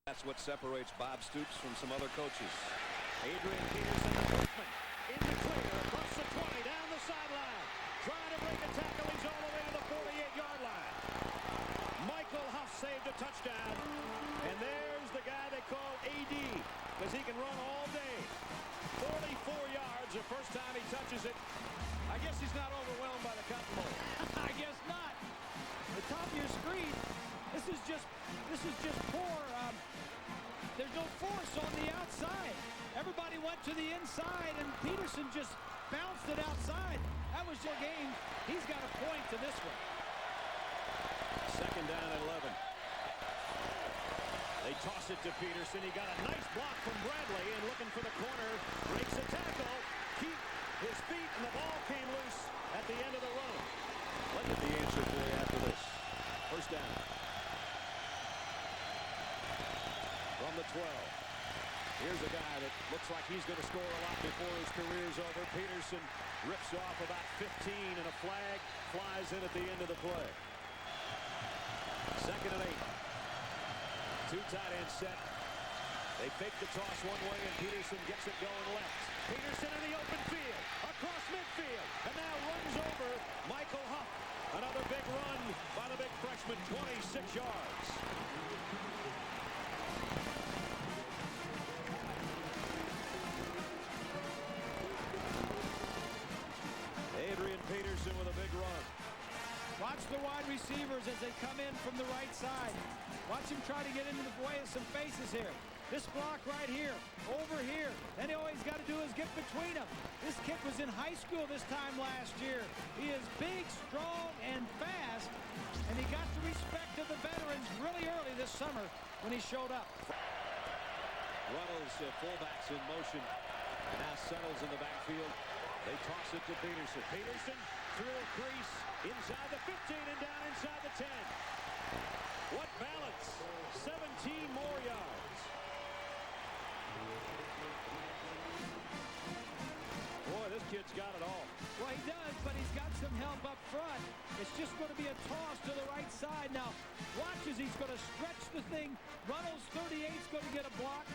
That's what separates Bob Stoops from some other coaches. Adrian Peterson, the freshman, in the clear, across the 20, down the sideline. Trying to break a tackle. He's all the way to the 48-yard line. Michael Huff saved a touchdown. And there's the guy they call AD, because he can run all day. 44 yards the first time he touches it. I guess he's not overwhelmed by the Cotton Bowl. I guess not. The top of your screen. This is just poor. There's no force on the outside. Everybody went to the inside, and Peterson just bounced it outside. That was your game. He's got a point to this one. Second down at 11. They toss it to Peterson. He got a nice block from Bradley, and looking for the corner. Breaks a tackle. Keep his feet, and the ball came loose at the end of the run. Look at the answer play after this. First down. From the 12. Here's a guy that looks like he's going to score a lot before his career's over. Peterson rips off about 15, and a flag flies in at the end of the play. Second and 8. Two tight ends set. They fake the toss one way, and Peterson gets it going left. Peterson in the open field, across midfield, and now runs over Michael Huff. Another big run by the big freshman, 26 yards. Adrian Peterson with a big run. Watch the wide receivers as they come in from the right side. Watch him try to get into the way of some faces here. This block right here, over here. Then all he's got to do is get between them. This kid was in high school this time last year. He is big, strong, and fast. And he got the respect of the veterans really early this summer when he showed up. Runnels, fullbacks in motion. And now settles in the backfield. They toss it to Peterson. Peterson through a crease, inside the 15 and down inside the 10. What balance? 17 more yards. Boy, this kid's got it all. Well, he does, but he's got some help up front. It's just going to be a toss to the right side. Now, watch as he's going to stretch the thing. Runnels, 38, is going to get a block.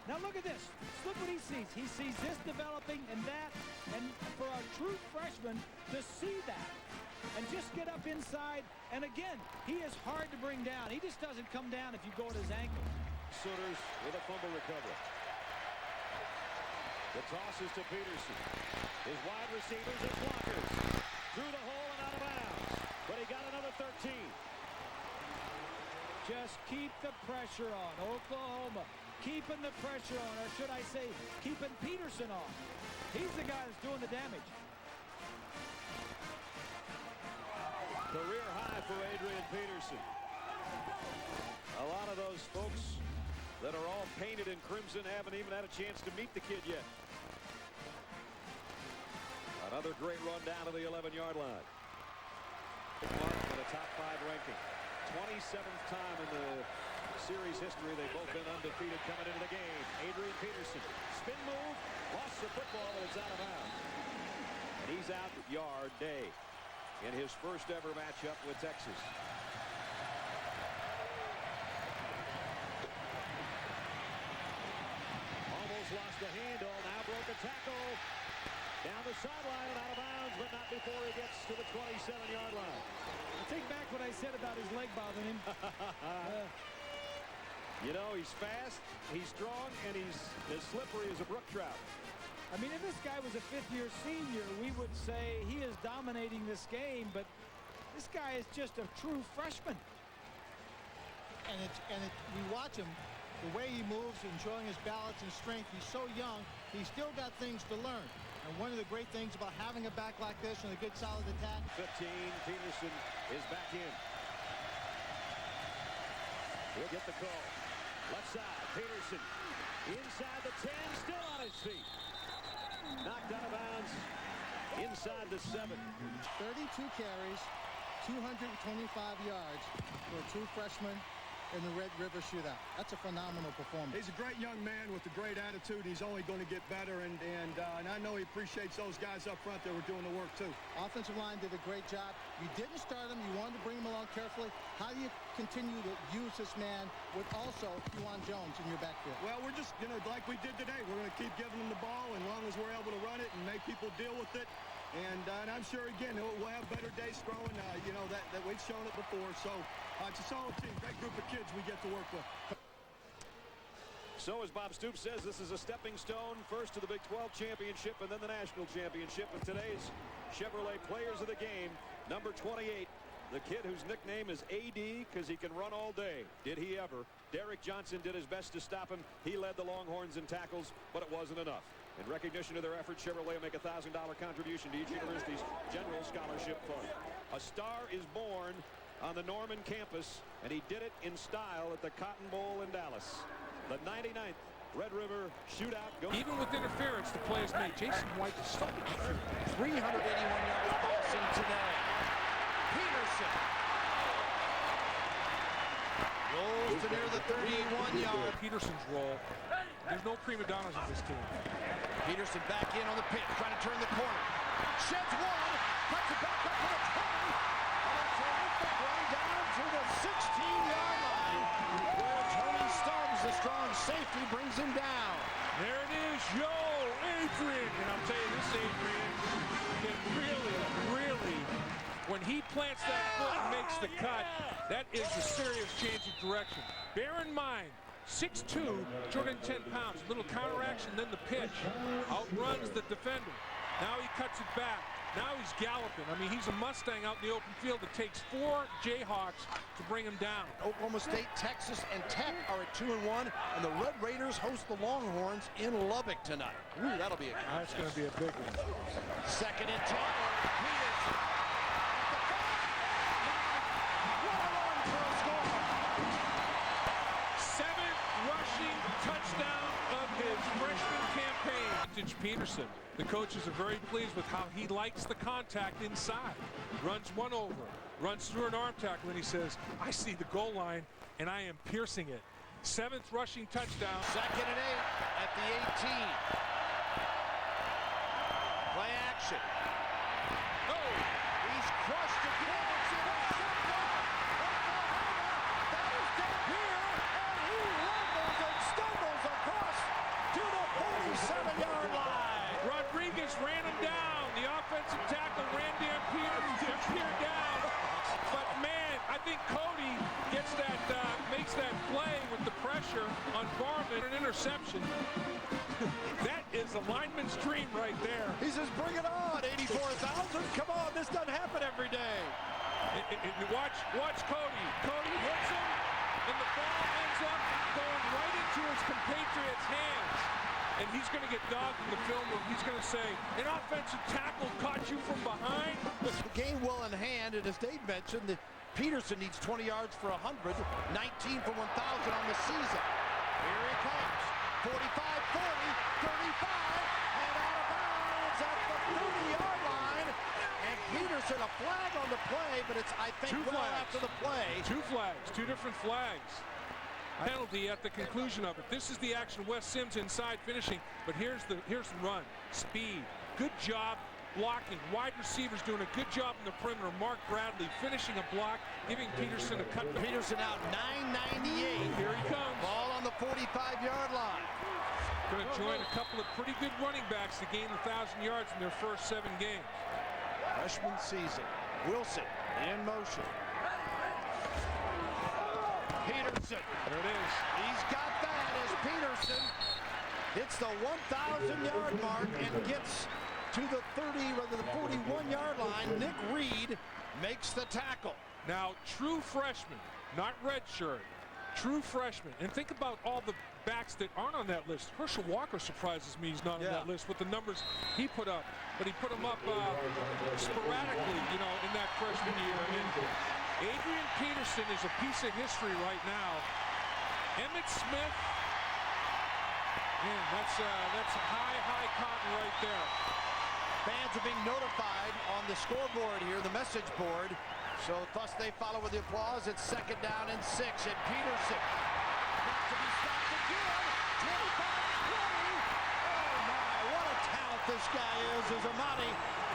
Now, look at this. Look what he sees. He sees this developing and that. And for a true freshman to see that and just get up inside. And again, he is hard to bring down. He just doesn't come down if you go at his ankle. Sooners with a fumble recovery. The toss is to Peterson. His wide receivers and blockers. Through the hole and out of bounds. But he got another 13. Just keep the pressure on. Oklahoma keeping the pressure on. Or should I say, keeping Peterson on. He's the guy that's doing the damage. Career high for Adrian Peterson. A lot of those folks that are all painted in crimson haven't even had a chance to meet the kid yet. Another great run down to the 11-yard line. Mark with a top 5 ranking. 27th time in the series history they've both been undefeated coming into the game. Adrian Peterson, spin move, lost the football, but it's out of bounds. And he's out yard day in his first ever matchup with Texas. Almost lost the handle, now broke a tackle. Down the sideline and out of bounds, but not before he gets to the 27-yard line. I take back what I said about his leg bothering him. You know, he's fast, he's strong, and he's as slippery as a brook trout. I mean, if this guy was a fifth-year senior, we would say he is dominating this game, but this guy is just a true freshman. We watch him, the way he moves and showing his balance and strength. He's so young, he's still got things to learn. And one of the great things about having a back like this and a good solid attack. 15, Peterson is back in. He'll get the call. Left side, Peterson inside the 10, still on his feet. Knocked out of bounds inside the 7. 32 carries, 225 yards for a true freshman. in the Red River Shootout. That's a phenomenal performance. He's a great young man with a great attitude. He's only going to get better, and I know he appreciates those guys up front that were doing the work too. Offensive line did a great job. You didn't start him. You wanted to bring him along carefully. How do you continue to use this man with also Juwan Jones in your backfield? Well, we're just, like we did today, we're going to keep giving him the ball, and as long as we're able to run it and make people deal with it. And I'm sure, again, we'll have better days throwing, that we've shown it before. So it's a solid team, great group of kids we get to work with. So as Bob Stoops says, this is a stepping stone, first to the Big 12 championship and then the national championship. And today's Chevrolet Players of the Game, number 28, the kid whose nickname is AD because he can run all day. Did he ever? Derek Johnson did his best to stop him. He led the Longhorns in tackles, but it wasn't enough. In recognition of their efforts, Chevrolet will make a $1,000 contribution to each university's general scholarship fund. A star is born on the Norman campus, and he did it in style at the Cotton Bowl in Dallas. The 99th Red River Shootout. Even with interference, the play is made. Jason White is starting 381 yards passing today. Peterson rolls to near the 31-yard. Peterson's roll. There's no prima donnas on this team. Peterson back in on the pitch, trying to turn the corner. Sheds one, cuts it back up to the 20. And a terrific run down to the 16-yard line, where Tony Stubbs, the strong safety, brings him down. There it is, Adrian. And I'll tell you, this Adrian can really, when he plants that foot and makes the cut, that is a serious change of direction. Bear in mind, 6'2", 210 pounds. Little counteraction, then the pitch. Outruns the defender. Now he cuts it back. Now he's galloping. I mean, he's a Mustang out in the open field. It takes 4 Jayhawks to bring him down. Oklahoma State, Texas, and Tech are at 2-1, and the Red Raiders host the Longhorns in Lubbock tonight. Ooh, that'll be a contest. That's going to be a big one. Second and 10. Peterson. What a run for a score. 7th rushing touchdown of his freshman campaign. Peterson. The coaches are very pleased with how he likes the contact inside. Runs one over, runs through an arm tackle, and he says, I see the goal line, and I am piercing it. 7th rushing touchdown. Second and 8 at the 18. Play action. Oh, he's crushed again. That is down here, and he lumbles and stumbles across to the 47-yard line. Rodriguez ran him down. The offensive tackle ran down Peter down. But man, I think Cody gets that, makes that play with the pressure on Barman, an interception. That is a lineman's dream right there. He says, bring it on, 84,000. Come on, this doesn't happen every day. Watch Cody. Cody hits him, and the ball ends up going right into his compatriot's hands. And he's going to get dogged in the film room. He's going to say, an offensive tackle caught you from behind. The game well in hand, and as Dave mentioned, that Peterson needs 20 yards for 100, 19 for 1,000 on the season. Here he comes. 45, 40, 35, and out of bounds at the 30-yard line. And Peterson, a flag on the play, but it's, I think, well after the play. 2 flags, 2 different flags. Penalty at the conclusion of it. This is the action. Wes Sims inside finishing, but here's the run. Speed. Good job blocking. Wide receivers doing a good job in the perimeter. Mark Bradley finishing a block, giving Peterson a cut. Peterson out 998. Here he comes. Ball on the 45-yard line. Going to join a couple of pretty good running backs to gain 1,000 yards in their first 7 games. Freshman season. Wilson in motion. Peterson. There it is. He's got that as Peterson hits the 1,000-yard mark and gets to the 41-yard line. Nick Reed makes the tackle. Now, true freshman, not redshirt, true freshman. And think about all the backs that aren't on that list. Herschel Walker surprises me he's not on that list with the numbers he put up. But he put them up sporadically, in that freshman year. And Adrian Peterson is a piece of history right now. Emmitt Smith, man, that's high cotton right there. Fans are being notified on the scoreboard here, the message board, So thus they follow with the applause. It's 2nd down and 6, and Peterson not to be stopped again. 25-20. Oh my, what a talent this guy is. As Amati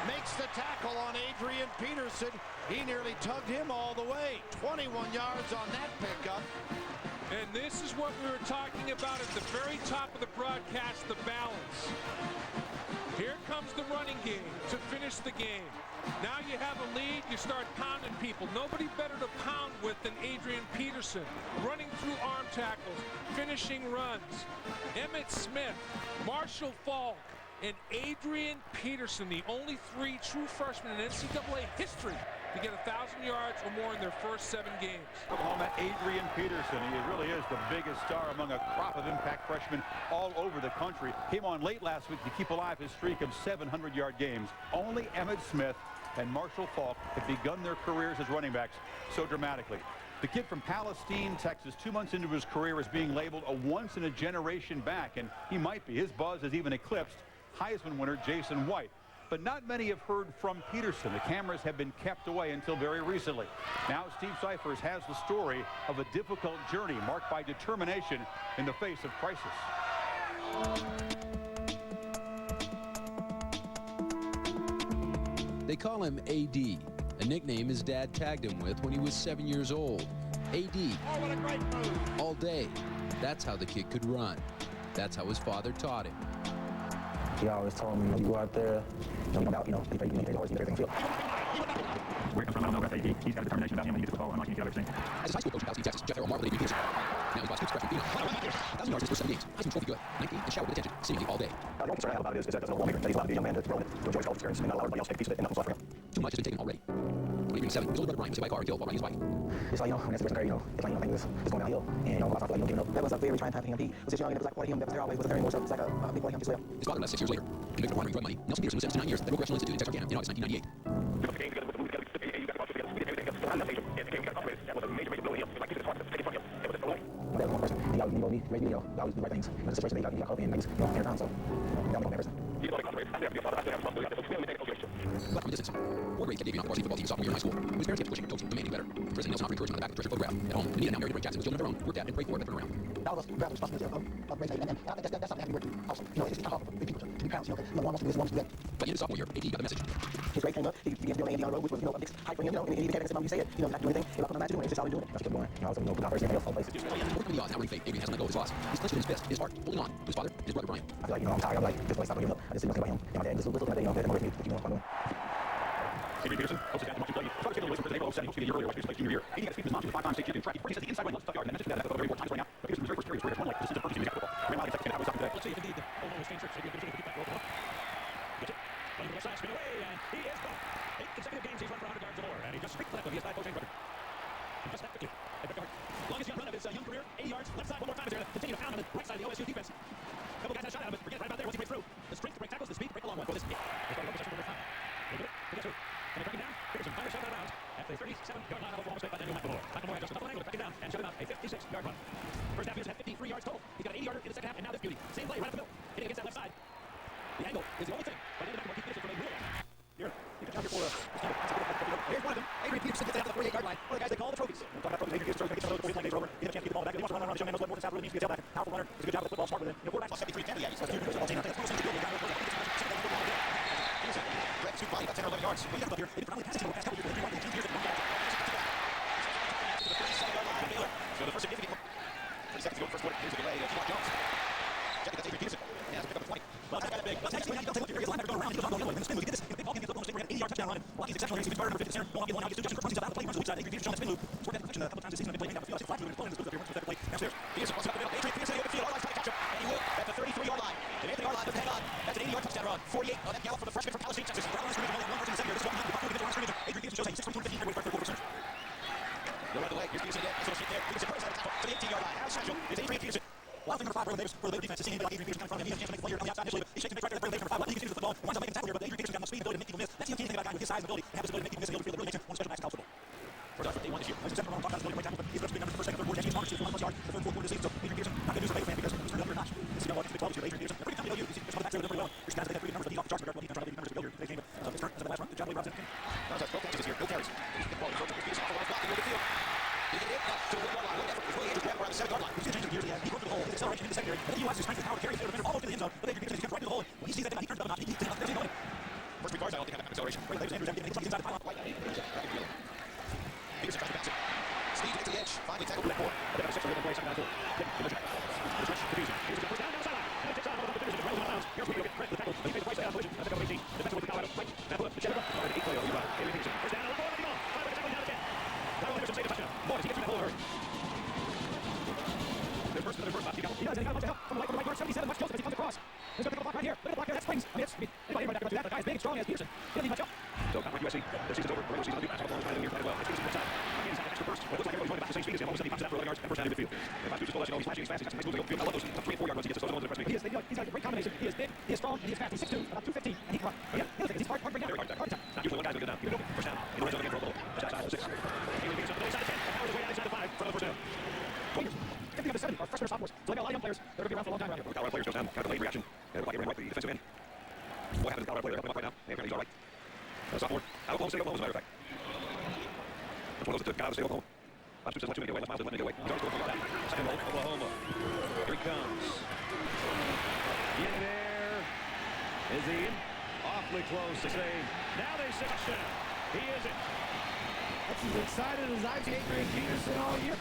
makes the tackle on Adrian Peterson. He nearly tugged him all the way. 21 yards on that pickup. And this is what we were talking about at the very top of the broadcast, the balance. Here comes the running game to finish the game. Now you have a lead, you start pounding people. Nobody better to pound with than Adrian Peterson. Running through arm tackles, finishing runs. Emmitt Smith, Marshall Faulk, and Adrian Peterson, the only 3 true freshmen in NCAA history to get 1,000 yards or more in their first 7 games. Oklahoma, Adrian Peterson. He really is the biggest star among a crop of impact freshmen all over the country. Came on late last week to keep alive his streak of 700-yard games. Only Emmitt Smith and Marshall Faulk have begun their careers as running backs so dramatically. The kid from Palestine, Texas, 2 months into his career, is being labeled a once-in-a-generation back, and he might be. His buzz has even eclipsed Heisman winner Jason White. But not many have heard from Peterson. The cameras have been kept away until very recently. Now Steve Cyphers has the story of a difficult journey marked by determination in the face of crisis. They call him AD, a nickname his dad tagged him with when he was 7 years old. AD. Oh, what a great move. All day. That's how the kid could run. That's how his father taught him. He always told me, you go out there, be ready, the horse, everything feel. Where comes from, I don't know about AD. He's got a determination about him when he gets the ball, unlike any other thing. As his high school coach in Palestine, Texas, Jeff Farrell marveled at AD Peterson. Now he's watched freshman Phoenix. 1,000 yards in his first 7 games. Heisman Trophy good. 19 and showered with attention, seemingly all day. The only concern I have about it is that there's no ball maker. That he's allowed to be a young man to throw it, to enjoy his golf experience, and not allow everybody else to take a piece of it, and nothing's off for him. Too much has been taken already. When he was 7, his older brother Brian was hit by a car and killed while riding his bike. It's like, when that's the first it's like, things is going downhill, and, a lot of people giving up. That was a very trying time for him. He was just young, and it was like one of him that was there always, was there anymore, so it's like a big one of him as well. His father left 6 years later. Convicted of laundering drug money, Nelson Peterson was sentenced to 9 years at the Congressional Institute in Texarkana in August 1998. That one person, he always me, raised me, always do the right things. But the situation that he got caught in, makes fair time, so that was one person. But from a distance, 4 grades kept Davian off the varsity football team sophomore year in high school. His parents kept pushing, coaching, demanding better. President Nelson offered encouragement on the back of the treasure photograph. At home, Anita, now married to Ray Jackson, with children of their own, worked at and prayed for every turnaround. That was grab responsibility of raising, and I think that's something that we were awesome. It's hard for big people to be proud, one wants to do this, one wants to do that. By the end of sophomore year, AD got the message. His grade came up, he began to do an AD on the road, which was, a big hype for him, and he kept saying, you say it, not doing anything, you're not going to do it, it's just how we do it. That's just kept going. Also, put out first, anything else, all places. Overcoming the odds, now running fate, Adrian has let go of his loss. He's clenched in his fist, his heart, holding on to his father and his brother Brian. I feel like, I'm tired, I'm like, this place, stop giving up. I just didn't think about him, and my dad just looking at that, that motivates me to keep going. Adrian Peterson, hosted that to play. Father Taylor was for April 7, hosted a year earlier, Washington's played junior year. AD got to speak to his mom, she was a 5-time state champion track. He says the inside line loves tough yard, and that message that very important times right now. But Peterson's very first period where it's one like this is the first team in football. Ran out of Texas, and today. Let's see if indeed the Oklahoma State Church is able to keep that roll on. Gets it. On the side, spin away, and he is back. 8 consecutive games he's run for 100 yards or more, and he just streaked left of his 5 post-game record. And just that quickly. Longest young run of his young career, 80 yards. Left side, one more time is there to continue to pound on the right side of the OSU defense. Couple guys had a shot at him, but forget it right about there once he breaks through. The strength to break tackles, the speed to break the long one. For this kick. They're going to possession for the time. They get it. They get through. Can they break him down? Peterson fires shot out of bounds at the 37-yard line of Oklahoma State by Daniel McLemore. McLemore had just a double angle to back him down and shut him out a 56-yard run. First half, he had 53 yards total. He's got an 80-yarder in the second half, and now this beauty. Same play right up the middle. Hitting against that left side. The angle is the only thing. But Daniel McLemore keeps finishing from a real line. Here, he can for here's one of them. Adrian Peterson gets it out to the 48-yard line. One of the guys they call the trophies. We're talking about trophies. Adrian Peterson gets some of those before he's over. He has a chance to get the ball back. He wants to run around. This young man knows more than South really needs to get back. Powerful runner. Does a good job of the football. Smart with it. Quarterback lost 73 10. Yeah, he's got 2 football team. I think that's Grab 2 body about 10 or 11 yards. He got up here. He did probably pass it over the past couple years. So the first significant 30 seconds ago, first quarter. Here's the delay. T.J. Jones. Jackie, that's Adrian Peterson. Yeah, that's a pickup of 20. Well, that's got big. Well, next, don't take his linebacker going around. He goes on the other way. Then spin move. He did this. Big ball game against Oklahoma State. We're going to 80-yard touchdown run. Lucky's exceptional. He's started number 50 center. Long line. Gets 2 runs himself out of the play. Runs to the weak side. Adrian Peterson on the spin move. Scored that deflection a couple times this season. Been playing down the field. I see flat move. His opponent is good up here. Runs that play downstairs. Peterson wants to up the middle. Adrian Peterson open field. All lines trying to catch him. And he will at the 33-yard line. And Anthony Arline doesn't hang on. That's an 80-yard touchdown run. 48 on that gallop from the freshman from Palestine, Texas. Brown line scrimmage. Only one person in the center. This is what we do. Before we get to our scrimmage. Adrian Peterson shows a 6-22-15 February 3rd quarter return. Go right the leg. Here's Peterson again. He's going to sit there. Peterson first out of tackle to the 18-yard line. How special is Adrian Peterson? Wild thing number 5, Royal Davis, for the defense is seeing anybody like Adrian Peterson coming from him. He has a chance to make a play here on the outside initially. He shakes and makes right there. Royal Davis number 5. Well, he gets into the football. Winds up making a tackle here, but Adrian Peterson's got enough speed and ability to make people miss. That's the key thing about a guy with his size and ability and have his ability to make people miss in the open field. It really makes him one special max college football. First off, day 1 this year. He's exceptional on top of his ability to make tackle, but he's supposed to be number first, second, third, fourth. He's Marcus, 1+ yard, the third, fourth quarter of the season. So Adrian Peterson not going to do something fan because he's turned up here a notch. This is what the 12 this year. Adrian Peterson. They're pretty confident you. He's just on the back there pretty well. There's guys that have pretty numbers, but he's off the charts. But he's trying to lead numbers to go here. Today's game, but his turn. That's the last run. Good job, Lee Robinson. That's 12 catches this year. 12 carries. He's the ball. First 3 yards, I don't think I have acceleration. Great legs, Andrews, Peterson inside the pocket. Peterson tries to bounce it. Steve gets to the edge. Finally tackled that 4. They got a 6 on the play, second down 4. Confusing. Peterson first down down the sideline. And it takes out the Peterson, right out of bounds. Here's Peterson, credit the tackle. He made the price down collision. That's a couple 18. Defensive with Colorado. Right. Now put up the check up. Already 8 play over. Adrian Peterson. First down, over, keep on. Fire with the tackle down again. Now Peterson saved a touchdown. Boy, does he get through that hole hurt. There's first, another first stop. He got it. He got a bunch of help from the right guard. 77, much closer as he comes across. There's going to be a block right here. Look at the block there. That springs. I mean, anybody right back to that. The guy's big and strong as Peterson. He doesn't need much help. So, not like USC. The season's over. The regular season, the basketball is playing here quite well. It's Peterson inside. Again, inside extra burst. Well, it looks like everyone's going back to the same speed as him. All of a sudden, he pops it out for 11 yards and first down in midfield. And 5 just to let you know he's flashing. He's fast. He's nice moves to go field. I love those 3 and 4 yard runs he gets. So, the freshman. He's got a great combination. He is big. He is strong. And he is fast. He's 6'2", about 215. And he can run. But yeah, the other thing is he's hard to bring down. Very hard to not usually one guy's going to get down. Keep it open. First down. In the red zone again for Oklahoma. That's outside the 6. Adrian Peterson, no, inside the 10. And powers his way out inside the 5 for the first down. 20 years. 50 of the 70 are freshmen or sophomores. So they got a lot of young players that are going to be around for a long time around here. Colorado players goes down. Kind of a late reaction. And it looks like Adrian White, the defensive end. What happened to the Colorado player? They're up right now. Apparently he's all right. Sophomore. Oklahoma State, Oklahoma, as a matter of fact. That's one of those that took Colorado State, Oklahoma. Last 2 says let 2 get away. Last Miles didn't let it get away. He's always going for that. Second ball, Oklahoma. Here he comes. In there. Is he in? Awfully close to save. Now they say touchdown. He is it. That's as excited as I've seen Adrian Peterson all year.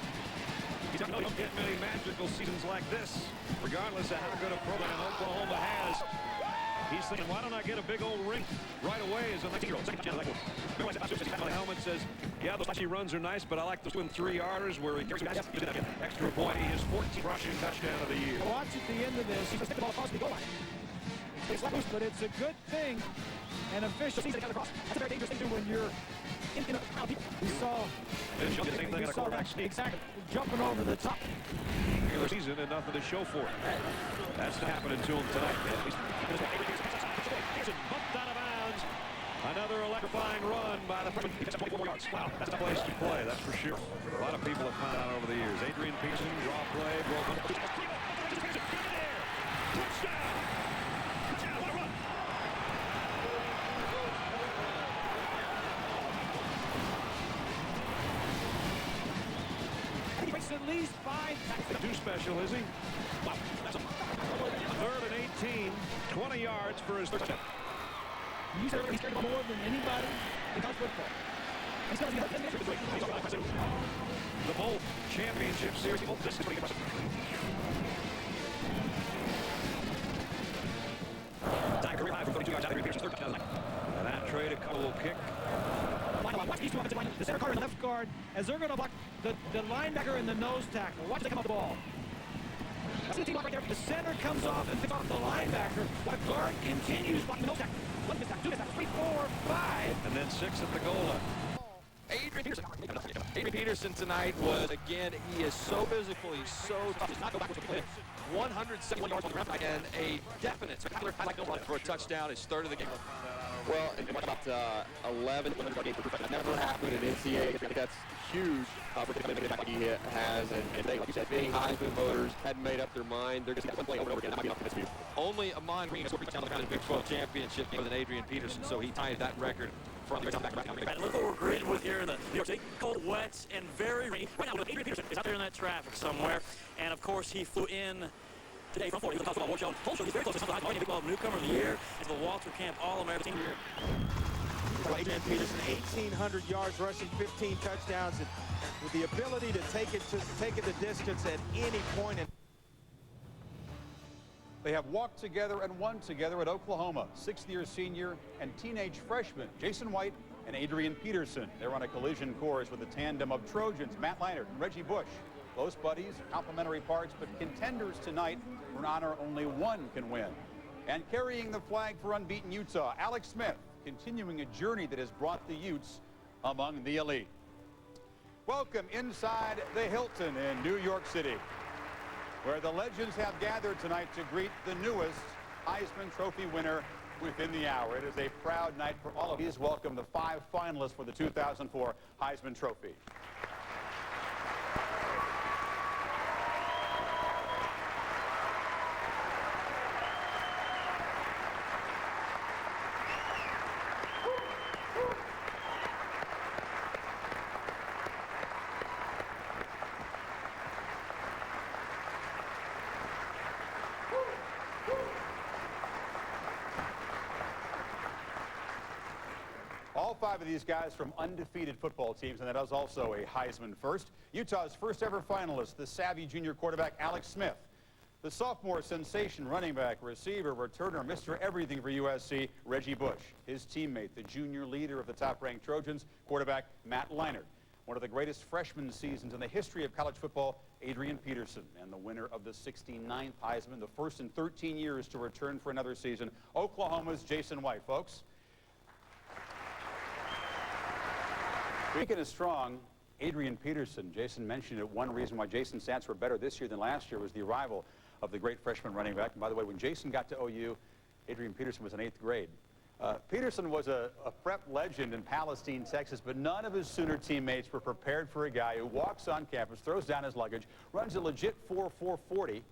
He doesn't get many magical seasons like this, regardless of how good a program Oklahoma has. He's thinking, why don't I get a big old ring right away as a 19-year-old? Second chance, the helmet says, yeah, those flashy runs are nice, but I like those 2 and 3 yarders where he carries guys. Extra point. He is 14th rushing touchdown of the year. Watch at the end of this. He's going to stick the ball across the goal line. But it's a good thing. And officials sees it across. That's a very dangerous thing to do when you're in a crowd of people. We saw the same thing in a quarterback sneak. Exactly. Jumping over the top. Regular season and nothing to show for it. That's happening to him tonight. Bumped out of bounds. Another electrifying run by the freshman. 24 yards. Wow, that's a place to play, that's for sure. A lot of people have found out over the years. Adrian Peterson, draw play, broken. Touchdown! Touchdown, what a run! He makes at least 5 tackles. Too special, is he? Wow, that's a 3rd and 18, 20 yards for his third touchdown. He's carried more than anybody in college football. He's going to be the Bowl Championship Series. This is pretty impressive. Time career high for 32 yards out of Adrian Peterson's third touchdown. And that trade, a couple kick. Watch these 2 offensive linemen. The center guard and the left guard as they're going to block the linebacker and the nose tackle. Watch they come off the ball. See the team block right there. The center comes off and picks off the linebacker. The guard continues blocking the nose tackle. 1 missed tackle, 2 missed tackle, 3, 4, 5. And then 6 at the goal line. Adrian Peterson. Adrian Peterson tonight was, again, he is so physical, he's so tough. He's not go backwards with 171 yards on the ground and a definite spectacular highlight run for a touchdown, his 3rd of the game. Well, about 11 never happened in NCAA. I think that's huge for the impact he has. And they, like you said, being Heisman voters hadn't made up their mind. They're just going to play over and over again. That might be enough to convince you. Only Amon Green scored touchdown on the ground in the Big 12 championship game than Adrian Peterson, so he ties that record from the back. And look what we're greeted with here in the New York City. Cold, wet, and very rainy. Right now, Adrian Peterson is out there in that traffic somewhere. And, of course, he flew in today from Florida. He's on the College Football Show. He's very close to the Heisman Big 12 Newcomer of the Year. It's the Walter Camp All-American year. Adrian Peterson, 1,800 yards rushing, 15 touchdowns, and with the ability to take it the distance at any point. They have walked together and won together at Oklahoma. 6th-year senior and teenage freshman Jason White and Adrian Peterson. They're on a collision course with a tandem of Trojans, Matt Leinart and Reggie Bush. Close buddies, complementary parts, but contenders tonight for an honor only one can win. And carrying the flag for unbeaten Utah, Alex Smith, continuing a journey that has brought the Utes among the elite. Welcome inside the Hilton in New York City, where the legends have gathered tonight to greet the newest Heisman Trophy winner within the hour. It is a proud night for all of you. Please welcome the 5 finalists for the 2004 Heisman Trophy. 5 of these guys from undefeated football teams, and that is also a Heisman first. Utah's first ever finalist, the savvy junior quarterback Alex Smith. The sophomore sensation, running back, receiver, returner, Mr. Everything for USC, Reggie Bush. His teammate, the junior leader of the top-ranked Trojans, quarterback Matt Leinart. One of the greatest freshman seasons in the history of college football, Adrian Peterson, and the winner of the 69th Heisman, the first in 13 years to return for another season, Oklahoma's Jason White, folks. Speaking of strong, Adrian Peterson, Jason mentioned it, one reason why Jason's stats were better this year than last year was the arrival of the great freshman running back. And by the way, when Jason got to OU, Adrian Peterson was in 8th grade. Peterson was a prep legend in Palestine, Texas, but none of his Sooner teammates were prepared for a guy who walks on campus, throws down his luggage, runs a legit 4.40,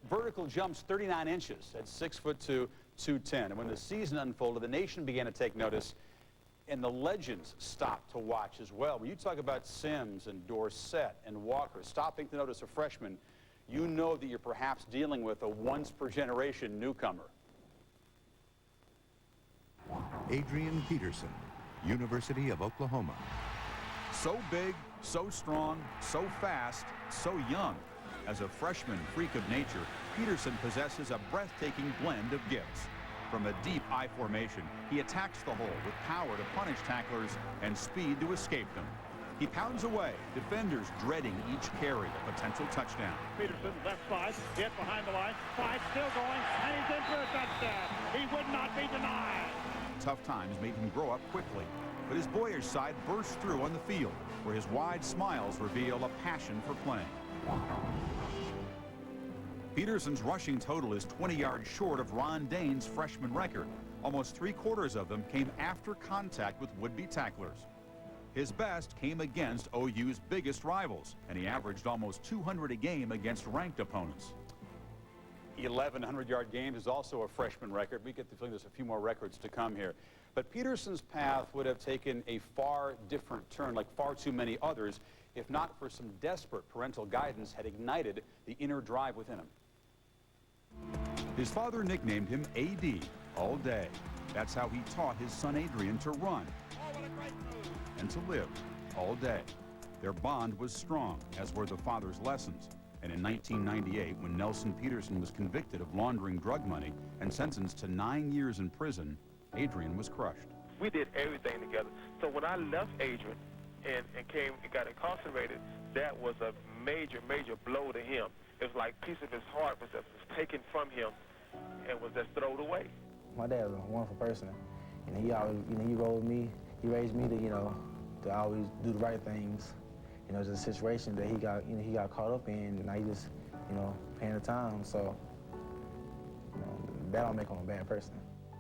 vertical jumps 39 inches at 6'2", 210. And when the season unfolded, the nation began to take notice, and the legends stopped to watch as well. When you talk about Sims and Dorsett and Walker stopping to notice a freshman, you know that you're perhaps dealing with a once-per-generation newcomer. Adrian Peterson, University of Oklahoma. So big, so strong, so fast, so young. As a freshman freak of nature, Peterson possesses a breathtaking blend of gifts. From a deep I formation, he attacks the hole with power to punish tacklers and speed to escape them. He pounds away, defenders dreading each carry, a potential touchdown. Peterson, left side, hit behind the line, 5 still going, and he's in for a touchdown. He would not be denied. Tough times made him grow up quickly, but his boyish side bursts through on the field, where his wide smiles reveal a passion for playing. Peterson's rushing total is 20 yards short of Ron Dane's freshman record. Almost 3/4 of them came after contact with would-be tacklers. His best came against OU's biggest rivals, and he averaged almost 200 a game against ranked opponents. 1,100-yard games is also a freshman record. We get the feeling there's a few more records to come here. But Peterson's path would have taken a far different turn, like far too many others, if not for some desperate parental guidance had ignited the inner drive within him. His father nicknamed him AD, all day. That's how he taught his son Adrian to run and to live all day. Their bond was strong, as were the father's lessons. And in 1998, when Nelson Peterson was convicted of laundering drug money and sentenced to 9 years in prison, Adrian was crushed. We did everything together. So when I left Adrian and came and got incarcerated, that was a major, major blow to him. It was like a piece of his heart was taken from him and was just thrown away. My dad was a wonderful person, and he always, he rode me. He raised me to, to always do the right things. It's a situation that he got caught up in, and I just, paying the time. So, that don't make him a bad person.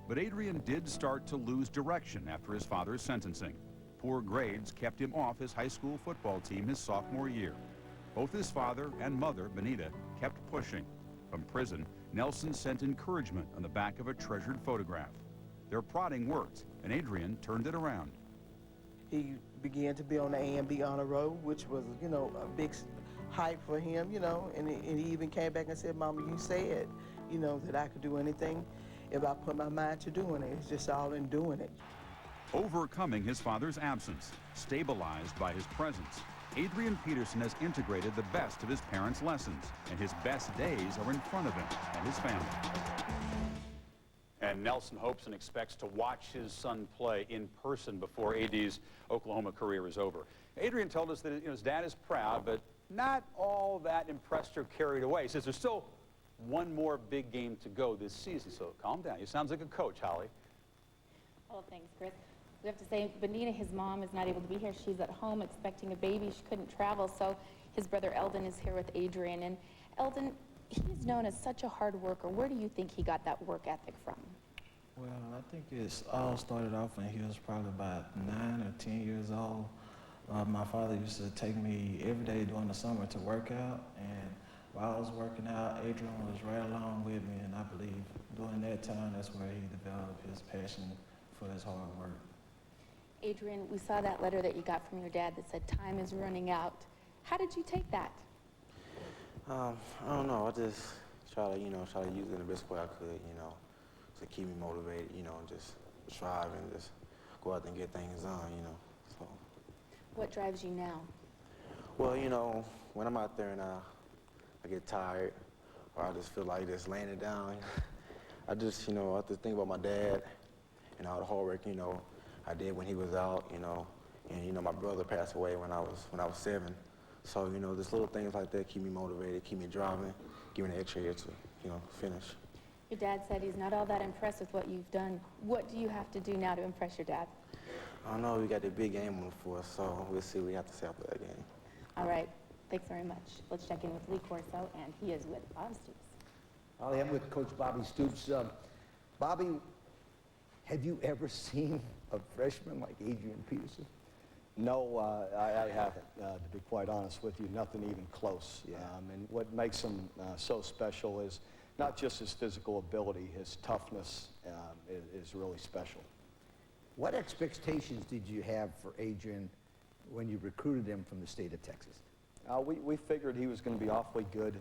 But Adrian did start to lose direction after his father's sentencing. Poor grades kept him off his high school football team his sophomore year. Both his father and mother, Benita, kept pushing. From prison, Nelson sent encouragement on the back of a treasured photograph. Their prodding worked, and Adrian turned it around. He began to be on the A&B honor roll, which was, a big hype for him, and he even came back and said, Mama, you said, that I could do anything if I put my mind to doing it. It's just all in doing it. Overcoming his father's absence, stabilized by his presence, Adrian Peterson has integrated the best of his parents' lessons, and his best days are in front of him and his family. And Nelson hopes and expects to watch his son play in person before AD's Oklahoma career is over. Adrian told us that his dad is proud, but not all that impressed or carried away. He says there's still one more big game to go this season, so calm down. You sounds like a coach, Holly. Oh, thanks, Chris. We have to say, Benita, his mom, is not able to be here. She's at home expecting a baby. She couldn't travel, so his brother Eldon is here with Adrian. And Eldon, he's known as such a hard worker. Where do you think he got that work ethic from? Well, I think it's all started off when he was probably about 9 or 10 years old. My father used to take me every day during the summer to work out, and while I was working out, Adrian was right along with me, and I believe during that time, that's where he developed his passion for his hard work. Adrian, we saw that letter that you got from your dad that said time is running out. How did you take that? I don't know. I just try to, try to use it in the best way I could, to keep me motivated, just strive and just go out there and get things done, you know. So. What drives you now? Well, you know, when I'm out there and I get tired, or I just feel like just laying it down, I just, you know, I have to think about my dad and all the hard work, you know, I did when he was out, you know, and, you know, my brother passed away when I was 7. So, you know, just little things like that keep me motivated, keep me driving, give me an extra year to, you know, finish. Your dad said he's not all that impressed with what you've done. What do you have to do now to impress your dad? I don't know, we got the big game on for us, so we'll see what we have to say after that game. All right, thanks very much. Let's check in with Lee Corso, and he is with Bob Stoops. Ollie, I'm with Coach Bobby Stoops. Bobby, have you ever seen a freshman like Adrian Peterson? No, I haven't, to be quite honest with you, nothing even close. Yeah. And what makes him so special is not just his physical ability, his toughness is really special. What expectations did you have for Adrian when you recruited him from the state of Texas? We figured he was going to be awfully good,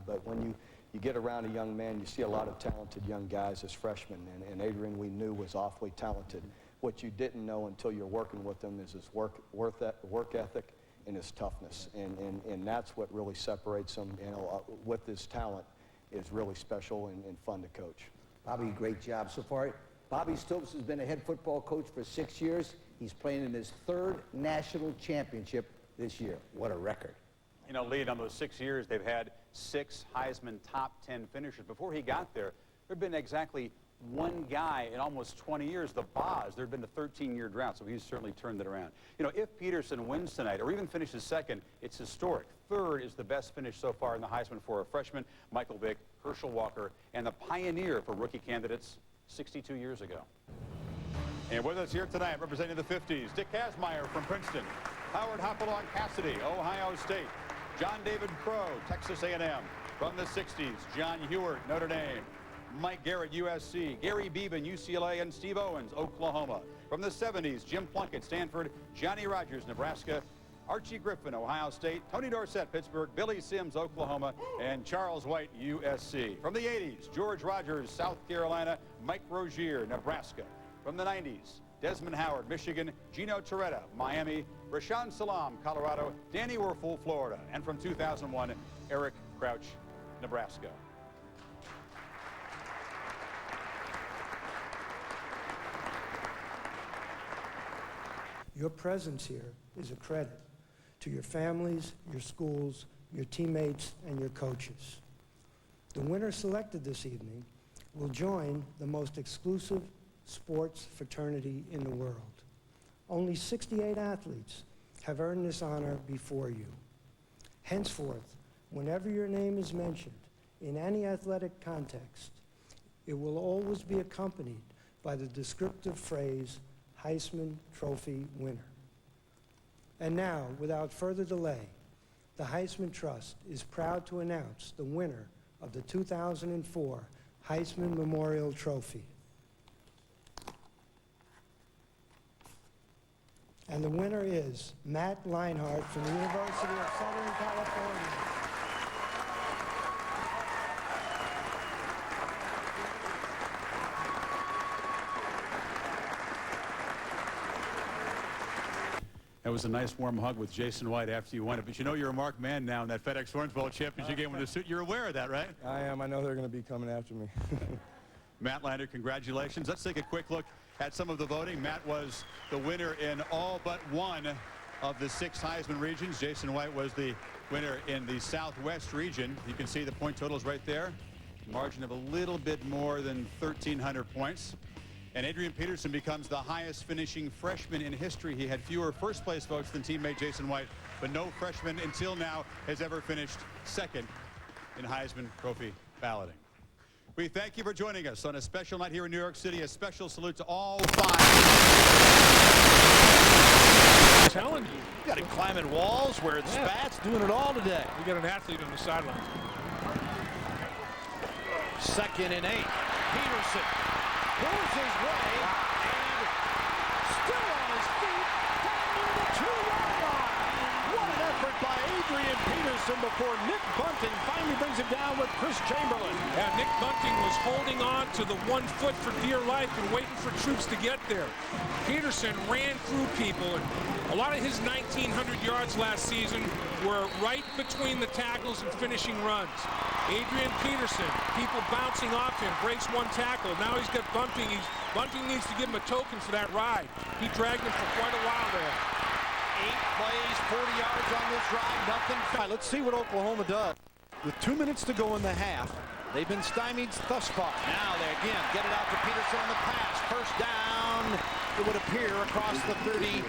but when you get around a young man, you see a lot of talented young guys as freshmen, and Adrian we knew was awfully talented. What you didn't know until you're working with him is his work ethic and his toughness, and that's what really separates him, you know, with his talent is really special and fun to coach. Bobby, great job so far. Bobby Stoops has been a head football coach for 6 years. He's playing in his 3rd national championship this year. What a record. You know, Lee, in those 6 years, they've had 6 Heisman top 10 finishers. Before he got there, there'd been exactly one guy in almost 20 years, the Boz. There'd been a 13-year drought, so he's certainly turned it around. You know, if Peterson wins tonight, or even finishes 2nd, it's historic. 3rd is the best finish so far in the Heisman for a freshman, Michael Vick, Herschel Walker, and the pioneer for rookie candidates 62 years ago. And with us here tonight, representing the 50s, Dick Kazmaier from Princeton, Howard Hopalong Cassidy, Ohio State, John David Crow, Texas A&M. From the 60s, John Hewart, Notre Dame, Mike Garrett, USC, Gary Beeben, UCLA, and Steve Owens, Oklahoma. From the 70s, Jim Plunkett, Stanford, Johnny Rogers, Nebraska, Archie Griffin, Ohio State, Tony Dorsett, Pittsburgh, Billy Sims, Oklahoma, and Charles White, USC. From the 80s, George Rogers, South Carolina, Mike Rozier, Nebraska. From the 90s, Desmond Howard, Michigan, Gino Torretta, Miami, Rashaan Salam, Colorado, Danny Werfel, Florida. And from 2001, Eric Crouch, Nebraska. Your presence here is a credit to your families, your schools, your teammates, and your coaches. The winner selected this evening will join the most exclusive sports fraternity in the world. Only 68 athletes have earned this honor before you. Henceforth, whenever your name is mentioned in any athletic context, it will always be accompanied by the descriptive phrase, Heisman Trophy winner. And now, without further delay, the Heisman Trust is proud to announce the winner of the 2004 Heisman Memorial Trophy. And the winner is Matt Leinart from the University of Southern California. That was a nice warm hug with Jason White after you won it. But you know you're a marked man now in that FedEx Orange Bowl championship game with the suit. You're aware of that, right? I am. I know they're going to be coming after me. Matt Leinart, congratulations. Let's take a quick look at some of the voting. Matt was the winner in all but one of the 6 Heisman regions. Jason White was the winner in the Southwest region. You can see the point totals right there. Margin of a little bit more than 1,300 points. And Adrian Peterson becomes the highest finishing freshman in history. He had fewer first-place votes than teammate Jason White, but no freshman until now has ever finished 2nd in Heisman Trophy balloting. We thank you for joining us on a special night here in New York City. A special salute to all 5. Telling you, you got to climb in walls, wearing spats, doing it all today. We got an athlete on the sideline. 2nd and 8. Peterson pulls his way and still on his feet down near the 2-yard line. What an effort by Adrian Peterson. Peterson before Nick Bunting finally brings him down with Chris Chamberlain. Yeah, Nick Bunting was holding on to the 1 foot for dear life and waiting for troops to get there. Peterson ran through people, and a lot of his 1,900 yards last season were right between the tackles and finishing runs. Adrian Peterson, people bouncing off him, breaks 1 tackle. Now he's got Bunting. Bunting needs to give him a token for that ride. He dragged him for quite a while there. 8 plays, 40 yards on this drive, nothing. Let's see what Oklahoma does. With 2 minutes to go in the half, they've been stymied thus far. Now they again get it out to Peterson on the pass. First down, it would appear, across the 30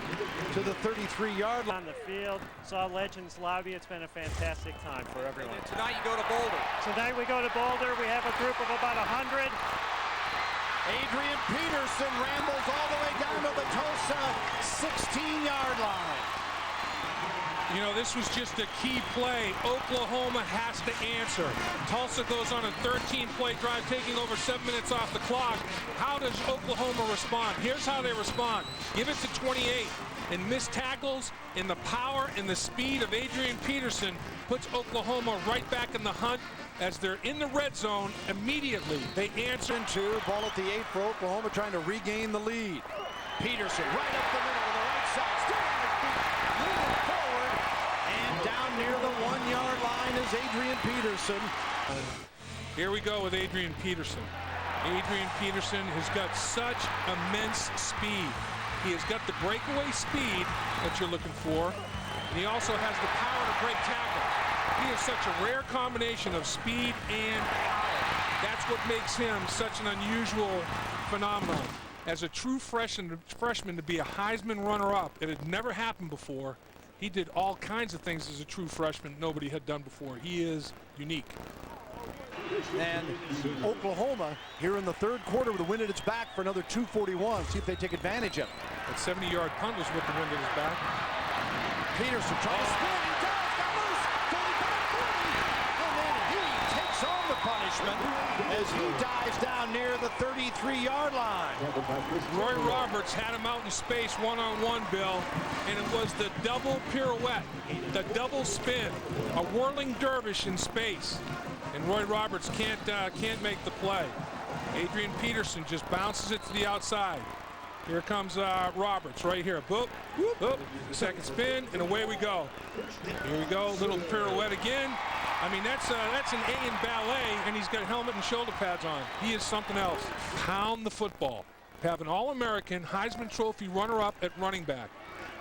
to the 33-yard line. On the field, saw Legends Lobby. It's been a fantastic time for everyone. And tonight you go to Boulder. Tonight we go to Boulder. We have a group of about 100. Adrian Peterson rambles all the way down to the Tulsa 16-yard line. You know, this was just a key play. Oklahoma has to answer. Tulsa goes on a 13-play drive, taking over 7 minutes off the clock. How does Oklahoma respond? Here's how they respond. Give it to 28. And missed tackles and the power and the speed of Adrian Peterson puts Oklahoma right back in the hunt. As they're in the red zone, immediately they answer. Ball at the 8 for Oklahoma, trying to regain the lead. Peterson right up the middle to the right side, still on his feet, moving forward, and down near the 1-yard line is Adrian Peterson. Here we go with Adrian Peterson. Adrian Peterson has got such immense speed. He has got the breakaway speed that you're looking for, and he also has the power to break tackles. He is such a rare combination of speed and power. That's what makes him such an unusual phenomenon. As a true freshman to be a Heisman runner-up, it had never happened before. He did all kinds of things as a true freshman nobody had done before. He is unique. And Oklahoma here in the 3rd quarter with the wind at its back for another 2:41. See if they take advantage of it. That 70-yard punt was with the wind at his back. Peterson trying to spin. He does. Got loose. 35-40. And then he takes on the punishment as he dives down near the 33-yard line. Roy Roberts had him out in space one-on-one, Bill, and it was the double pirouette, the double spin, a whirling dervish in space. And Roy Roberts can't make the play. Adrian Peterson just bounces it to the outside. Here comes Roberts right here. Boop, boop, second spin, and away we go. Here we go, little pirouette again. I mean, that's an A in ballet, and he's got helmet and shoulder pads on. He is something else. Pound the football. Have an All-American Heisman Trophy runner-up at running back.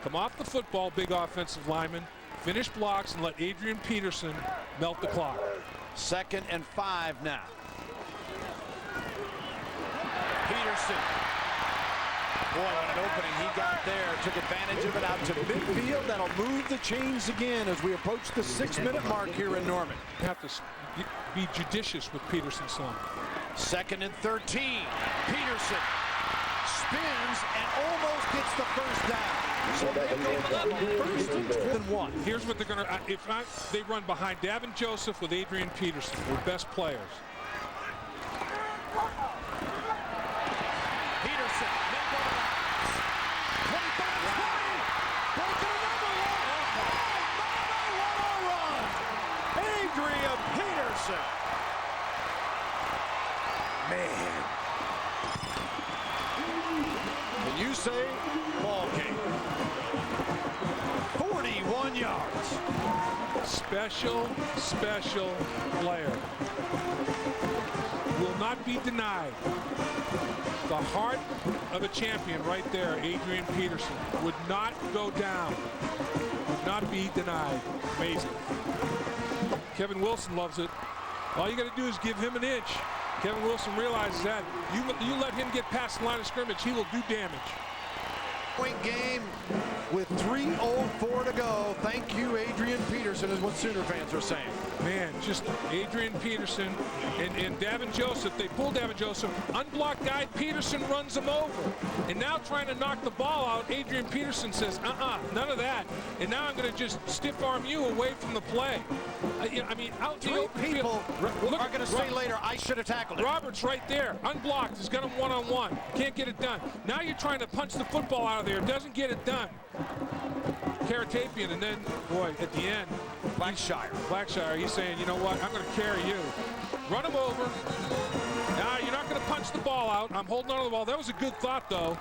Come off the football, big offensive lineman. Finish blocks and let Adrian Peterson melt the clock. 2nd and 5 now. Peterson. Boy, what an opening he got there. Took advantage of it out to midfield. That'll move the chains again as we approach the 6-minute mark here in Norman. You have to be judicious with Peterson's son. 2nd and 13. Peterson spins and almost gets the first down. So they go for that 1st and 1. Here's what they're going to, they run behind Davin Joseph with Adrian Peterson, their best players. Peterson, may go to the house. 25-20. Breaking another one. Oh, what a run. Adrian Peterson. Man. And you say ball game. 41 yards. Special player. Will not be denied. The heart of a champion right there, Adrian Peterson, would not go down. Would not be denied. Amazing. Kevin Wilson loves it. All you got to do is give him an inch. Kevin Wilson realizes that. You let him get past the line of scrimmage, he will do damage. Point game with 3:04 to go. Thank you, Adrian Peterson, is what Sooner fans are saying. Man, just Adrian Peterson and Davin Joseph. They pull Davin Joseph. Unblocked guy, Peterson runs him over. And now trying to knock the ball out, Adrian Peterson says, none of that. And now I'm going to just stiff arm you away from the play. I mean, out in the open people field. are going to say later, I should have tackled him. Roberts right there, unblocked. He's got him one-on-one. Can't get it done. Now you're trying to punch the football out of there. Doesn't get it done. Karatapian, and then, boy, at the end, Blackshire, he's saying, you know what, I'm going to carry you. Run him over. Now, you're not going to punch the ball out. I'm holding on to the ball. That was a good thought, though.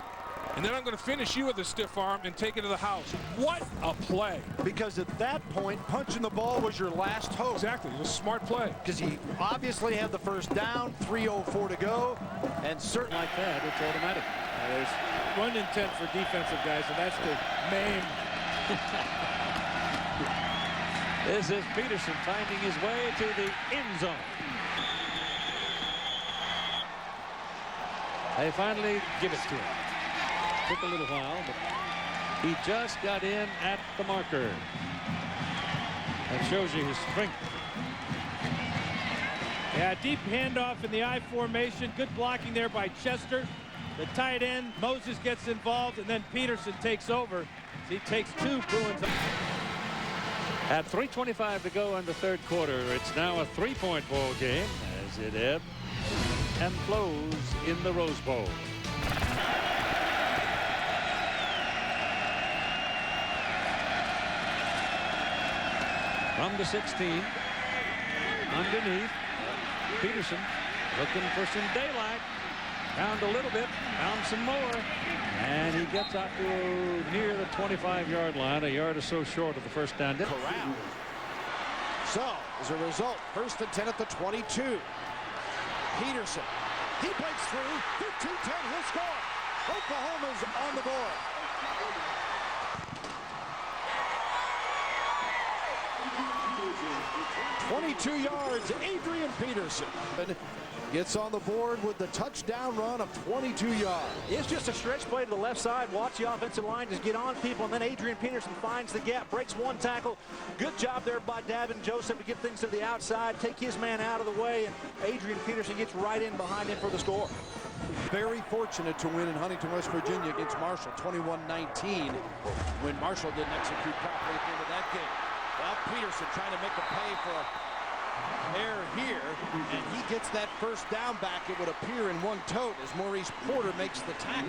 And then I'm going to finish you with a stiff arm and take it to the house. What a play. Because at that point, punching the ball was your last hope. Exactly. It was a smart play. Because he obviously had the first down, 3:04 to go, and certainly like that, it's automatic. There's one intent for defensive guys, and that's to maim. This is Peterson finding his way to the end zone. They finally give it to him. Took a little while, but he just got in at the marker. That shows you his strength. Yeah, deep handoff in the I formation. Good blocking there by Chester. The tight end, Moses gets involved, and then Peterson takes over. He takes two Bruins. At 3:25 to go in the third quarter, it's now a 3-point ball game as it ebbs and flows in the Rose Bowl. From the 16, underneath, Peterson looking for some daylight. Found a little bit, found some more, and he gets out to near the 25-yard line, a yard or so short of the first down. Corral. So, as a result, 1st and 10 at the 22. Peterson, he breaks through, 15-10, he'll score. Oklahoma's on the board. .22 yards, Adrian Peterson gets on the board with the touchdown run of 22 yards. It's just a stretch play to the left side. Watch the offensive line just get on people, and then Adrian Peterson finds the gap, breaks one tackle. Good job there by Davin Joseph to get things to the outside, take his man out of the way, and Adrian Peterson gets right in behind him for the score. Very fortunate to win in Huntington, West Virginia against Marshall, 21-19, when Marshall didn't execute properly at the end of that game. Well, Peterson trying to make a pay for an error here, and he gets that first down back, it would appear, in one tote as Maurice Porter makes the tackle.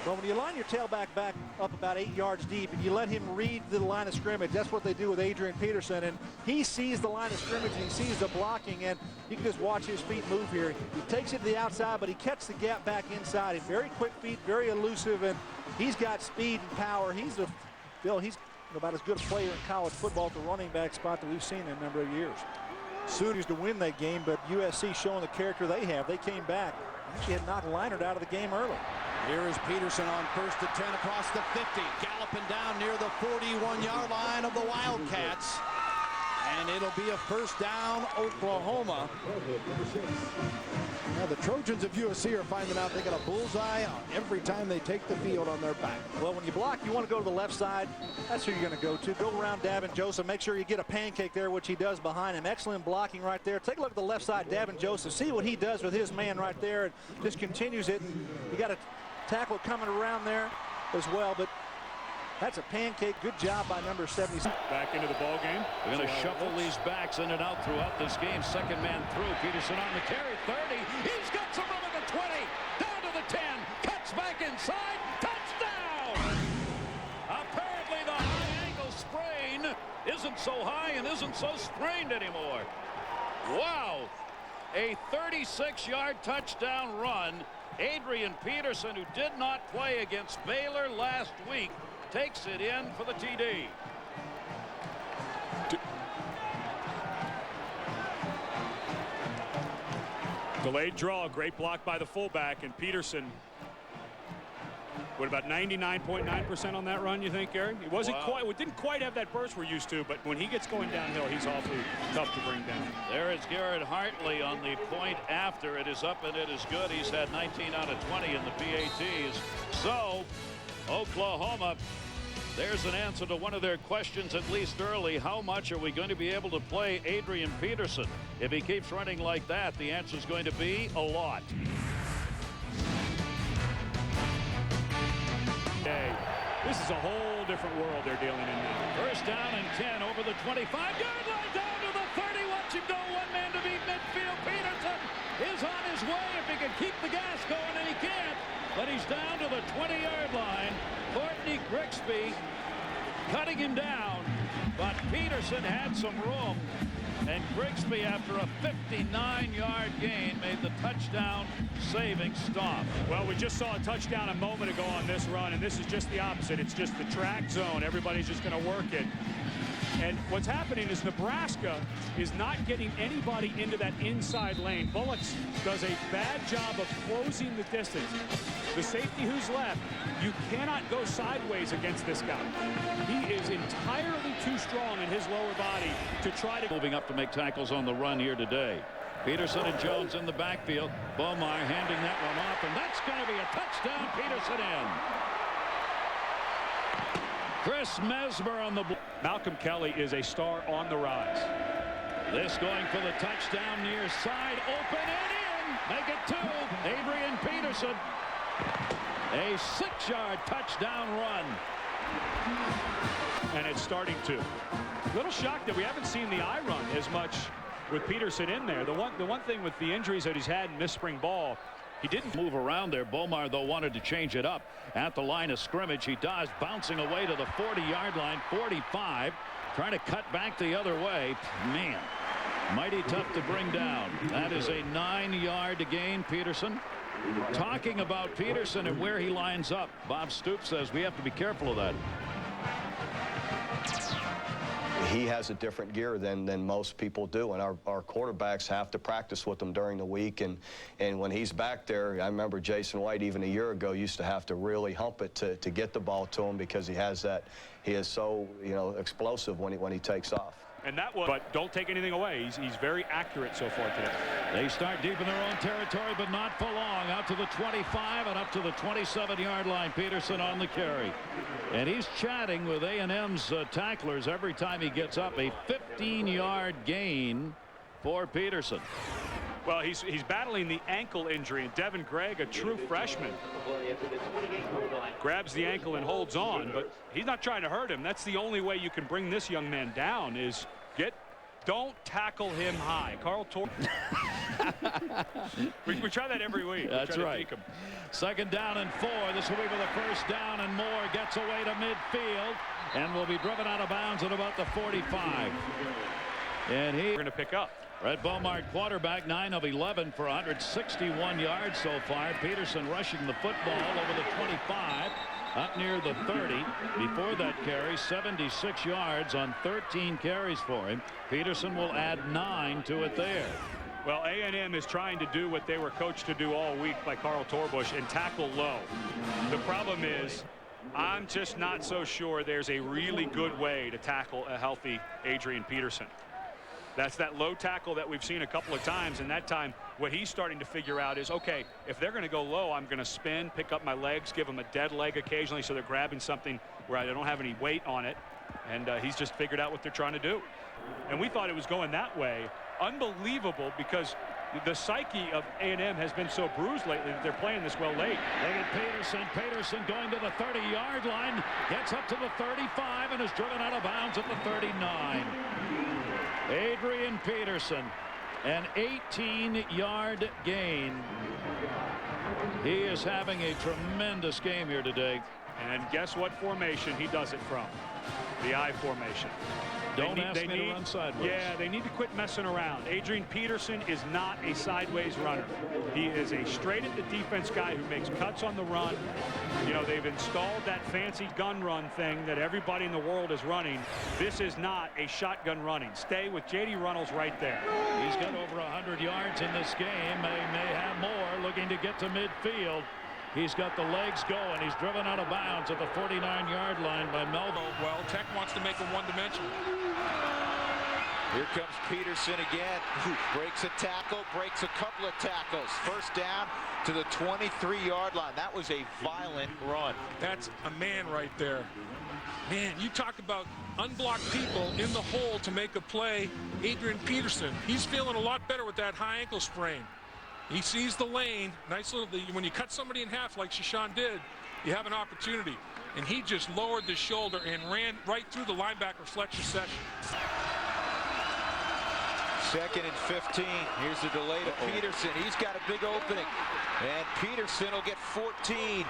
Well, when you line your tailback back up about 8 yards deep and you let him read the line of scrimmage, that's what they do with Adrian Peterson, and he sees the line of scrimmage and he sees the blocking, and you can just watch his feet move here. He takes it to the outside, but he catches the gap back inside. He's very quick feet, very elusive, and he's got speed and power. He's about as good a player in college football at the running back spot that we've seen in a number of years. Sooners to win that game, but USC showing the character they have. They came back. Actually had knocked Leinart out of the game early. Here is Peterson on 1st and 10 across the 50, galloping down near the 41-yard line of the Wildcats. And it'll be a first down, Oklahoma. Now the Trojans of USC are finding out they got a bullseye every time they take the field on their back. Well, when you block, you want to go to the left side. That's who you're going to go to. Go around Davin Joseph. Make sure you get a pancake there, which he does behind him. Excellent blocking right there. Take a look at the left side, Davin Joseph. See what he does with his man right there, and just continues it. You got a tackle coming around there as well, but that's a pancake. Good job by number 70. Back into the ball game. We're going to shuffle these backs in and out throughout this game. Second man through. Peterson on the carry. 30. He's got some room at the 20. Down to the 10. Cuts back inside. Touchdown! Apparently the high ankle sprain isn't so high and isn't so sprained anymore. Wow. A 36-yard touchdown run. Adrian Peterson, who did not play against Baylor last week, takes it in for the TD. Delayed draw, great block by the fullback, and Peterson. What, about 99.9% on that run, you think, Gary? He wasn't didn't quite have that burst we're used to, but when he gets going downhill, he's awfully tough to bring down. There is Garrett Hartley on the point after. It is up and it is good. He's had 19 out of 20 in the PATs. So, Oklahoma, there's an answer to one of their questions, at least early. How much are we going to be able to play Adrian Peterson? If he keeps running like that, the answer is going to be a lot. This is a whole different world they're dealing in now. First down and 10 over the 25-yard line, down to the 30. Watch him go, one man to beat midfield. Peterson is on his way if he can keep the gas going, and he can't. But he's down to the 20-yard line. Courtney Grigsby cutting him down, but Peterson had some room, and Grigsby, after a 59-yard gain, made the touchdown-saving stop. Well, we just saw a touchdown a moment ago on this run, and this is just the opposite. It's just the track zone. Everybody's just going to work it. And what's happening is Nebraska is not getting anybody into that inside lane. Bullock does a bad job of closing the distance. The safety who's left, you cannot go sideways against this guy. He is entirely too strong in his lower body to try to... Moving up to make tackles on the run here today. Peterson and Jones in the backfield. Bomar handing that one off, and that's going to be a touchdown. Peterson in. Chris Mesmer on the... Malcolm Kelly is a star on the rise. This going for the touchdown near side. Open and in. Make it 2. Adrian Peterson. A 6-yard touchdown run. And it's starting to. A little shocked that we haven't seen the I run as much with Peterson in there. The one thing with the injuries that he's had in this spring ball, he didn't move around there. Bomar, though, wanted to change it up at the line of scrimmage. He does, bouncing away to the 40-yard line, 45, trying to cut back the other way. Man, mighty tough to bring down. That is a 9-yard gain. Peterson. Talking about Peterson and where he lines up, Bob Stoops says we have to be careful of that. He has a different gear than most people do, and our quarterbacks have to practice with him during the week. And when he's back there, I remember Jason White even a year ago used to have to really hump it to get the ball to him, because he has that. He is so, you know, explosive when he takes off. And that was, but don't take anything away. He's very accurate so far today. They start deep in their own territory, but not for long. Out to the 25 and up to the 27-yard line. Peterson on the carry. And he's chatting with A&M's tacklers every time he gets up. A 15-yard gain for Peterson. Well, he's battling the ankle injury, and Devin Gregg, a true freshman, grabs the ankle and holds on, but he's not trying to hurt him. That's the only way you can bring this young man down, is don't tackle him high. Carl Tor. we try that every week. That's right. Second down and 4. This will be for the first down, and Moore gets away to midfield and will be driven out of bounds at about the 45. And we're going to pick up. Red Bomar, quarterback, 9 of 11 for 161 yards so far. Peterson rushing the football over the 25, up near the 30. Before that carry, 76 yards on 13 carries for him. Peterson will add 9 to it there. Well, A&M is trying to do what they were coached to do all week by Carl Torbush, and tackle low. The problem is, I'm just not so sure there's a really good way to tackle a healthy Adrian Peterson. That's that low tackle that we've seen a couple of times, and that time what he's starting to figure out is, okay, if they're going to go low, I'm going to spin, pick up my legs, give them a dead leg occasionally so they're grabbing something where I don't have any weight on it, and he's just figured out what they're trying to do. And we thought it was going that way. Unbelievable, because the psyche of A&M has been so bruised lately that they're playing this well late. Look at Peterson. Peterson going to the 30-yard line, gets up to the 35 and is driven out of bounds at the 39. Adrian Peterson, an 18-yard gain. He is having a tremendous game here today. And guess what formation he does it from? The I formation. Don't ask me to run sideways. Yeah, they need to quit messing around. Adrian Peterson is not a sideways runner. He is a straight at the defense guy who makes cuts on the run. You know, they've installed that fancy gun run thing that everybody in the world is running. This is not a shotgun running. Stay with J.D. Runnels right there. He's got over 100 yards in this game. May have more, looking to get to midfield. He's got the legs going. He's driven out of bounds at the 49-yard line by Melville. Well, Tech wants to make him one-dimensional. Here comes Peterson again. Breaks a tackle, breaks a couple of tackles. First down to the 23-yard line. That was a violent run. That's a man right there. Man, you talk about unblocked people in the hole to make a play. Adrian Peterson, he's feeling a lot better with that high ankle sprain. He sees the lane. Nice little, when you cut somebody in half like Shashan did, you have an opportunity. And he just lowered the shoulder and ran right through the linebacker Fletcher Sessions. 2nd and 15. Here's the delay to Peterson. He's got a big opening. And Peterson will get 14.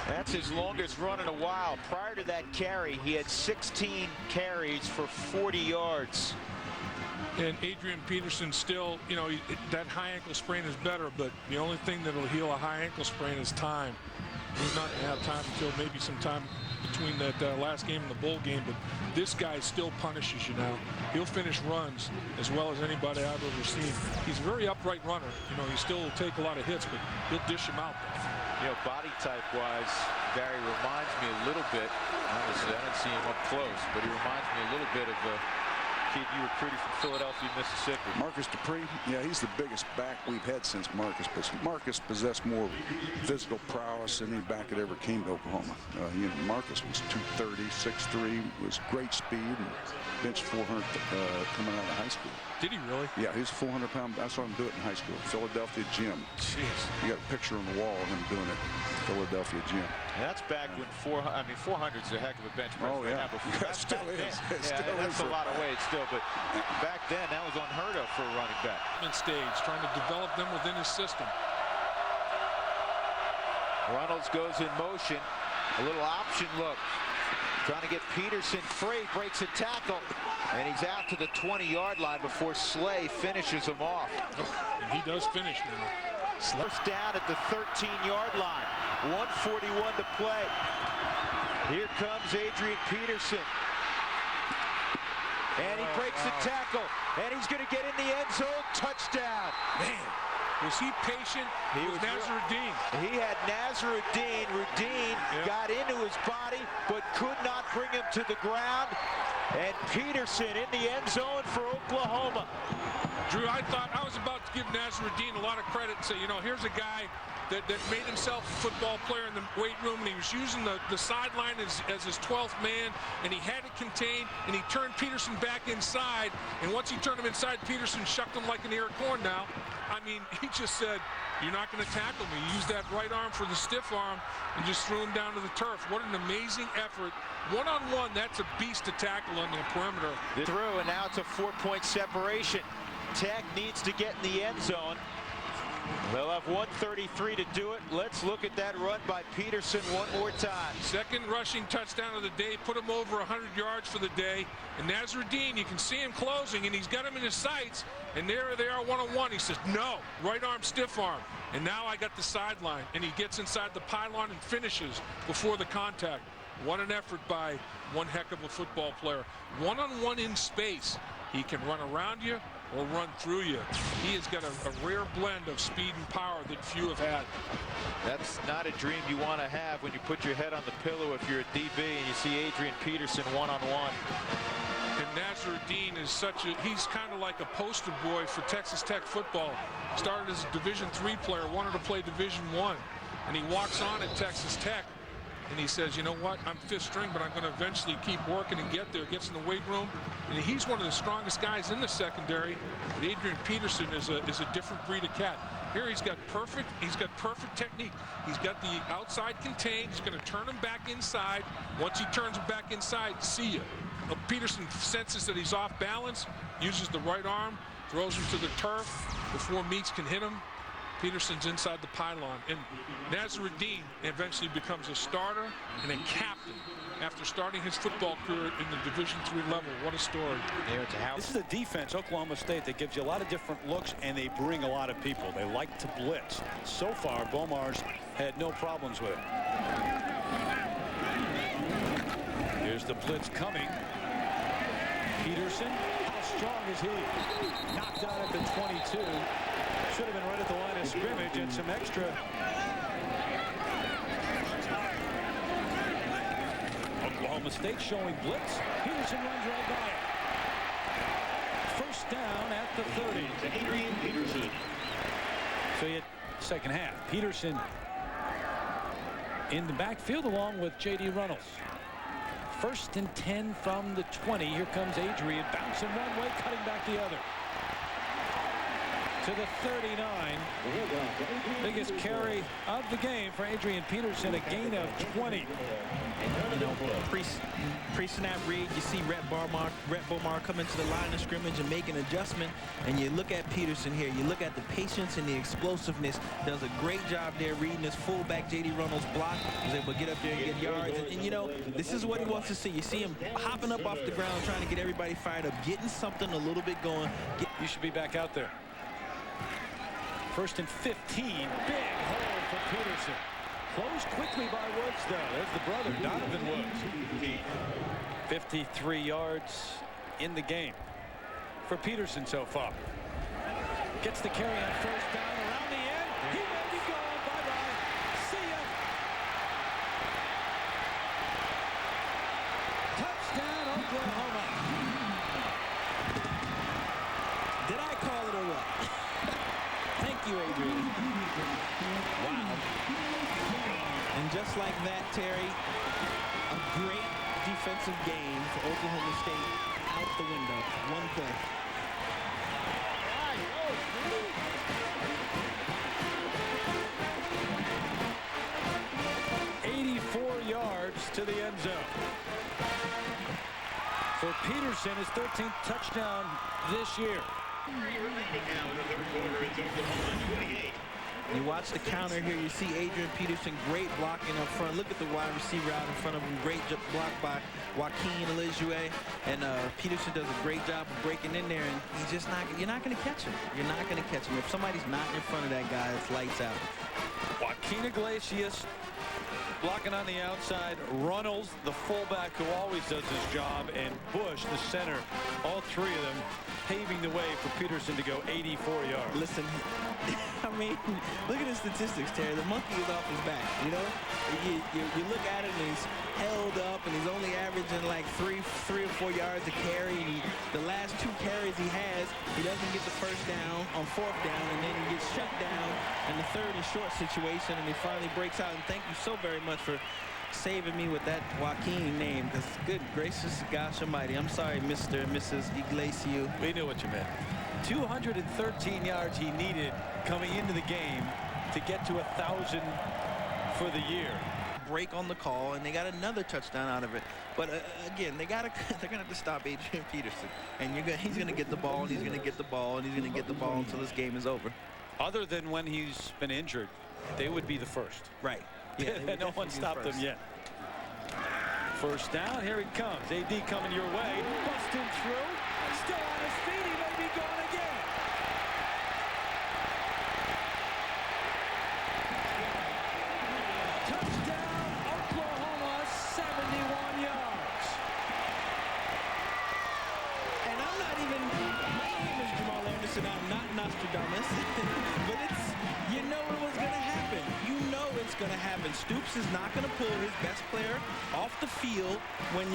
That's his longest run in a while. Prior to that carry, he had 16 carries for 40 yards. And Adrian Peterson still, you know, that high ankle sprain is better, but the only thing that will heal a high ankle sprain is time. He's not going to have time until maybe some time between that last game and the bowl game, but this guy still punishes you now. He'll finish runs as well as anybody I've ever seen. He's a very upright runner. You know, he still will take a lot of hits, but he'll dish him out though. You know, body type-wise, Barry reminds me a little bit. Obviously, I didn't see him up close, but he reminds me a little bit of the kid you recruited from Philadelphia, Mississippi. Marcus Dupree, yeah, he's the biggest back we've had since Marcus. But Marcus possessed more physical prowess than any back that ever came to Oklahoma. You know, Marcus was 230, 6'3", was great speed, and benched 400 coming out of high school. Did he really? Yeah, he was a 400-pound. I saw him do it in high school. Philadelphia gym. Jeez. You got a picture on the wall of him doing it. Philadelphia gym. That's back when 400's a heck of a bench press. Oh yeah, that still is. That's a lot of weight still, but back then that was unheard of for a running back. Stage trying to develop them within his system. Reynolds goes in motion, a little option look, trying to get Peterson free, breaks a tackle, and he's out to the 20-yard line before Slay finishes him off. And he does finish now. First down at the 13-yard line. 1:41 to play. Here comes Adrian Peterson. And he breaks the tackle. And he's going to get in the end zone. Touchdown. Man, was he patient? He was Nazaruddin. He had Nazaruddin. Rudin got into his body, but could not bring him to the ground. And Peterson in the end zone for Oklahoma. Drew, I thought I was about to give Nazaruddin a lot of credit and say, you know, here's a guy that made himself a football player in the weight room, and he was using the sideline as his 12th man, and he had it contained, and he turned Peterson back inside, and once he turned him inside, Peterson shucked him like an ear of corn now. I mean, he just said, you're not going to tackle me. Use that right arm for the stiff arm and just threw him down to the turf. What an amazing effort. One-on-one, that's a beast to tackle on the perimeter. Through, and now it's a 4-point separation. Tech needs to get in the end zone. They'll have 1:33 to do it. Let's look at that run by Peterson one more time. Second rushing touchdown of the day, put him over 100 yards for the day. And Nazaruddin, you can see him closing, and he's got him in his sights. And there they are one-on-one. He says, no, right arm, stiff arm. And now I got the sideline. And he gets inside the pylon and finishes before the contact. What an effort by one heck of a football player. One-on-one in space. He can run around you or run through you. He has got a rare blend of speed and power that few have had. That's not a dream you want to have when you put your head on the pillow if you're a DB and you see Adrian Peterson one-on-one. And Nazaruddin is he's kind of like a poster boy for Texas Tech football. Started as a Division III player, wanted to play Division I, and he walks on at Texas Tech. And he says, you know what, I'm fifth string, but I'm going to eventually keep working and get there. Gets in the weight room, and he's one of the strongest guys in the secondary. But Adrian Peterson is a different breed of cat. Here he's got perfect technique. He's got the outside contained. He's going to turn him back inside. Once he turns him back inside, see ya. Peterson senses that he's off balance, uses the right arm, throws him to the turf before Meeks can hit him. Peterson's inside the pylon, and Nazaruddin eventually becomes a starter and a captain after starting his football career in the Division III level. What a story. This is a defense, Oklahoma State, that gives you a lot of different looks, and they bring a lot of people. They like to blitz. So far, Bomar's had no problems with it. Here's the blitz coming. Peterson, how strong is he? Knocked out at the 22. Should have been right at the line of scrimmage and some extra. Oklahoma State showing blitz. Peterson runs right by it. First down at the 30. Adrian Peterson. So you had second half. Peterson in the backfield along with J.D. Reynolds. First and 10 from the 20. Here comes Adrian, bouncing one way, cutting back the other. to the 39. Biggest carry of the game for Adrian Peterson, a gain of 20. You know, pre-snap read, you see Rhett Bomar come into the line of scrimmage and make an adjustment, and you look at Peterson here. You look at the patience and the explosiveness. Does a great job there reading his fullback, J.D. Reynolds' block. Was able to get up there and get yards. And you know, this is what he wants to see. You see him hopping up off the ground, trying to get everybody fired up, getting something a little bit going. You should be back out there. 1st and 15. Big hole for Peterson. Closed quickly by Woods, though. There's the brother, Donovan Woods. 53 yards in the game for Peterson so far. Gets the carry on 1st down around the end. He may be gone. Bye-bye. See ya. Touchdown, Oklahoma. Did I call it or what? Thank you, Adrian. Wow. And just like that, Terry, a great defensive game for Oklahoma State out the window. One play. 84 yards to the end zone. For Peterson, his 13th touchdown this year. You watch the counter here. You see Adrian Peterson, great blocking up front. Look at the wide receiver out in front of him. Great block by Joaquin Elizue. And Peterson does a great job of breaking in there. And he's just not, you're not going to catch him. You're not going to catch him. If somebody's not in front of that guy, it's lights out. Joaquin Iglesias blocking on the outside. Runnels, the fullback who always does his job. And Bush, the center. All three of them paving the way for Peterson to go 84 yards. Listen, I mean, look at the statistics, Terry. The monkey is off his back, you know? You look at it and he's held up and he's only averaging like three or 4 yards a carry. And the last 2 carries he has, he doesn't get the 1st down on 4th down, and then he gets shut down in the 3rd and short situation, and he finally breaks out. And thank you so very much for saving me with that Joaquin name, because good gracious gosh almighty, I'm sorry, Mr. and Mrs. Iglesias. We knew what you meant. 213 yards he needed coming into the game to get to 1,000 for the year. Break on the call, and they got another touchdown out of it. But again, they're gonna have to stop Adrian Peterson, and he's gonna get the ball, and he's gonna get the ball, and he's gonna get the ball until this game is over. Other than when he's been injured, they would be the first. Right. Yeah, no one stopped them yet. 1st down, here he comes. AD coming your way. Busting through. Still on his feet. He may be gone again. Touchdown, Oklahoma, 71 yards. And I'm not even, my name is Jamal Anderson. I'm not Nostradamus. But it's, you know it was going to happen. You know it's going to happen. Stoops is not going to pull his best player off the field when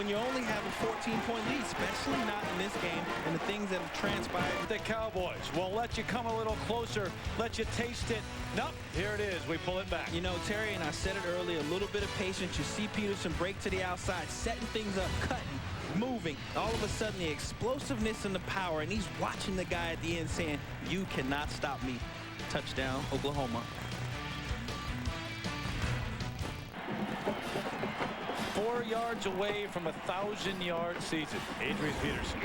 you only have a 14-point lead, especially not in this game and the things that have transpired. The Cowboys will let you come a little closer, let you taste it. Nope, here it is. We pull it back. You know, Terry, and I said it earlier, a little bit of patience. You see Peterson break to the outside, setting things up, cutting, moving. All of a sudden, the explosiveness and the power, and he's watching the guy at the end saying, you cannot stop me. Touchdown, Oklahoma. 4 yards away from a 1,000-yard season. Adrian Peterson.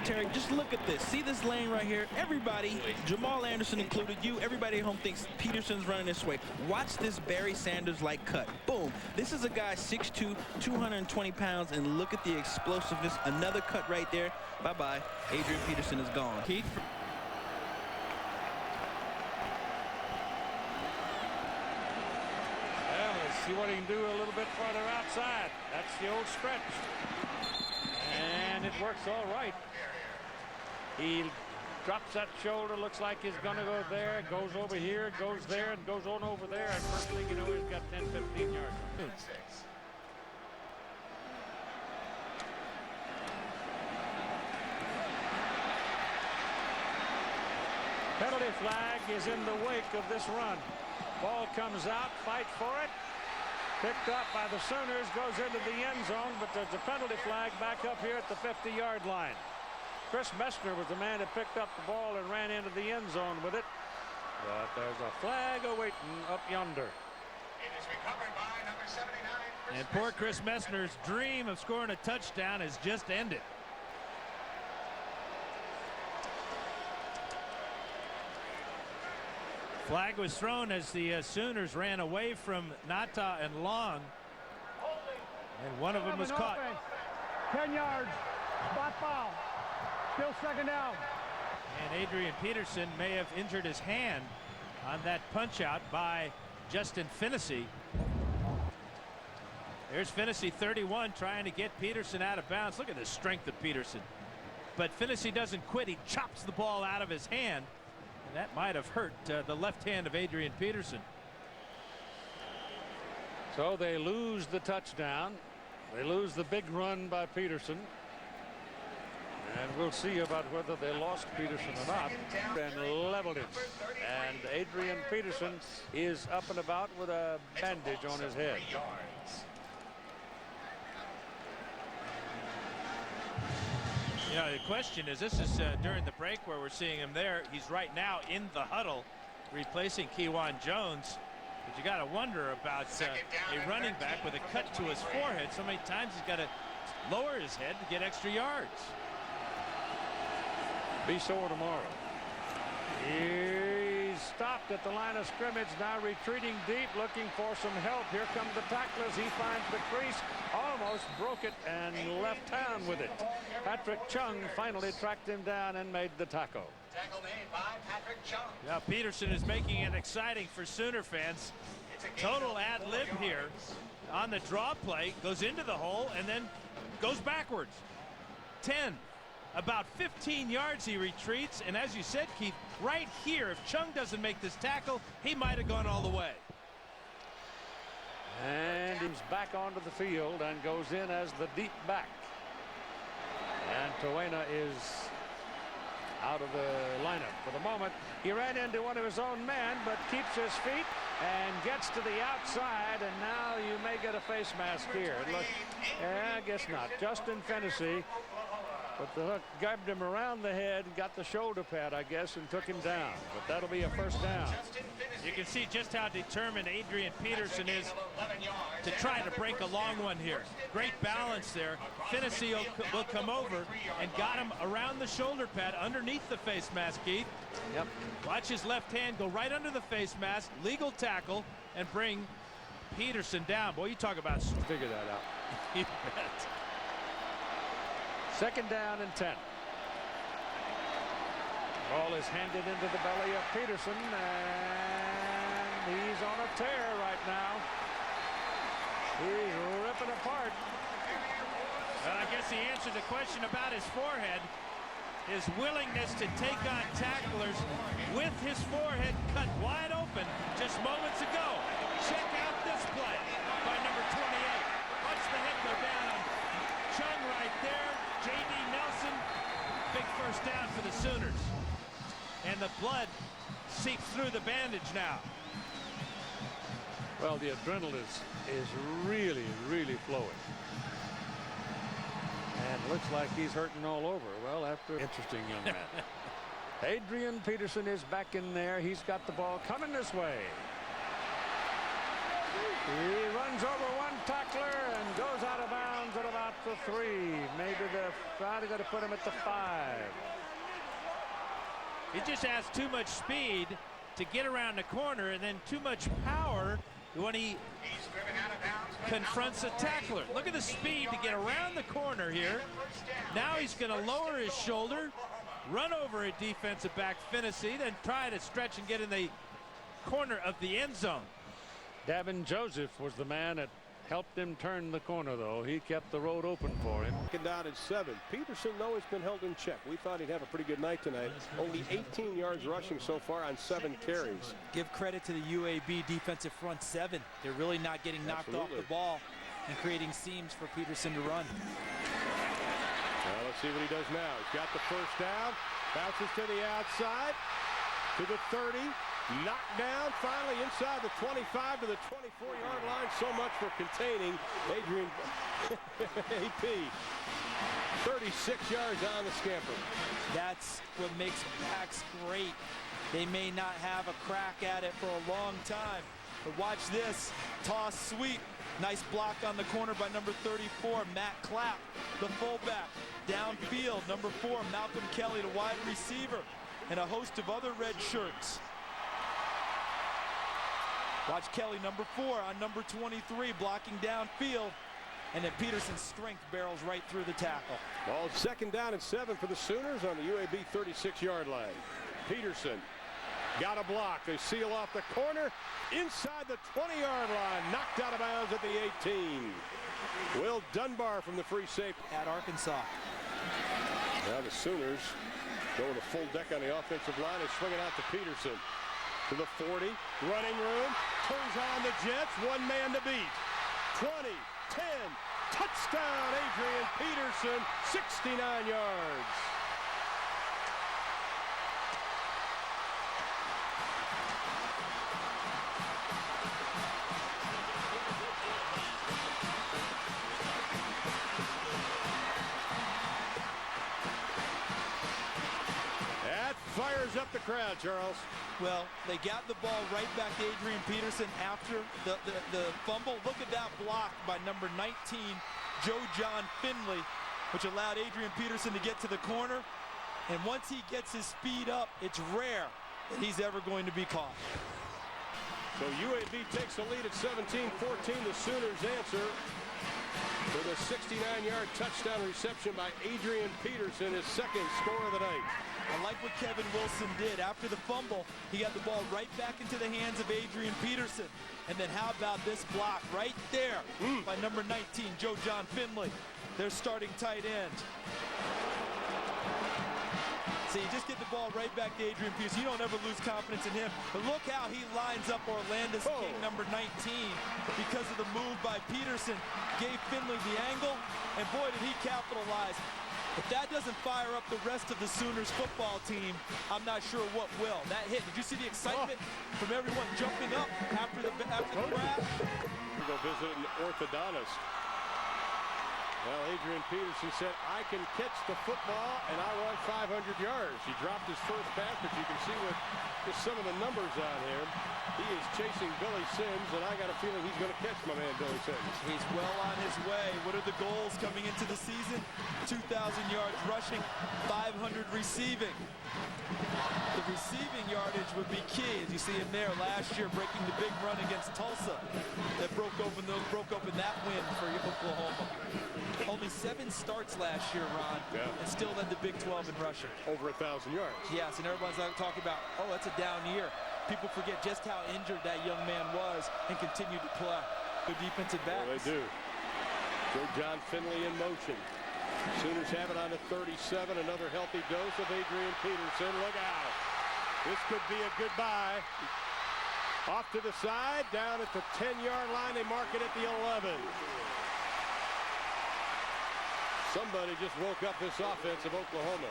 Terry, just look at this. See this lane right here? Everybody, Jamal Anderson included, everybody at home thinks Peterson's running this way. Watch this Barry Sanders-like cut. Boom. This is a guy 6'2", 220 pounds, and look at the explosiveness. Another cut right there. Bye-bye. Adrian Peterson is gone. Keith. See what he can do a little bit farther outside. That's the old stretch. And it works all right. He drops that shoulder, looks like he's going to go there, goes over here, goes there, and goes on over there. And first thing you know, he's got 10, 15 yards. Penalty flag is in the wake of this run. Ball comes out, fight for it. Picked up by the Sooners, goes into the end zone, but there's a penalty flag back up here at the 50-yard line. Chris Messner was the man that picked up the ball and ran into the end zone with it. But there's a flag awaiting up yonder. It is recovered by number 79. And poor Chris Messner's dream of scoring a touchdown has just ended. Flag was thrown as the Sooners ran away from Nata and Long. And one of them was caught. 10 yards. Spot foul. Still second down. And Adrian Peterson may have injured his hand on that punch out by Justin Finnessy. There's Finnessy, 31, trying to get Peterson out of bounds. Look at the strength of Peterson. But Finnessy doesn't quit. He chops the ball out of his hand. And that might have hurt the left hand of Adrian Peterson. So they lose the touchdown. They lose the big run by Peterson. And we'll see about whether they lost Peterson or not. And leveled it. And Adrian Peterson is up and about with a bandage on his head. You know, the question is, this is during the break where we're seeing him there. He's right now in the huddle replacing Kewan Jones. But you got to wonder about a running back with a cut to his forehead. So many times he's got to lower his head to get extra yards. Be sore tomorrow. He's stopped at the line of scrimmage, now retreating deep, looking for some help. Here come the tacklers. He finds the crease, almost broke it, and left town with it. Patrick Chung finally tracked him down and made the tackle. Tackle made by Patrick Chung. Now Peterson is making it exciting for Sooner fans. Total ad lib here on the draw play, goes into the hole and then goes backwards. 10. About 15 yards he retreats, and as you said, Keith, right here, if Chung doesn't make this tackle, he might have gone all the way. And he's back onto the field and goes in as the deep back. And Toena is out of the lineup for the moment. He ran into one of his own men, but keeps his feet and gets to the outside, and now you may get a face mask here. Look, I guess not. Justin Finnessy. But the hook grabbed him around the head, got the shoulder pad, I guess, and took him down. But that'll be a first down. You can see just how determined Adrian Peterson is to try to break a long one here. Great balance there. Finnessy will come over and got him around the shoulder pad underneath the face mask, Keith. Yep. Watch his left hand go right under the face mask, legal tackle, and bring Peterson down. Boy, you talk about figure that out. You bet. Second down and 10. Ball is handed into the belly of Peterson, and he's on a tear right now. He's ripping apart. Well, I guess he answered the question about his forehead. His willingness to take on tacklers with his forehead cut wide open just moments ago. Check out this play by number 28. Watch the head go down on Chung right there. J.D. Nelson, big first down for the Sooners. And the blood seeps through the bandage now. Well, the adrenaline is really, really flowing. And looks like he's hurting all over. Well, after interesting young man. Adrian Peterson is back in there. He's got the ball coming this way. He runs over one tackler and goes out of bounds at about the 3. Maybe they're probably going to put him at the 5. He just has too much speed to get around the corner and then too much power when he confronts a tackler. Look at the speed to get around the corner here. Now he's going to lower his shoulder, run over a defensive back, Finnessy, then try to stretch and get in the corner of the end zone. Davin Joseph was the man that helped him turn the corner, though. He kept the road open for him. Second down at 7. Peterson, though, has been held in check. We thought he'd have a pretty good night tonight. Only 18 yards rushing so far on 7 carries. Give credit to the UAB defensive front 7. They're really not getting knocked off the ball and creating seams for Peterson to run. Well, let's see what he does now. He's got the first down. Bounces to the outside. To the 30. Knocked down finally inside the 25 to the 24-yard line. So much for containing Adrian AP. 36 yards on the scamper. That's what makes backs great. They may not have a crack at it for a long time, but watch this. Toss sweep. Nice block on the corner by number 34, Matt Clapp, the fullback. Downfield, number 4, Malcolm Kelly, the wide receiver, and a host of other red shirts. Watch Kelly, number 4, on number 23, blocking downfield. And then Peterson's strength barrels right through the tackle. Ball 2nd down and 7 for the Sooners on the UAB 36-yard line. Peterson got a block. They seal off the corner inside the 20-yard line. Knocked out of bounds at the 18. Will Dunbar from the free safety. At Arkansas. Now the Sooners go with a full deck on the offensive line and swing it out to Peterson. To the 40. Running room. Turns on the Jets. One man to beat. 20. 10, touchdown, Adrian Peterson, 69 yards. That fires up the crowd, Charles. Well, they got the ball right back to Adrian Peterson after the fumble. Look at that block by number 19, Joe John Finley, which allowed Adrian Peterson to get to the corner. And once he gets his speed up, it's rare that he's ever going to be caught. So UAB takes the lead at 17-14. The Sooners answer with a 69-yard touchdown reception by Adrian Peterson, his 2nd score of the night. I like what Kevin Wilson did. After the fumble, he got the ball right back into the hands of Adrian Peterson. And then how about this block right there by number 19, Joe John Finley, their starting tight end. So you just get the ball right back to Adrian Peterson. You don't ever lose confidence in him. But look how he lines up Orlando's King, number 19, because of the move by Peterson. Gave Finley the angle, and boy, did he capitalize. If that doesn't fire up the rest of the Sooners football team, I'm not sure what will. That hit, did you see the excitement from everyone jumping up after the grab? We go visit an orthodontist. Well, Adrian Peterson said, I can catch the football and I want 500 yards. He dropped his first pass, but you can see with just some of the numbers on him. He is chasing Billy Sims, and I got a feeling he's going to catch my man Billy Sims. He's well on his way. What are the goals coming into the season? 2,000 yards rushing, 500 receiving. The receiving yardage would be key, as you see him there last year breaking the big run against Tulsa that broke open that win for Oklahoma. Only 7 starts last year, Ron, and still led the Big 12 in rushing. Over 1,000 yards. Yes, and everyone's talking about, oh, that's a down year. People forget just how injured that young man was and continued to play. Good defensive backs. Well, they do. Joe John Finley in motion. Sooners have it on the 37. Another healthy dose of Adrian Peterson. Look out. This could be a goodbye. Off to the side, down at the 10-yard line. They mark it at the 11. Somebody just woke up this offense of Oklahoma.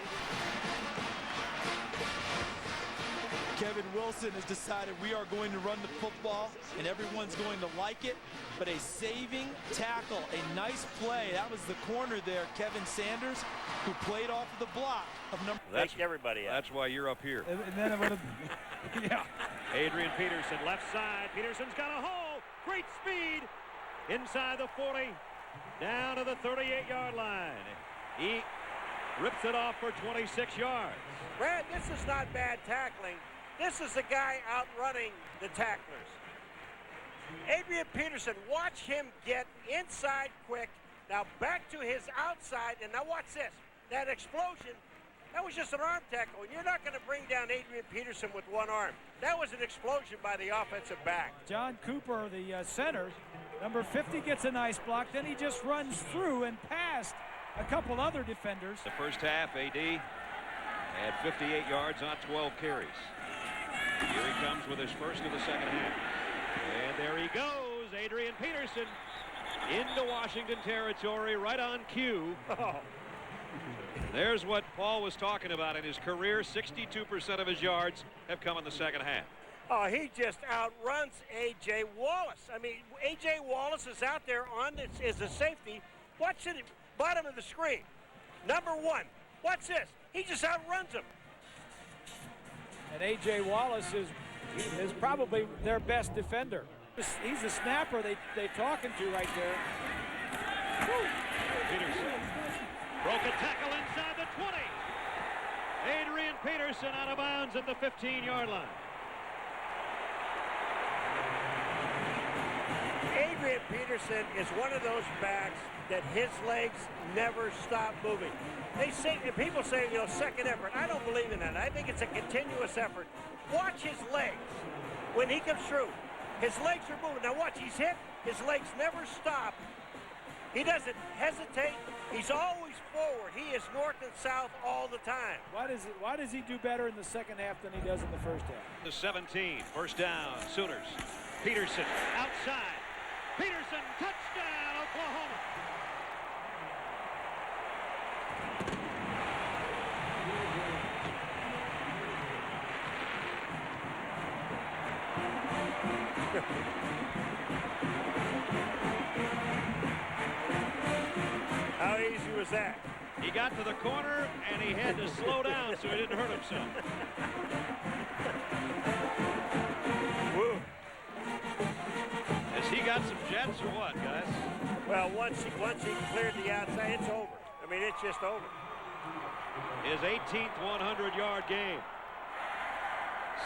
Kevin Wilson has decided we are going to run the football, and everyone's going to like it. But a saving tackle, a nice play. That was the corner there, Kevin Sanders, who played off of the block of number. That's everybody. That's why you're up here. And then it would have, yeah. Adrian Peterson, left side. Peterson's got a hole. Great speed. Inside the 40. Down to the 38-yard line. He rips it off for 26 yards. Brad, this is not bad tackling. This is the guy outrunning the tacklers. Adrian Peterson, watch him get inside quick. Now back to his outside, and now watch this. That explosion, that was just an arm tackle, and you're not going to bring down Adrian Peterson with one arm. That was an explosion by the offensive back. John Cooper, the center, number 50, gets a nice block. Then he just runs through and past a couple other defenders. The first half, AD had 58 yards on 12 carries. Here he comes with his first of the second half. And there he goes, Adrian Peterson into Washington territory right on cue. There's what Paul was talking about in his career. 62% of his yards have come in the second half. Oh, he just outruns A.J. Wallace. I mean, A.J. Wallace is out there on this as a safety. Watch it, bottom of the screen. number 1. Watch this. He just outruns him. And A.J. Wallace is probably their best defender. He's the snapper they talking to right there. Woo. Peterson broke a tackle inside the 20. Adrian Peterson out of bounds at the 15-yard line. Adrian Peterson is one of those backs that his legs never stop moving. They say, and people say, you know, second effort. I don't believe in that. I think it's a continuous effort. Watch his legs when he comes through. His legs are moving. Now watch, he's hit. His legs never stop. He doesn't hesitate. He's always forward. He is north and south all the time. Why does he do better in the second half than he does in the first half? The 17, first down, Sooners. Peterson outside. Peterson, touchdown, Oklahoma. How easy was that? He got to the corner and he had to slow down so he didn't hurt himself. Woo. Has he got some jets or what, guys? Well, once he cleared the outside, it's over. I mean, it's just over. His 18th 100-yard game.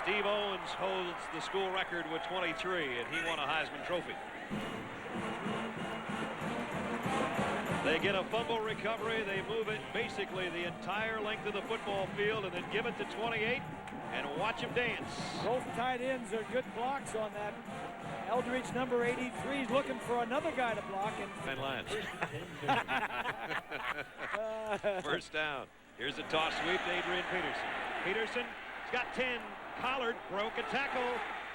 Steve Owens holds the school record with 23, and he won a Heisman Trophy. They get a fumble recovery. They move it basically the entire length of the football field and then give it to 28 and watch him dance. Both tight ends are good blocks on that. Eldridge, number 83, is looking for another guy to block. And Lance. First down. Here's a toss sweep to Adrian Peterson. Peterson's got 10. Collard broke a tackle.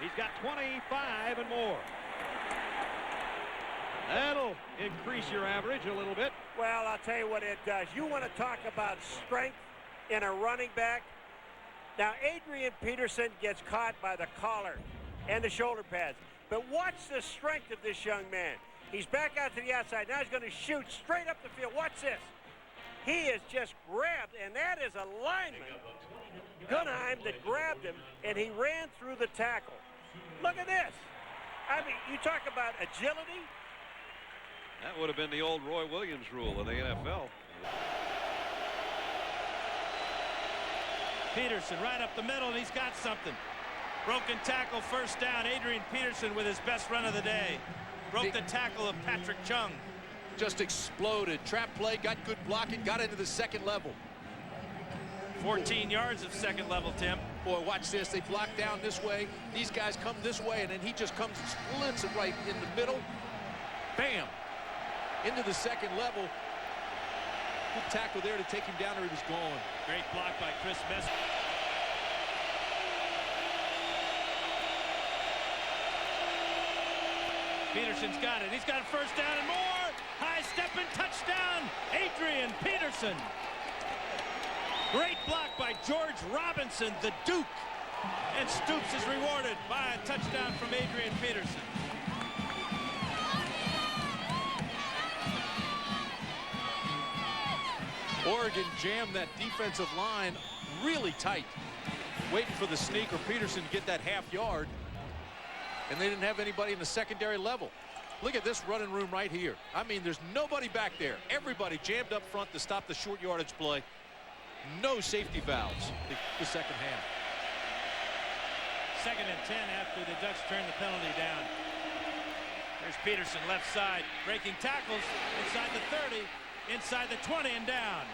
He's got 25 and more. That'll increase your average a little bit. Well, I'll tell you what it does. You want to talk about strength in a running back. Now, Adrian Peterson gets caught by the collar and the shoulder pads. But watch the strength of this young man. He's back out to the outside. Now he's going to shoot straight up the field. Watch this. He is just grabbed, and that is a lineman, Gunheim, that grabbed him, and he ran through the tackle. Look at this. I mean, you talk about agility. That would have been the old Roy Williams rule in the NFL. Peterson right up the middle, and he's got something. Broken tackle, first down. Adrian Peterson with his best run of the day. Broke the tackle of Patrick Chung. Just exploded. Trap play, got good blocking, got into the second level. 14 yards of second level, Tim. Boy, watch this. They block down this way. These guys come this way, and then he just comes and splits it right in the middle. Bam! Into the second level. Good tackle there to take him down, or he was gone. Great block by Chris Messer. Peterson's got it. He's got a first down and more. High step and touchdown, Adrian Peterson. Great block by George Robinson, the Duke. And Stoops is rewarded by a touchdown from Adrian Peterson. Oregon jammed that defensive line really tight, waiting for the sneak or Peterson to get that half yard, and they didn't have anybody in the secondary level. Look at this running room right here. I mean, there's nobody back there. Everybody jammed up front to stop the short yardage play. No safety valves the second half. 2nd and 10 after the Ducks turn the penalty down. There's Peterson left side, breaking tackles inside the 30, inside the 20 and down.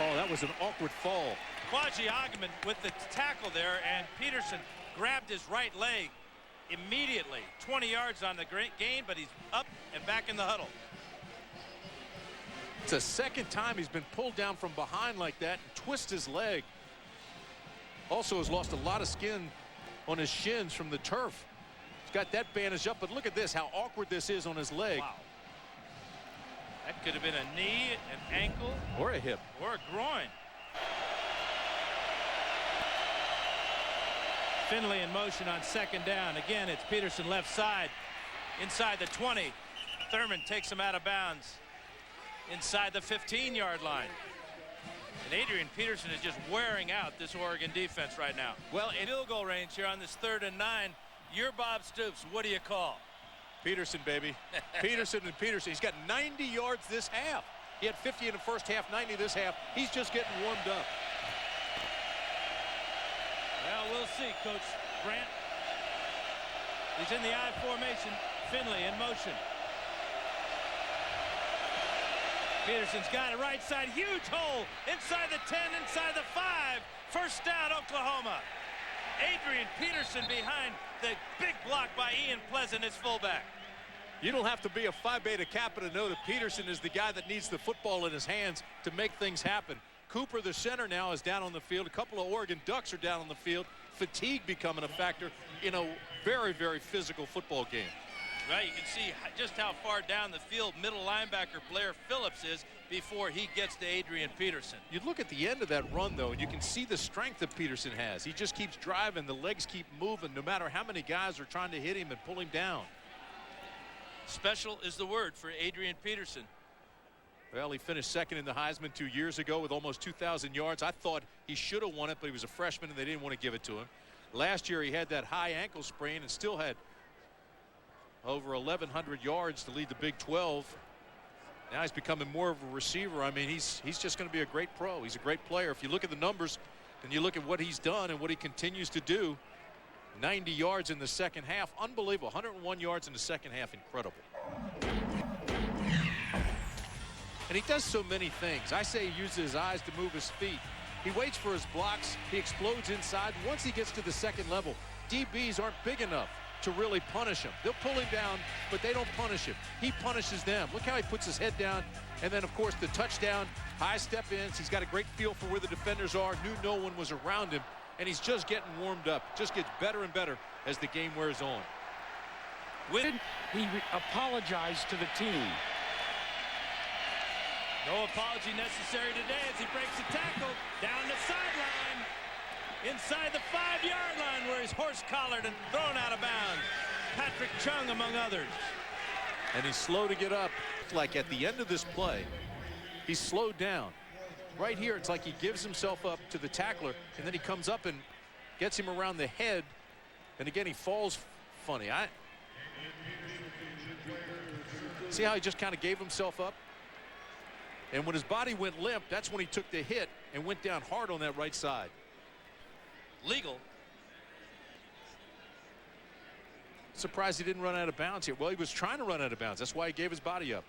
Oh, that was an awkward fall. Quadji Ogman with the tackle there, and Peterson grabbed his right leg immediately. 20 yards on the gain, but he's up and back in the huddle. It's the second time he's been pulled down from behind like that and twist his leg. Also has lost a lot of skin on his shins from the turf. He's got that bandaged up, but look at this, how awkward this is on his leg. Wow. That could have been a knee, an ankle, or a hip, or a groin. Finley in motion on 2nd down. Again, it's Peterson left side, inside the 20. Thurman takes him out of bounds inside the 15-yard line. And Adrian Peterson is just wearing out this Oregon defense right now. Well, in field goal range here on this 3rd and 9, you're Bob Stoops. What do you call? Peterson, baby. Peterson and Peterson. He's got 90 yards this half. He had 50 in the first half, 90 this half. He's just getting warmed up. Well, we'll see, Coach Grant. He's in the I formation. Finley in motion. Peterson's got it right side. Huge hole inside the 10, inside the 5. First down, Oklahoma. Adrian Peterson behind the big block by Ian Pleasant, his fullback. You don't have to be a Phi Beta Kappa to know that Peterson is the guy that needs the football in his hands to make things happen. Cooper, the center, now is down on the field. A couple of Oregon Ducks are down on the field. Fatigue becoming a factor in a very, very physical football game. Right, you can see just how far down the field middle linebacker Blair Phillips is before he gets to Adrian Peterson. You look at the end of that run, though, and you can see the strength that Peterson has. He just keeps driving. The legs keep moving no matter how many guys are trying to hit him and pull him down. Special is the word for Adrian Peterson. Well, he finished second in the Heisman 2 years ago with almost 2,000 yards. I thought he should have won it, but he was a freshman and they didn't want to give it to him. Last year he had that high ankle sprain and still had over 1,100 yards to lead the Big 12. Now he's becoming more of a receiver. I mean, he's just going to be a great pro. He's a great player. If you look at the numbers and you look at what he's done and what he continues to do, 90 yards in the second half. Unbelievable. 101 yards in the second half. Incredible. And he does so many things. I say he uses his eyes to move his feet. He waits for his blocks. He explodes inside. Once he gets to the second level, DBs aren't big enough to really punish him. They'll pull him down, but they don't punish him. He punishes them. Look how he puts his head down. And then, of course, the touchdown, high step-ins. He's got a great feel for where the defenders are. Knew no one was around him. And he's just getting warmed up. Just gets better and better as the game wears on. He apologized to the team. No apology necessary today as he breaks the tackle down the sideline. Inside the 5-yard line where he's horse-collared and thrown out of bounds. Patrick Chung among others. And he's slow to get up. Like at the end of this play, he's slowed down. Right here, it's like he gives himself up to the tackler, and then he comes up and gets him around the head. And again, he falls funny. See how he just kind of gave himself up? And when his body went limp, that's when he took the hit and went down hard on that right side. Legal. Surprised he didn't run out of bounds here. Well, he was trying to run out of bounds. That's why he gave his body up.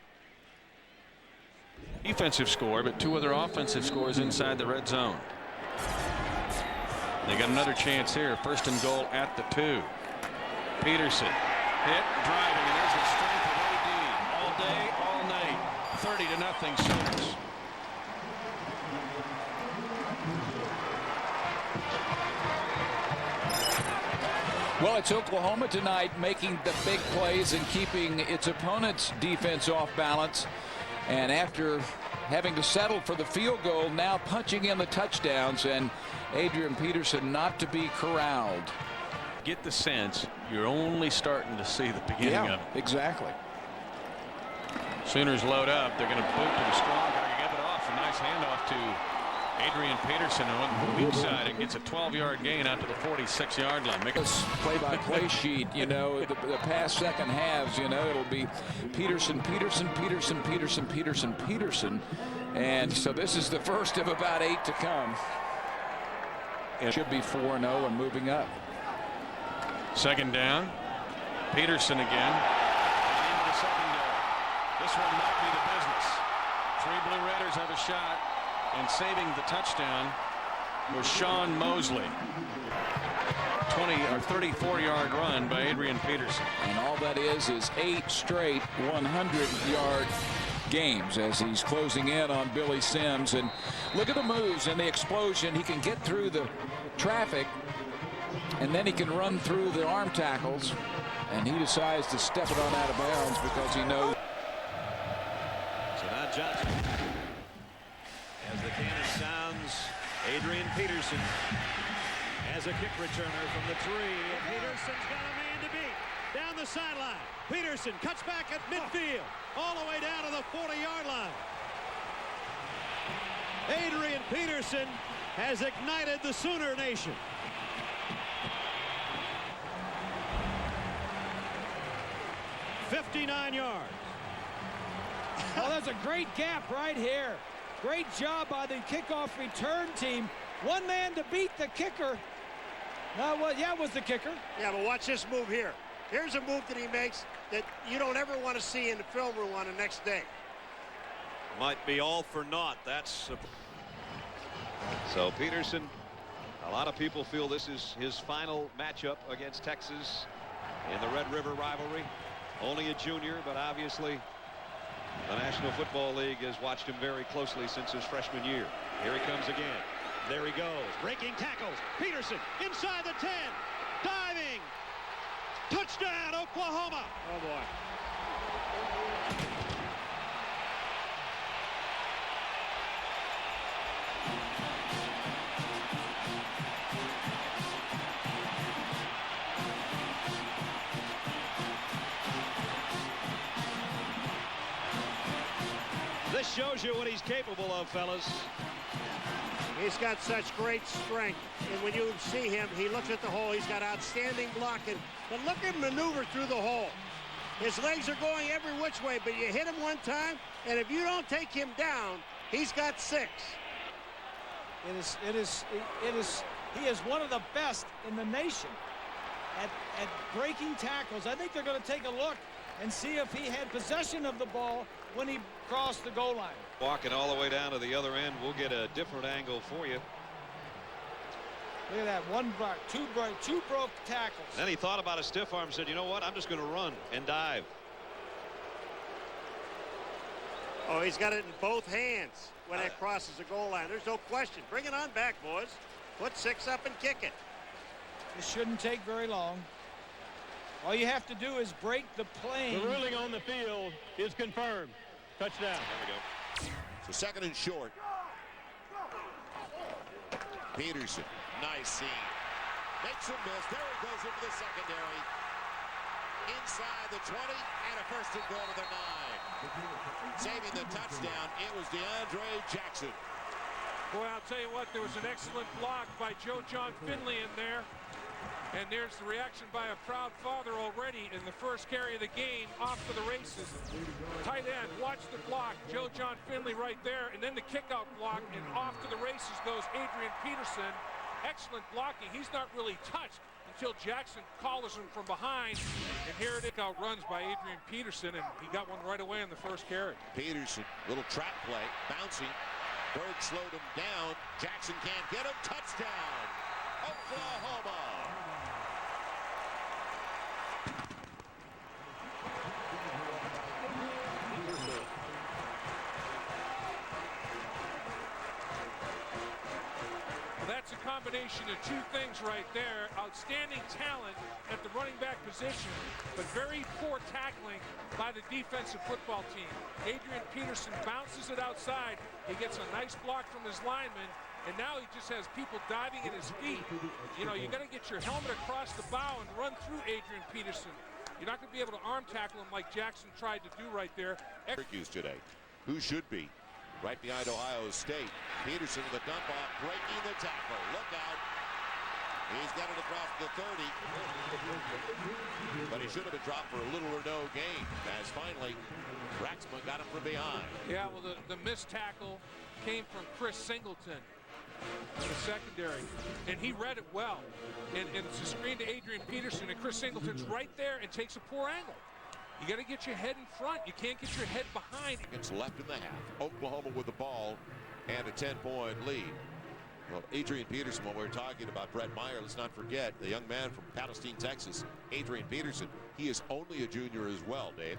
Defensive score, but 2 other offensive scores inside the red zone. They got another chance here. 1st and goal at the 2. Peterson hit, driving, and there's the strength of AD. All day, all night. 30-0 Sooners. Well, it's Oklahoma tonight making the big plays and keeping its opponent's defense off balance. And after having to settle for the field goal, now punching in the touchdowns, and Adrian Peterson not to be corralled. Get the sense you're only starting to see the beginning of it. Exactly. Sooners load up. They're going to boot to the strong guy. You give it off. A nice handoff to Adrian Peterson on the weak side and gets a 12-yard gain out to the 46-yard line. This play-by-play sheet, you know, the past second halves, you know, it'll be Peterson, Peterson, Peterson, Peterson, Peterson, Peterson. And so this is the first of about 8 to come. It should be 4-0 and moving up. 2nd down. Peterson again. Into the secondary. This one might be the business. 3 Blue Raiders have a shot. And saving the touchdown was Sean Mosley. 20 or 34-yard run by Adrian Peterson. And all that is 8 straight 100-yard games as he's closing in on Billy Sims. And look at the moves and the explosion. He can get through the traffic, and then he can run through the arm tackles, and he decides to step it on out of bounds because he knows. So now Johnson. As the cannon sounds, Adrian Peterson as a kick returner from the 3. And Peterson's got a man to beat. Down the sideline. Peterson cuts back at midfield. All the way down to the 40-yard line. Adrian Peterson has ignited the Sooner Nation. $59 yards. Oh, that's a great gap right here. Great job by the kickoff return team. One man to beat the kicker. It was the kicker. Yeah, but watch this move here. Here's a move that he makes that you don't ever want to see in the film room on the next day. Might be all for naught. That's so Peterson, a lot of people feel this is his final matchup against Texas in the Red River rivalry. Only a junior, but obviously the National Football League has watched him very closely since his freshman year. Here he comes again. There he goes. Breaking tackles. Peterson inside the 10. Diving. Touchdown, Oklahoma. Oh, boy. This shows you what he's capable of, fellas. He's got such great strength, and when you see him, he looks at the hole. He's got outstanding blocking, but look at him maneuver through the hole. His legs are going every which way, but you hit him one time, and if you don't take him down, he's got 6. He is one of the best in the nation at breaking tackles. I think they're going to take a look and see if he had possession of the ball when he crossed the goal line. Walking all the way down to the other end. We'll get a different angle for you. Look at that. One block, two broke tackles. Then he thought about a stiff arm and said, you know what, I'm just going to run and dive. Oh, he's got it in both hands when it crosses the goal line. There's no question. Bring it on back, boys. Put 6 up and kick it. This shouldn't take very long. All you have to do is break the plane. The ruling on the field is confirmed. Touchdown. There we go. So 2nd and short. Peterson, nice seam. Makes a miss. There he goes into the secondary. Inside the 20 and a 1st and goal to the 9. Saving the touchdown, it was DeAndre Jackson. Boy, I'll tell you what, there was an excellent block by Joe John Finley in there. And there's the reaction by a proud father already in the first carry of the game. Off to the races. Tight end, watch the block. Joe John Finley right there. And then the kickout block. And off to the races goes Adrian Peterson. Excellent blocking. He's not really touched until Jackson collars him from behind. And here it is. Out runs by Adrian Peterson. And he got one right away in the first carry. Peterson, little trap play. Bouncing. Berg slowed him down. Jackson can't get him. Touchdown. Oklahoma. That's a combination of 2 things right there. Outstanding talent at the running back position, but very poor tackling by the defensive football team. Adrian Peterson bounces it outside. He gets a nice block from his lineman, and now he just has people diving at his feet. You know, you got to get your helmet across the bow and run through Adrian Peterson. You're not going to be able to arm tackle him like Jackson tried to do right there. Syracuse today. Who should be? Right behind Ohio State. Peterson with the dump off, breaking the tackle. Look out. He's got it across the 30. But he should have been dropped for a little or no gain. As finally, Raxman got him from behind. Yeah, well, the missed tackle came from Chris Singleton in the secondary. And he read it well. And it's a screen to Adrian Peterson. And Chris Singleton's right there and takes a poor angle. You got to get your head in front. You can't get your head behind. It's left in the half. Oklahoma with the ball and a 10-point lead. Well, Adrian Peterson, when we're talking about Brett Meyer, let's not forget the young man from Palestine, Texas, Adrian Peterson. He is only a junior as well, Dave.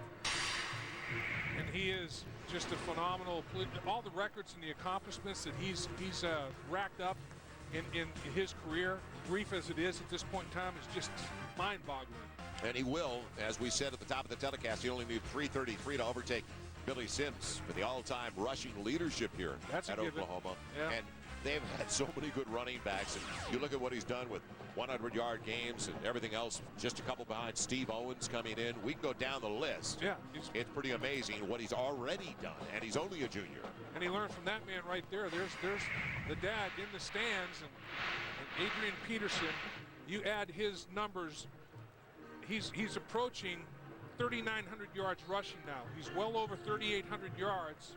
And he is just a phenomenal. All the records and the accomplishments that he's racked up in his career, brief as it is at this point in time, is just mind-boggling. And he will, as we said at the top of the telecast, he only needs 333 to overtake Billy Sims for the all-time rushing leadership here at Oklahoma. Yeah. And they've had so many good running backs, and you look at what he's done with 100-yard games and everything else, just a couple behind Steve Owens coming in. We can go down the list. Yeah. It's pretty amazing what he's already done, and he's only a junior. And he learned from that man right there. There's the dad in the stands, and Adrian Peterson, you add his numbers, he's approaching 3,900 yards rushing now. He's well over 3,800 yards.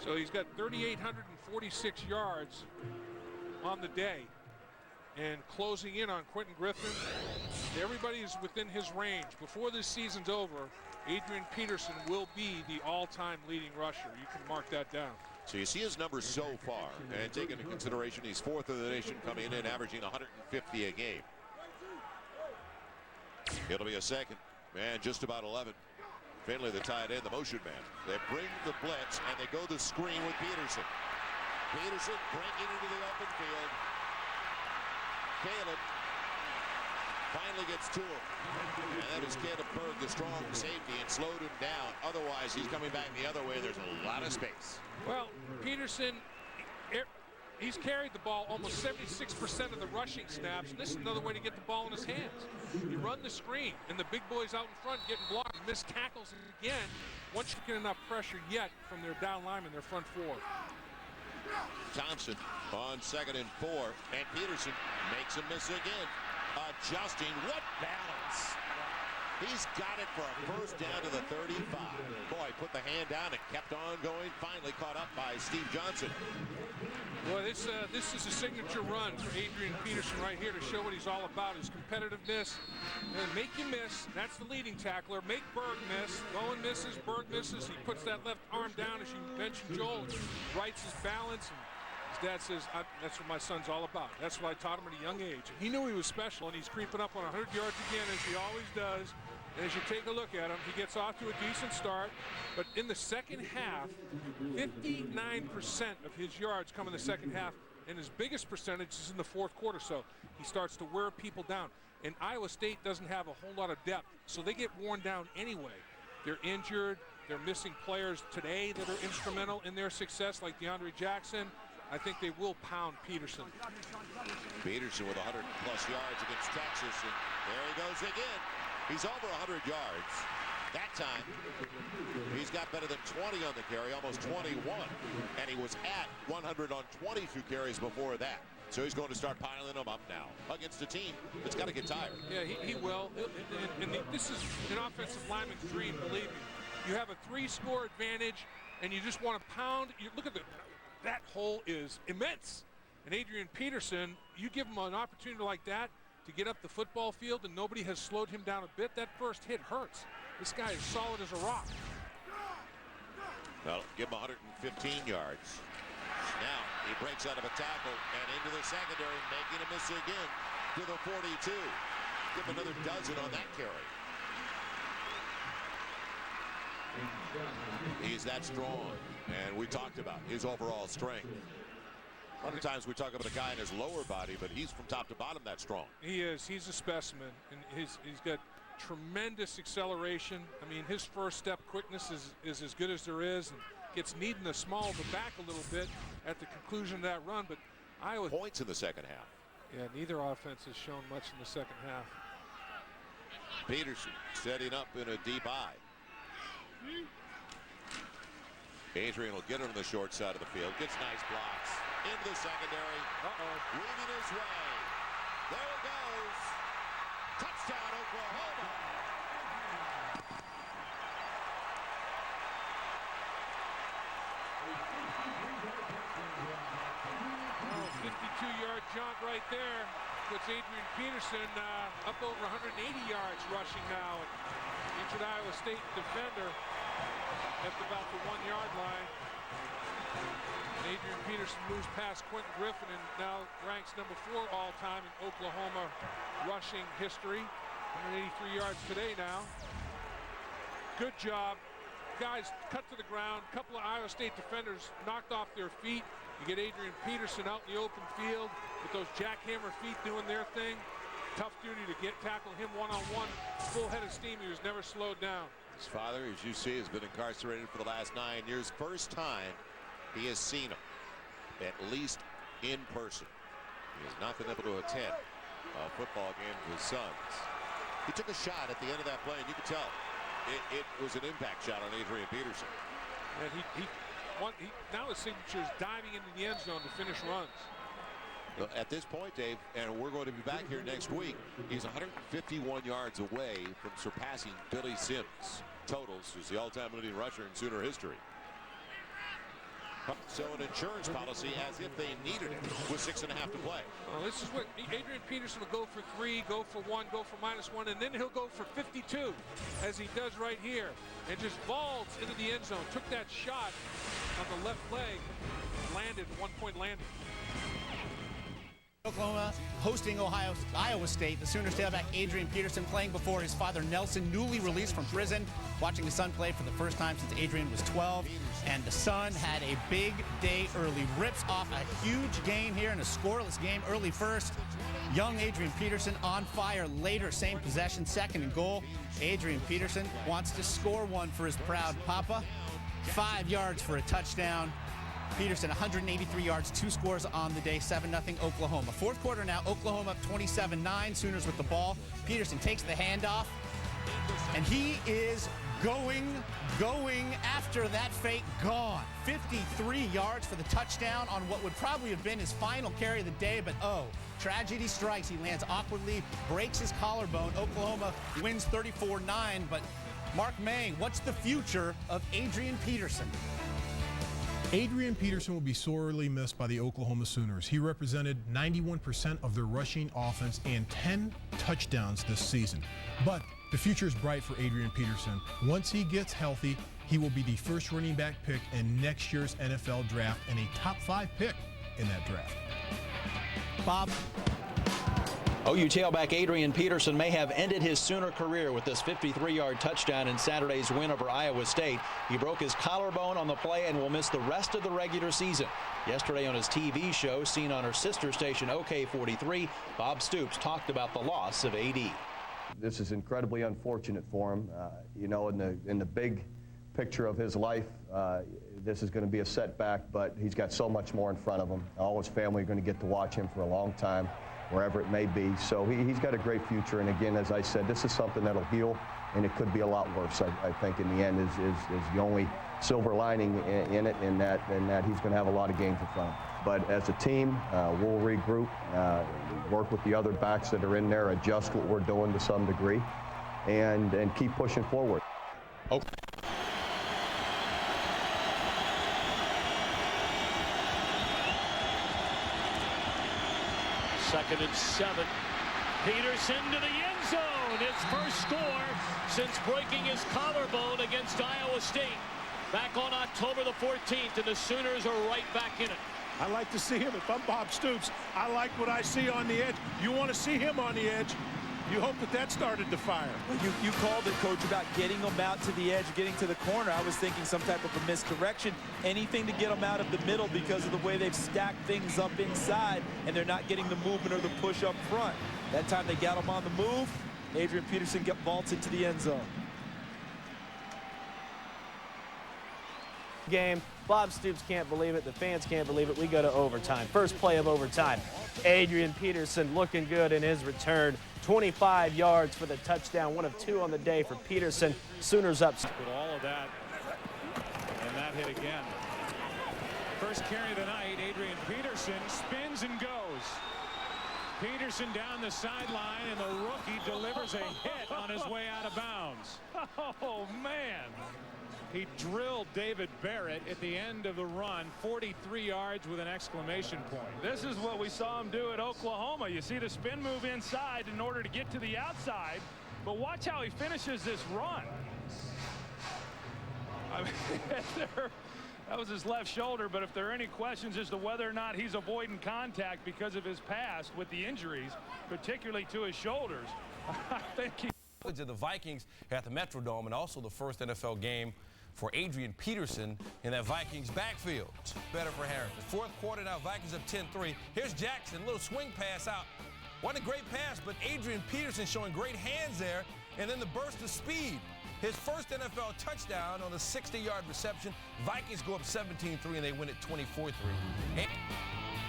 So he's got 3,846 yards on the day. And closing in on Quentin Griffin, everybody is within his range. Before this season's over, Adrian Peterson will be the all-time leading rusher. You can mark that down. So you see his numbers so far, and take into consideration he's 4th in the nation, coming in averaging 150 a game. It'll be a second, man, just about 11. Finley, the tight end, the motion man. They bring the blitz, and they go the screen with Peterson. Peterson breaking into the open field. Caleb finally gets to him. And that is Caleb Berg, the strong safety, and slowed him down. Otherwise, he's coming back the other way. There's a lot of space. Well, Peterson, he's carried the ball almost 76% of the rushing snaps, and this is another way to get the ball in his hands. You run the screen, and the big boys out in front getting blocked, miss tackles again. Once you get enough pressure yet from their down linemen, their front four. Thompson on 2nd and 4, and Peterson makes a miss again. Adjusting, what balance. He's got it for a first down to the 35. Boy, put the hand down and kept on going. Finally caught up by Steve Johnson. Boy, this is a signature run for Adrian Peterson right here to show what he's all about, his competitiveness. And make you miss, that's the leading tackler. Make Berg miss. Bowen misses, Berg misses. He puts that left arm down, as you mentioned, Joel. Rights his balance. And his dad says, that's what my son's all about. That's what I taught him at a young age. And he knew he was special, and he's creeping up on 100 yards again, as he always does. And as you take a look at him, he gets off to a decent start. But in the second half, 59% of his yards come in the second half, and his biggest percentage is in the fourth quarter. So he starts to wear people down. And Iowa State doesn't have a whole lot of depth, so they get worn down anyway. They're injured. They're missing players today that are instrumental in their success, like DeAndre Jackson. I think they will pound Peterson. Peterson with 100-plus yards against Texas, and there he goes again. He's over 100 yards. That time, he's got better than 20 on the carry, almost 21. And he was at 100 on 22 carries before that. So he's going to start piling them up now against a team that's got to get tired. Yeah, he will. And this is an offensive lineman's dream, believe me. You have a 3-score advantage, and you just want to pound. You look at that hole is immense. And Adrian Peterson, you give him an opportunity like that to get up the football field, and nobody has slowed him down a bit. That first hit hurts. This guy is solid as a rock. Well, give him 115 yards. Now he breaks out of a tackle and into the secondary, making a miss again to the 42. Give him another dozen on that carry. He's that strong, and we talked about his overall strength. A lot of times we talk about a guy in his lower body, but he's from top to bottom that strong. He is. He's a specimen, and he's got tremendous acceleration. I mean, his first step quickness is as good as there is, and gets needing to small the back a little bit at the conclusion of that run. But Iowa points in the second half. Yeah, neither offense has shown much in the second half. Peterson setting up in a deep eye. Adrian will get it on the short side of the field. Gets nice blocks into the secondary. Weaving his way. There it goes. Touchdown, Oklahoma. 52-yard jump right there. Puts Adrian Peterson up over 180 yards rushing now. Injured Iowa State defender at about the 1-yard line. And Adrian Peterson moves past Quentin Griffin and now ranks number 4 all-time in Oklahoma rushing history. 183 yards today now. Good job. Guys cut to the ground. A couple of Iowa State defenders knocked off their feet. You get Adrian Peterson out in the open field with those jackhammer feet doing their thing. Tough duty to tackle him one-on-one. Full head of steam. He was never slowed down. His father, as you see, has been incarcerated for the last 9 years. First time he has seen him. at least in person. He has not been able to attend a football game with his sons. He took a shot at the end of that play, and you could tell it was an impact shot on Adrian Peterson. And now his signature is diving into the end zone to finish runs. At this point, Dave, and we're going to be back here next week, he's 151 yards away from surpassing Billy Sims' totals as the all-time leading rusher in Sooner history. So an insurance policy as if they needed it with 6.5 to play. Well, this is what Adrian Peterson will go for 3, go for 1, go for -1, and then he'll go for 52, as he does right here, and just vaults into the end zone. Took that shot on the left leg, landed, 1-point landing. Oklahoma hosting Iowa State. The Sooners tailback Adrian Peterson playing before his father Nelson, newly released from prison, watching his son play for the first time since Adrian was 12. And the son had a big day early. Rips off a huge game here in a scoreless game early first. Young Adrian Peterson on fire later, same possession, 2nd and goal. Adrian Peterson wants to score one for his proud papa. 5 yards for a touchdown. Peterson, 183 yards, 2 scores on the day, 7-0 Oklahoma. Fourth quarter now, Oklahoma up 27-9, Sooners with the ball. Peterson takes the handoff, and he is going after that fake, gone. 53 yards for the touchdown on what would probably have been his final carry of the day, but tragedy strikes. He lands awkwardly, breaks his collarbone. Oklahoma wins 34-9, but Mark Mang, what's the future of Adrian Peterson? Adrian Peterson will be sorely missed by the Oklahoma Sooners. He represented 91% of their rushing offense and 10 touchdowns this season. But the future is bright for Adrian Peterson. Once he gets healthy, he will be the first running back pick in next year's NFL draft and a top 5 pick in that draft. Bob. OU tailback Adrian Peterson may have ended his Sooner career with this 53-yard touchdown in Saturday's win over Iowa State. He broke his collarbone on the play and will miss the rest of the regular season. Yesterday on his TV show, seen on her sister station OK43, Bob Stoops talked about the loss of AD. This is incredibly unfortunate for him. You know, in the big picture of his life, this is going to be a setback, but he's got so much more in front of him. All his family are going to get to watch him for a long time, wherever it may be. So he's got a great future. And again, as I said, this is something that'll heal, and it could be a lot worse. I think in the end is the only silver lining in it, and that he's going to have a lot of games in front of him. But as a team, we'll regroup, work with the other backs that are in there, adjust what we're doing to some degree, and keep pushing forward. Okay. Second and 7. Peterson to the end zone. His first score since breaking his collarbone against Iowa State back on October the 14th, and the Sooners are right back in it. I like to see him. If I'm Bob Stoops, I like what I see on the edge. You want to see him on the edge. You hope that started to fire. You called it, Coach, about getting them out to the edge, getting to the corner. I was thinking some type of a misdirection, anything to get them out of the middle because of the way they've stacked things up inside, and they're not getting the movement or the push up front. That time they got them on the move. Adrian Peterson vaults into the end zone. Game. Bob Stoops can't believe it. The fans can't believe it. We go to overtime. First play of overtime. Adrian Peterson looking good in his return. 25 yards for the touchdown. 1 of 2 on the day for Peterson. Sooners up. With all of that, and that hit again. First carry of the night, Adrian Peterson spins and goes. Peterson down the sideline, and the rookie delivers a hit on his way out of bounds. Oh, man. He drilled David Barrett at the end of the run, 43 yards with an exclamation point. This is what we saw him do at Oklahoma. You see the spin move inside in order to get to the outside, but watch how he finishes this run. I mean, that was his left shoulder, but if there are any questions as to whether or not he's avoiding contact because of his past with the injuries, particularly to his shoulders, I think he... ...of the Vikings at the Metrodome, and also the first NFL game for Adrian Peterson in that Vikings backfield. Better for Harrington. Fourth quarter now, Vikings up 10-3. Here's Jackson, little swing pass out. Wasn't a great pass, but Adrian Peterson showing great hands there, and then the burst of speed. His first NFL touchdown on a 60-yard reception. Vikings go up 17-3, and they win it 24-3.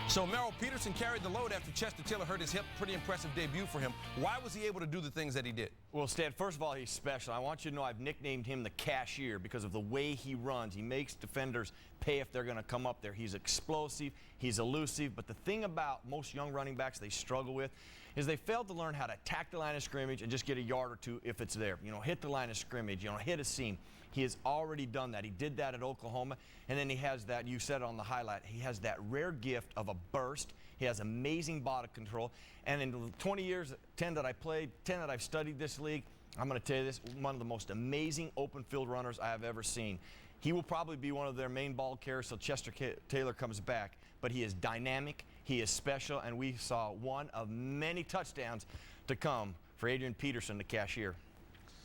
So Merrill Peterson carried the load after Chester Taylor hurt his hip. Pretty impressive debut for him. Why was he able to do the things that he did? Well, Stan, first of all, he's special. I want you to know I've nicknamed him the cashier because of the way he runs. He makes defenders pay if they're going to come up there. He's explosive, he's elusive, but the thing about most young running backs they struggle with is they fail to learn how to attack the line of scrimmage and just get a yard or two if it's there. You know, hit the line of scrimmage, you know, hit a seam. He has already done that. He did that at Oklahoma, and then he has that, you said it on the highlight, he has that rare gift of a burst. He has amazing body control, and in the 20 years, 10 that I played, 10 that I've studied this league, I'm going to tell you this, one of the most amazing open field runners I have ever seen. He will probably be one of their main ball carriers till Chester Taylor comes back, but he is dynamic, he is special, and we saw one of many touchdowns to come for Adrian Peterson, the cashier.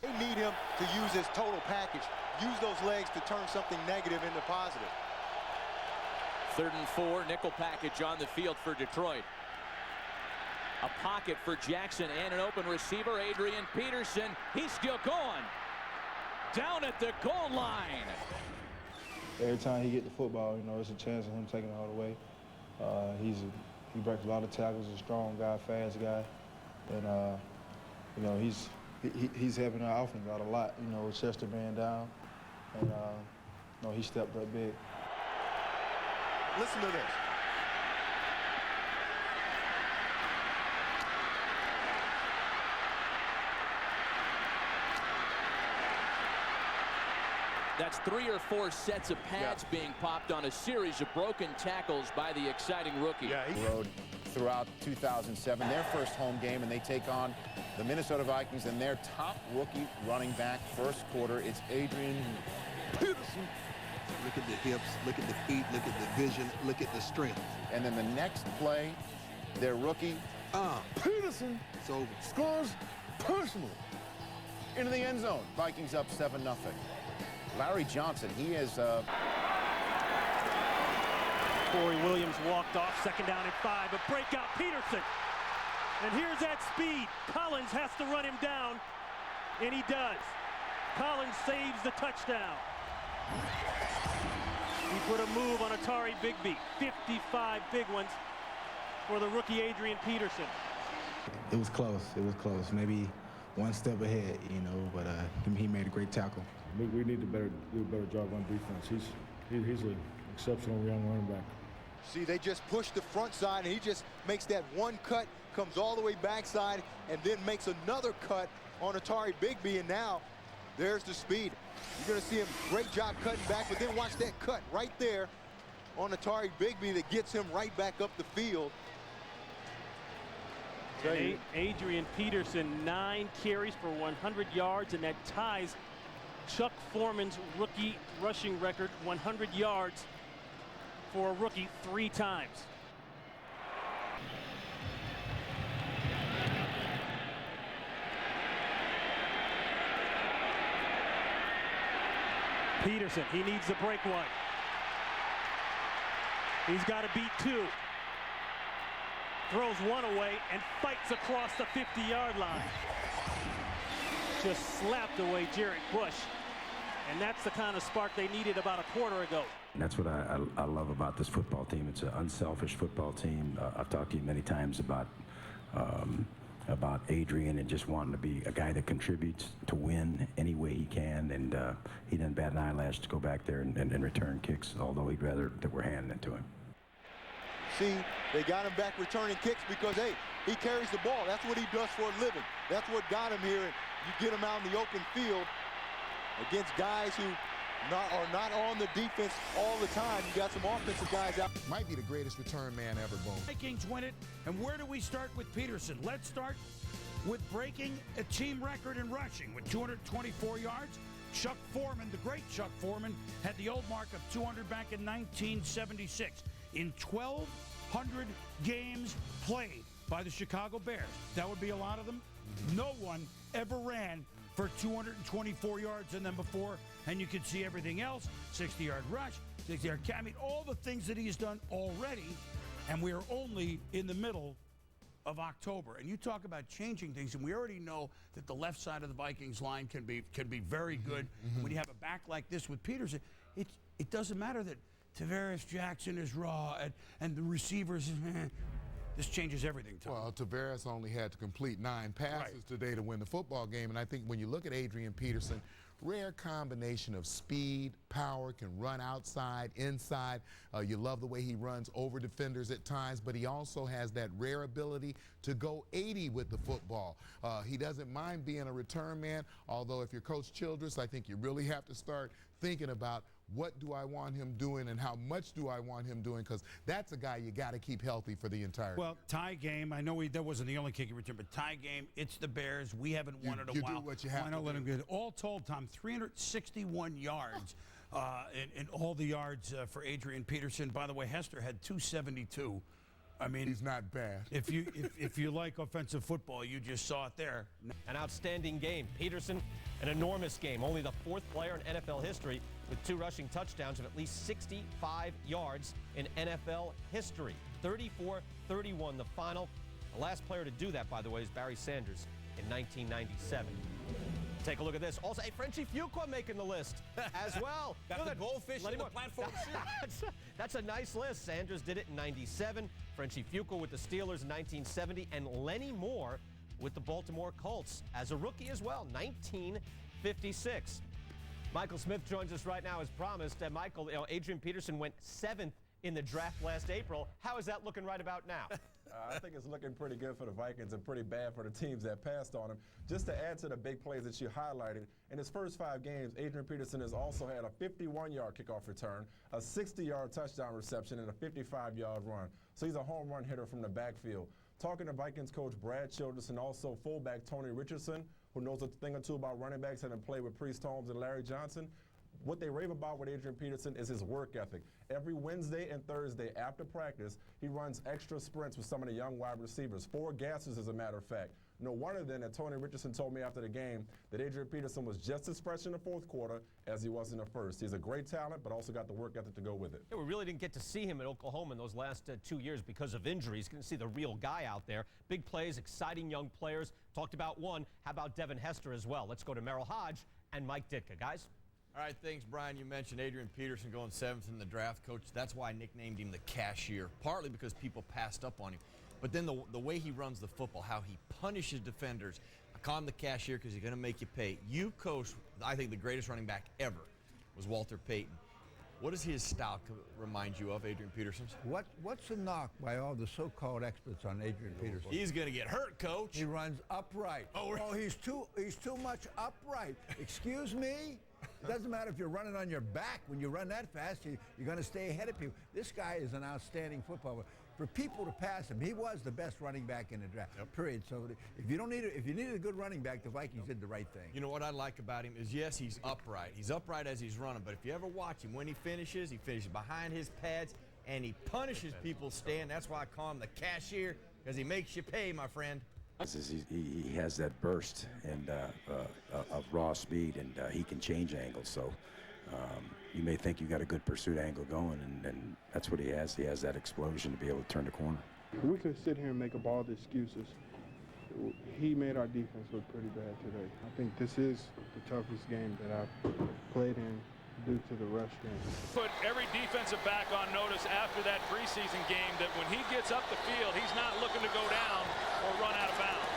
They need him to use his total package, use those legs to turn something negative into positive. 3rd and 4, nickel package on the field for Detroit. A pocket for Jackson and an open receiver, Adrian Peterson. He's still going. Down at the goal line. Every time he get the football, you know, it's a chance of him taking it all the way. He breaks a lot of tackles, a strong guy, fast guy, and you know, he's helping our offense out a lot. You know, with Chester being down, and you know, he stepped up big. Listen to this. That's 3 or 4 sets of pads being popped on a series of broken tackles by the exciting rookie. Road throughout 2007, their first home game, and they take on the Minnesota Vikings and their top rookie running back. First quarter, it's Adrian Peterson. Look at the hips, look at the feet, look at the vision, look at the strength. And then the next play, their rookie, Peterson, scores personally into the end zone. Vikings up 7-0. Larry Johnson, he is... Corey Williams walked off, 2nd down and 5, a breakout Peterson. And here's that speed. Collins has to run him down, and he does. Collins saves the touchdown. He put a move on Atari Bigby. 55 big ones for the rookie Adrian Peterson. It was close. It was close. Maybe one step ahead, you know, but he made a great tackle. We need to do a better job on defense. He's an exceptional young running back. See, they just push the front side, and he just makes that one cut, comes all the way backside, and then makes another cut on Atari Bigby, and now there's the speed. You're going to see him, great job cutting back, but then watch that cut right there on Atari Bigby that gets him right back up the field. And Adrian Peterson, 9 carries for 100 yards, and that ties Chuck Foreman's rookie rushing record, 100 yards for a rookie 3 times. Peterson, he needs to break one. He's got to beat 2. Throws one away and fights across the 50-yard line. Just slapped away Jarrett Bush. And that's the kind of spark they needed about a quarter ago. That's what I love about this football team. It's an unselfish football team. I've talked to you many times about Adrian and just wanting to be a guy that contributes to win any way he can. And he didn't bat an eyelash to go back there and return kicks, although he'd rather that we're handing it to him. See, they got him back returning kicks because, hey, he carries the ball. That's what he does for a living. That's what got him here. And you get him out in the open field against guys who are not on the defense all the time. You got some offensive guys out. Might be the greatest return man ever born. Vikings win it, and where do we start with Peterson? Let's start with breaking a team record in rushing with 224 yards. Chuck Foreman, the great Chuck Foreman, had the old mark of 200 back in 1976. In 1,200 games played by the Chicago Bears, that would be a lot of them. No one ever ran for 224 yards in them before, and you can see everything else, 60-yard rush, 60-yard catch, I mean, all the things that he's done already, and we are only in the middle of October. And you talk about changing things, and we already know that the left side of the Vikings line can be very good. When you have a back like this with Peterson, it doesn't matter that Tavares Jackson is raw and the receivers. This changes everything, Tom. Well, Tavares only had to complete 9 passes today to win the football game, and I think when you look at Adrian Peterson, rare combination of speed, power, can run outside, inside. You love the way he runs over defenders at times, but he also has that rare ability to go 80 with the football. He doesn't mind being a return man, although if you're Coach Childress, I think you really have to start thinking about what do I want him doing and how much do I want him doing, because that's a guy you got to keep healthy for the entire Well, tie game, I know that wasn't the only kicking return, but tie game, it's the Bears. We haven't won it a while. You do what you have Why to not let do. him get it? All told, Tom, 361 yards and all the yards for Adrian Peterson. By the way, Hester had 272. I mean, he's not bad. If you like offensive football, you just saw it there. An outstanding game. Peterson, an enormous game. Only the 4th player in NFL history with 2 rushing touchdowns of at least 65 yards in NFL history. 34-31 the final. The last player to do that, by the way, is Barry Sanders in 1997. Take a look at this. Also, hey, Frenchie Fuqua making the list as well. Got the goldfish in the platform. That's a nice list. Sanders did it in 97. Frenchie Fuqua with the Steelers in 1970. And Lenny Moore with the Baltimore Colts as a rookie as well, 1956. Michael Smith joins us right now as promised. Michael, Adrian Peterson went 7th in the draft last April. How is that looking right about now? I think it's looking pretty good for the Vikings and pretty bad for the teams that passed on him. Just to add to the big plays that you highlighted, in his first 5 games, Adrian Peterson has also had a 51-yard kickoff return, a 60-yard touchdown reception, and a 55-yard run. So he's a home run hitter from the backfield. Talking to Vikings coach Brad Childress and also fullback Tony Richardson, who knows a thing or two about running backs, having played with Priest Holmes and Larry Johnson, what they rave about with Adrian Peterson is his work ethic. Every Wednesday and Thursday after practice, he runs extra sprints with some of the young wide receivers, 4 gassers as a matter of fact. No wonder then that Tony Richardson told me after the game that Adrian Peterson was just as fresh in the 4th quarter as he was in the first. He's a great talent, but also got the work ethic to go with it. Yeah, we really didn't get to see him at Oklahoma in those last 2 years because of injuries. Going to see the real guy out there. Big plays, exciting young players. Talked about one. How about Devin Hester as well? Let's go to Merrill Hodge and Mike Ditka. Guys? All right, thanks, Brian. You mentioned Adrian Peterson going 7th in the draft, Coach. That's why I nicknamed him the cashier, partly because people passed up on him. But then the way he runs the football, how he punishes defenders. I call him the cashier because he's going to make you pay. You coached, I think, the greatest running back ever was Walter Payton. What does his style remind you of, Adrian Peterson's? What's the knock by all the so-called experts on Adrian Peterson? He's going to get hurt, Coach. He runs upright. Oh, he's too much upright. Excuse me? It doesn't matter if you're running on your back. When you run that fast, you're going to stay ahead of people. This guy is an outstanding footballer. For people to pass him, he was the best running back in the draft, period. So if you needed a good running back, the Vikings did the right thing. You know what I like about him is, yes, he's upright. He's upright as he's running, but if you ever watch him, when he finishes behind his pads, and he punishes people stand. That's why I call him the cashier, because he makes you pay, my friend. He has that burst and of raw speed, and he can change angles. So you may think you got a good pursuit angle going, and that's what he has. He has that explosion to be able to turn the corner. We could sit here and make up all the excuses. He made our defense look pretty bad today. I think this is the toughest game that I've played in due to the rush game. Put every defensive back on notice after that preseason game that when he gets up the field, he's not looking to go down or run out of bounds.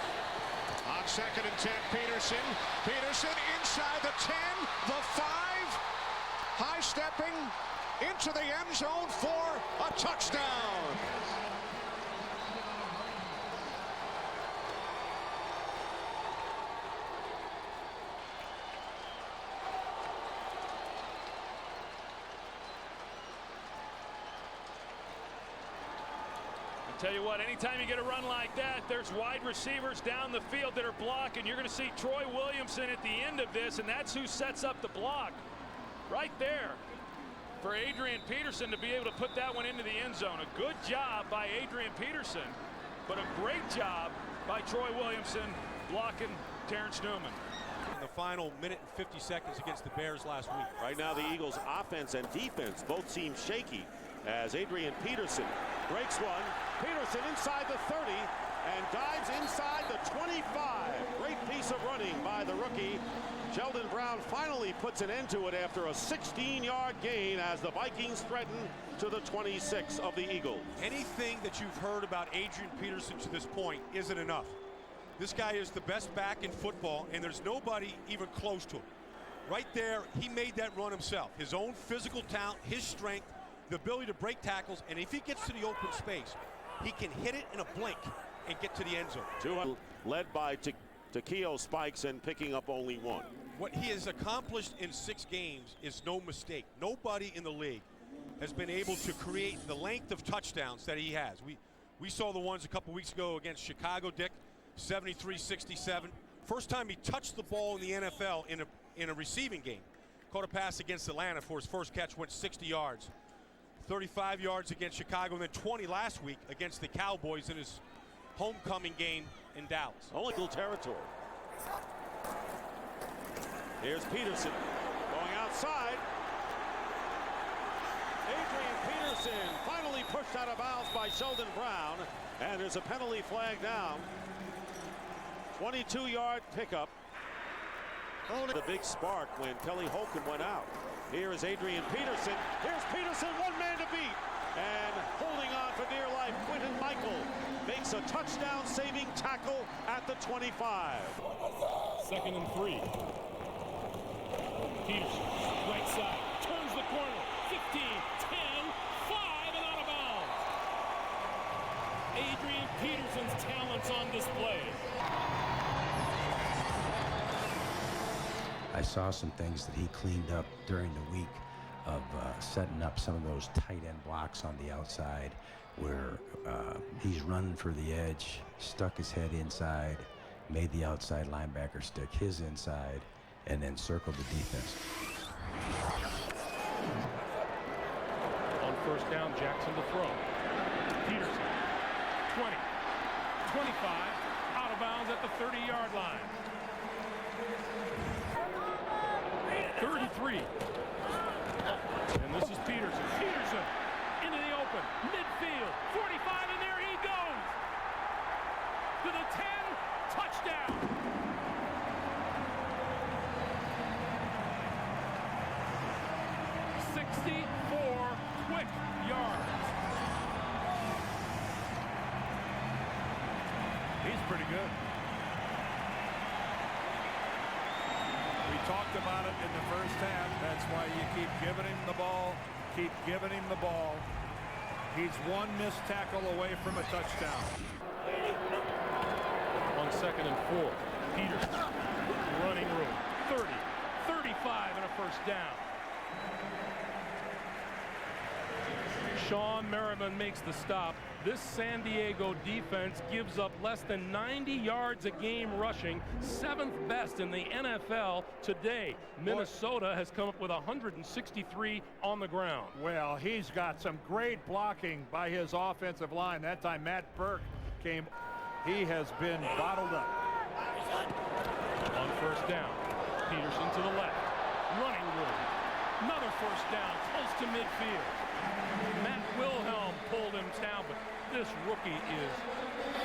On 2nd and 10, Peterson inside the 10, the 5, high stepping into the end zone for a touchdown. Tell you what, anytime you get a run like that, there's wide receivers down the field that are blocking. You're going to see Troy Williamson at the end of this, and that's who sets up the block right there for Adrian Peterson to be able to put that one into the end zone. A good job by Adrian Peterson, but a great job by Troy Williamson blocking Terrence Newman. In the final minute and 50 seconds against the Bears last week. Right now the Eagles offense and defense both seem shaky as Adrian Peterson breaks one. Peterson inside the 30 and dives inside the 25. Great piece of running by the rookie. Sheldon Brown finally puts an end to it after a 16-yard gain as the Vikings threaten to the 26 of the Eagles. Anything that you've heard about Adrian Peterson to this point isn't enough. This guy is the best back in football, and there's nobody even close to him. Right there, he made that run himself. His own physical talent, his strength, the ability to break tackles, and if he gets to the open space, he can hit it in a blink and get to the end zone. Led by Takeo Spikes and picking up only one. What he has accomplished in 6 games is no mistake. Nobody in the league has been able to create the length of touchdowns that he has. We saw the ones a couple weeks ago against Chicago, Dick, 73-67. First time he touched the ball in the NFL in a receiving game. Caught a pass against Atlanta for his first catch, went 60 yards. 35 yards against Chicago, and then 20 last week against the Cowboys in his homecoming game in Dallas. Only little territory. Here's Peterson going outside. Adrian Peterson finally pushed out of bounds by Sheldon Brown, and there's a penalty flag down. 22-yard pickup. The big spark when Kelly Holcomb went out. Here is Adrian Peterson. Here's Peterson, one man to beat. And holding on for dear life, Quentin Michael makes a touchdown-saving tackle at the 25. 2nd and 3. Peterson, right side, turns the corner. 15, 10, 5, and out of bounds. Adrian Peterson's talents on display. I saw some things that he cleaned up during the week of setting up some of those tight end blocks on the outside where he's running for the edge, stuck his head inside, made the outside linebacker stick his inside, and then circled the defense. On 1st down, Jackson to throw. Peterson, 20, 25, out of bounds at the 30-yard line. 33. And this is Peterson. Peterson into the open. Midfield. 45, and there he goes. To the 10. Touchdown. Quick yards. He's pretty good. We talked about it in the first half. That's why you keep giving him the ball. Keep giving him the ball. He's one missed tackle away from a touchdown. On 2nd and 4. Peterson. Running room. 30, 35, and a 1st down. Sean Merriman makes the stop. This San Diego defense gives up less than 90 yards a game rushing, 7th best in the NFL today. Minnesota has come up with 163 on the ground. Well, he's got some great blocking by his offensive line. That time Matt Burke came. He has been bottled up. On 1st down, Peterson to the left. Running room. Another 1st down, close to midfield. Matt Wilhelm pulled him down, but this rookie is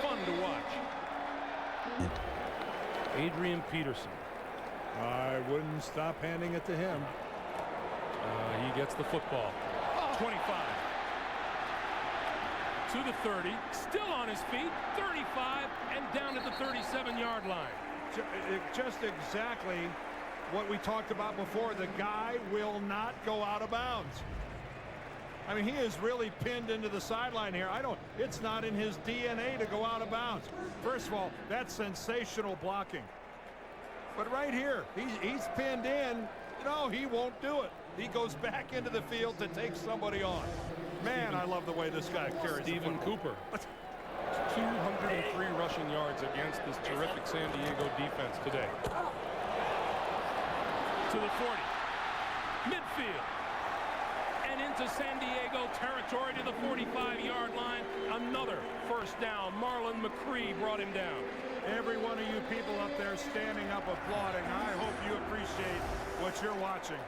fun to watch. Adrian Peterson. I wouldn't stop handing it to him. He gets the football. 25. To the 30. Still on his feet. 35 and down at the 37-yard line. Just exactly what we talked about before. The guy will not go out of bounds. I mean, he is really pinned into the sideline here. It's not in his DNA to go out of bounds. First of all, that's sensational blocking. But right here, he's pinned in. No, he won't do it. He goes back into the field to take somebody on. Man, I love the way this guy carries Stephen Cooper. 203 rushing yards against this terrific San Diego defense today. To the 40. Midfield. And into San Diego territory to the 45-yard line. Another 1st down. Marlon McCree brought him down. Every one of you people up there standing up applauding. I hope you appreciate what you're watching.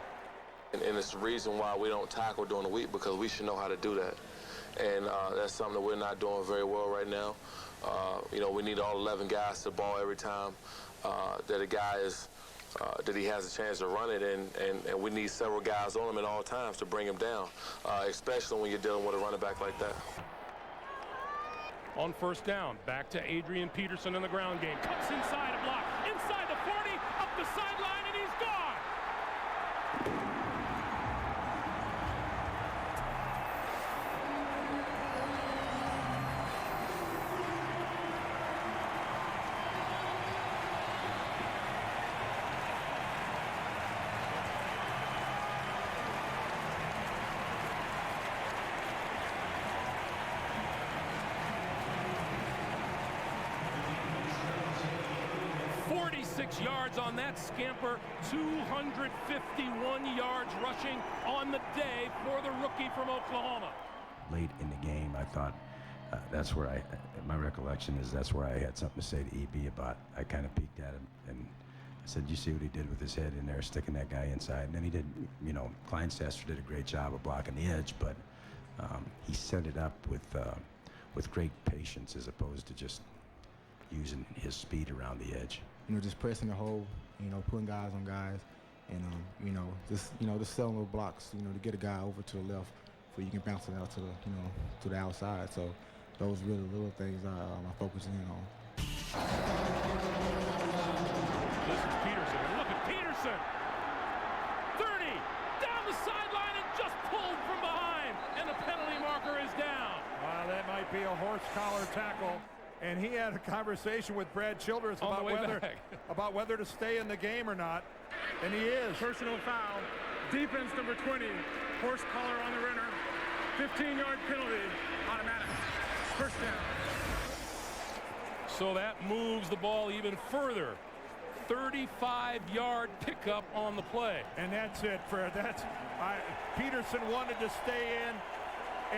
And it's the reason why we don't tackle during the week, because we should know how to do that. and that's something that we're not doing very well right now. You know, we need all 11 guys to ball every time that a guy is that he has a chance to run it, and we need several guys on him at all times to bring him down, especially when you're dealing with a running back like that. On first down, back to Adrian Peterson in the ground game. Cuts inside a block, inside the 40, up the sideline, and he's gone. 46 yards on that scamper, 251 yards rushing on the day for the rookie from Oklahoma. Late in the game, I thought that's where my recollection is that's where I had something to say to EB about. I kind of peeked at him and I said, you see what he did with his head in there, sticking that guy inside. And then he did, you know, Kleinstester did a great job of blocking the edge, but he set it up with great patience as opposed to just using his speed around the edge. You know, just pressing the hole, you know, putting guys on guys, and you know, just selling little blocks, you know, to get a guy over to the left, so you can bounce it out to the, you know, to the outside. So those really little things I'm focusing in on. This is Peterson. Look at Peterson. 30 down the sideline and just pulled from behind, and the penalty marker is down. Wow, that might be a horse collar tackle. And he had a conversation with Brad Childress about whether to stay in the game or not. And he is. Personal foul. Defense number 20. Horse collar on the runner. 15-yard penalty. Automatic. First down. So that moves the ball even further. 35-yard pickup on the play. And that's it, Fred. Peterson wanted to stay in,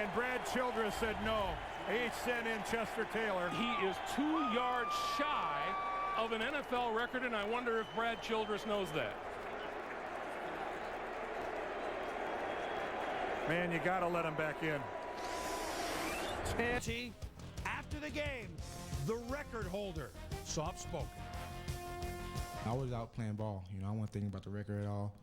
and Brad Childress said no. He sent in Chester Taylor. He is 2 yards shy of an NFL record, and I wonder if Brad Childress knows that. Man, you got to let him back in. After the game, the record holder, soft-spoken. I was out playing ball. You know, I wasn't thinking about the record at all.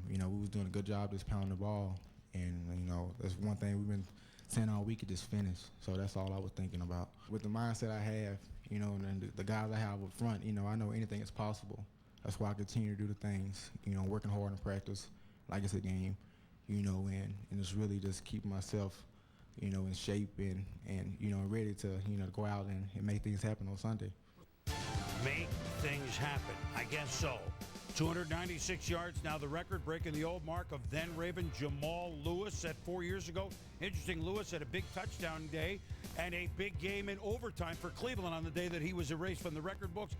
You know, we was doing a good job just pounding the ball, and you know, that's one thing we've been saying all week, could just finish. So that's all I was thinking about. With the mindset I have, you know, and the guys I have up front, you know, I know anything is possible. That's why I continue to do the things, you know, working hard in practice, like it's a game, you know, and it's really just keeping myself, you know, in shape and you know, ready to, you know, go out and make things happen on Sunday. Make things happen, I guess so. 296 yards, now the record, breaking the old mark of then Raven Jamal Lewis at 4 years ago. Interesting, Lewis had a big touchdown day and a big game in overtime for Cleveland on the day that he was erased from the record books.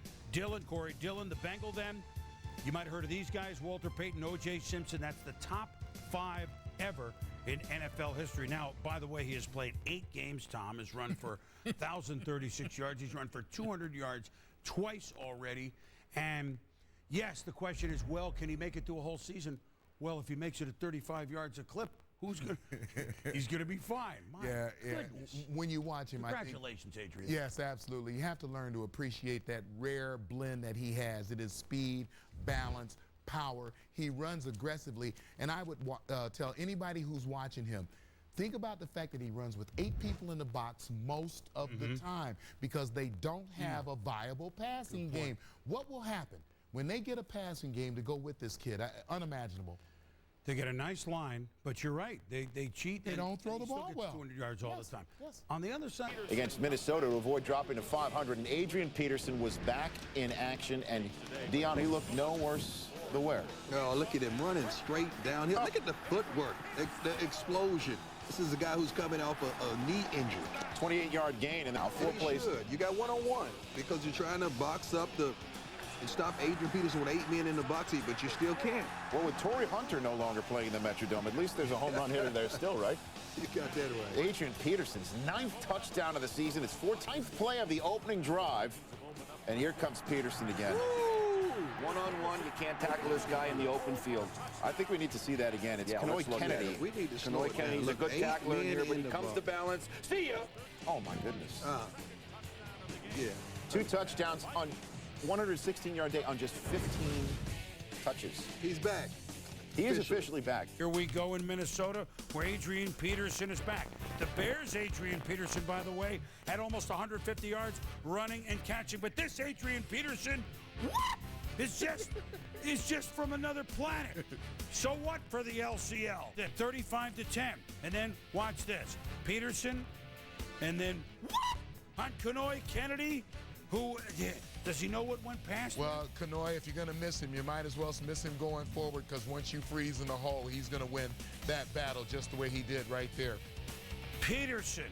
Corey Dillon, the Bengal then. You might have heard of these guys, Walter Payton, O.J. Simpson. That's the top 5 ever in NFL history. Now, by the way, he has played 8 games, Tom, has run for 1,036 yards. He's run for 200 yards twice already. And yes, the question is, well, can he make it through a whole season? Well, if he makes it at 35 yards a clip, he's going to be fine. My goodness. When you watch him, Congratulations, Adrian. Yes, absolutely. You have to learn to appreciate that rare blend that he has. It is speed, balance, power. He runs aggressively, and I would tell anybody who's watching him, think about the fact that he runs with 8 people in the box most of the time because they don't have a viable passing game. What will happen when they get a passing game to go with this kid? Unimaginable. They get a nice line, but you're right. They cheat. They don't throw the ball well. 200 yards all the time. Yes. On the other side. Against Minnesota to avoid dropping to 500, and Adrian Peterson was back in action, and Dion, he looked no worse the wear. Oh, look at him running straight downhill. Look at the footwork, the explosion. This is a guy who's coming off a knee injury. 28-yard gain, and now 4 plays. You got one-on-one because you're trying to box up and stop Adrian Peterson with 8 men in the box, but you still can't. Well, with Torrey Hunter no longer playing the Metrodome, at least there's a home run hitter there still, right? You got that right. Adrian Peterson's 9th touchdown of the season. His 14th play of the opening drive. And here comes Peterson again. Woo! One-on-one, you can't tackle this guy in the open field. I think we need to see that again. It's Kanoy Kennedy. We need to slow Kanoy it Kennedy's down. a good Look, 8 tackler in men here, but he the comes ball. to balance. See ya! Oh, my goodness. Yeah. 2 touchdowns on 116-yard day on just 15 touches. He's back. He is officially back. Here we go in Minnesota, where Adrian Peterson is back. The Bears' Adrian Peterson, by the way, had almost 150 yards running and catching. But this Adrian Peterson, what? Is just from another planet. So what for the LCL? At 35-10. And then watch this. Peterson, and then what? On Kanoy Kennedy, who does he know what went past? Well, Kanoy, if you're going to miss him, you might as well miss him going forward, because once you freeze in the hole, he's going to win that battle just the way he did right there. Peterson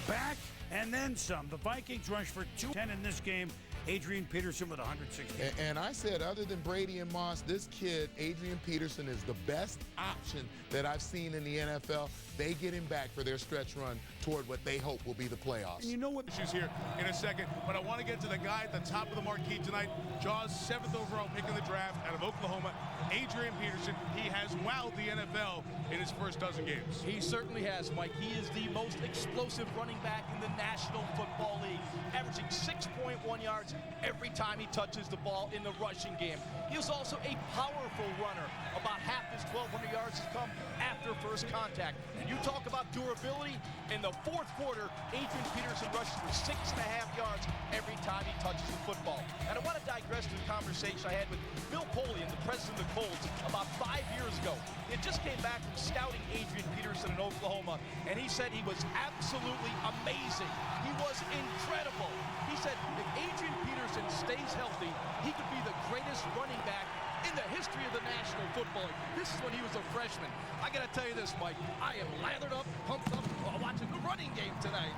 back and then some. The Vikings rushed for 210 in this game. Adrian Peterson with 160. And I said, other than Brady and Moss, this kid, Adrian Peterson, is the best option that I've seen in the NFL. They get him back for their stretch run toward what they hope will be the playoffs. And you know what? Issues here in a second, but I want to get to the guy at the top of the marquee tonight. Jaws' 7th overall pick in the draft out of Oklahoma, Adrian Peterson. He has wowed the NFL in his first dozen games. He certainly has, Mike. He is the most explosive running back in the National Football League, averaging 6.1 yards every time he touches the ball in the rushing game. He is also a powerful runner. About half his 1,200 yards has come after first contact. You talk about durability. In the fourth quarter, Adrian Peterson rushes for 6.5 yards every time he touches the football. And I want to digress to the conversation I had with Bill Polian, the president of the Colts, about 5 years ago. He had just came back from scouting Adrian Peterson in Oklahoma, and he said he was absolutely amazing. He was incredible. He said if Adrian Peterson stays healthy, he could be the greatest running back in the history of the National Football League. This is when he was a freshman. I got to tell you this, Mike. I am lathered up, pumped up while watching the running game tonight.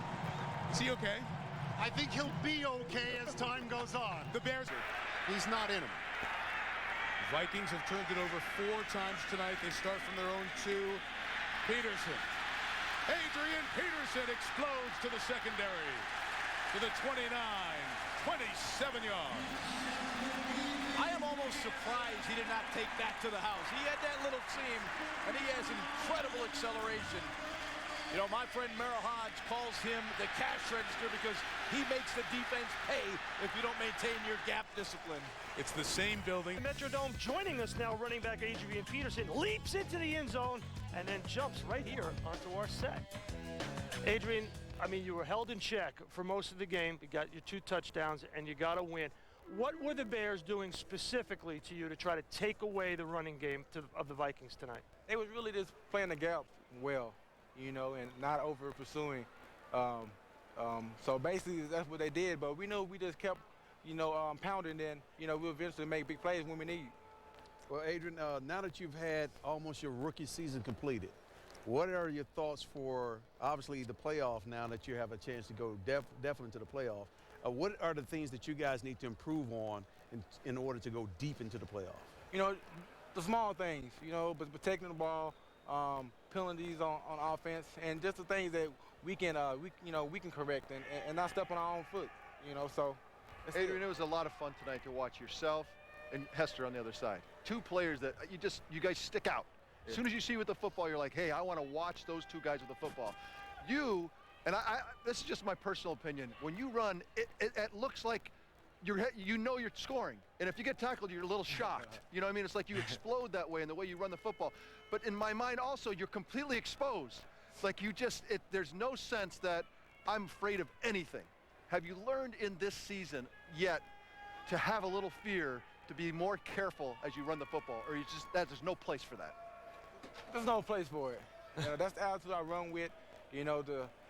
Is he okay? I think he'll be okay as time goes on. The Bears, He's not in him. Vikings have turned it over 4 times tonight. They start from their own 2. Peterson. Adrian Peterson explodes to the secondary. To the 29, 27 yards. I am almost surprised he did not take that to the house. He had that little seam, and he has incredible acceleration. You know, my friend Merrill Hodge calls him the cash register because he makes the defense pay if you don't maintain your gap discipline. It's the same building. Metrodome joining us now, running back Adrian Peterson leaps into the end zone and then jumps right here onto our set. Adrian, I mean, you were held in check for most of the game. You got your 2 touchdowns, and you got to win. What were the Bears doing specifically to you to try to take away the running game of the Vikings tonight? They was really just playing the gap well, you know, and not over pursuing. So basically that's what they did. But we know we just kept, you know, pounding. Then, you know, we'll eventually make big plays when we need. Well, Adrian, now that you've had almost your rookie season completed, what are your thoughts for, obviously, the playoff now that you have a chance to go definitely to the playoff? What are the things that you guys need to improve on in order to go deep into the playoff? You know, the small things, you know, but protecting the ball, penalties on offense, and just the things that we can correct and not step on our own foot, you know. So, Adrian, it was a lot of fun tonight to watch yourself and Hester on the other side. 2 players that you guys stick out. As soon as you see with the football, you're like, hey, I want to watch those 2 guys with the football. And this is just my personal opinion. When you run, it looks like you know you're scoring. And if you get tackled, you're a little shocked. You know what I mean? It's like you explode that way in the way you run the football. But in my mind also, you're completely exposed. Like there's no sense that I'm afraid of anything. Have you learned in this season yet to have a little fear, to be more careful as you run the football? Or there's no place for that? There's no place for it. You know, that's the attitude I run with. You know,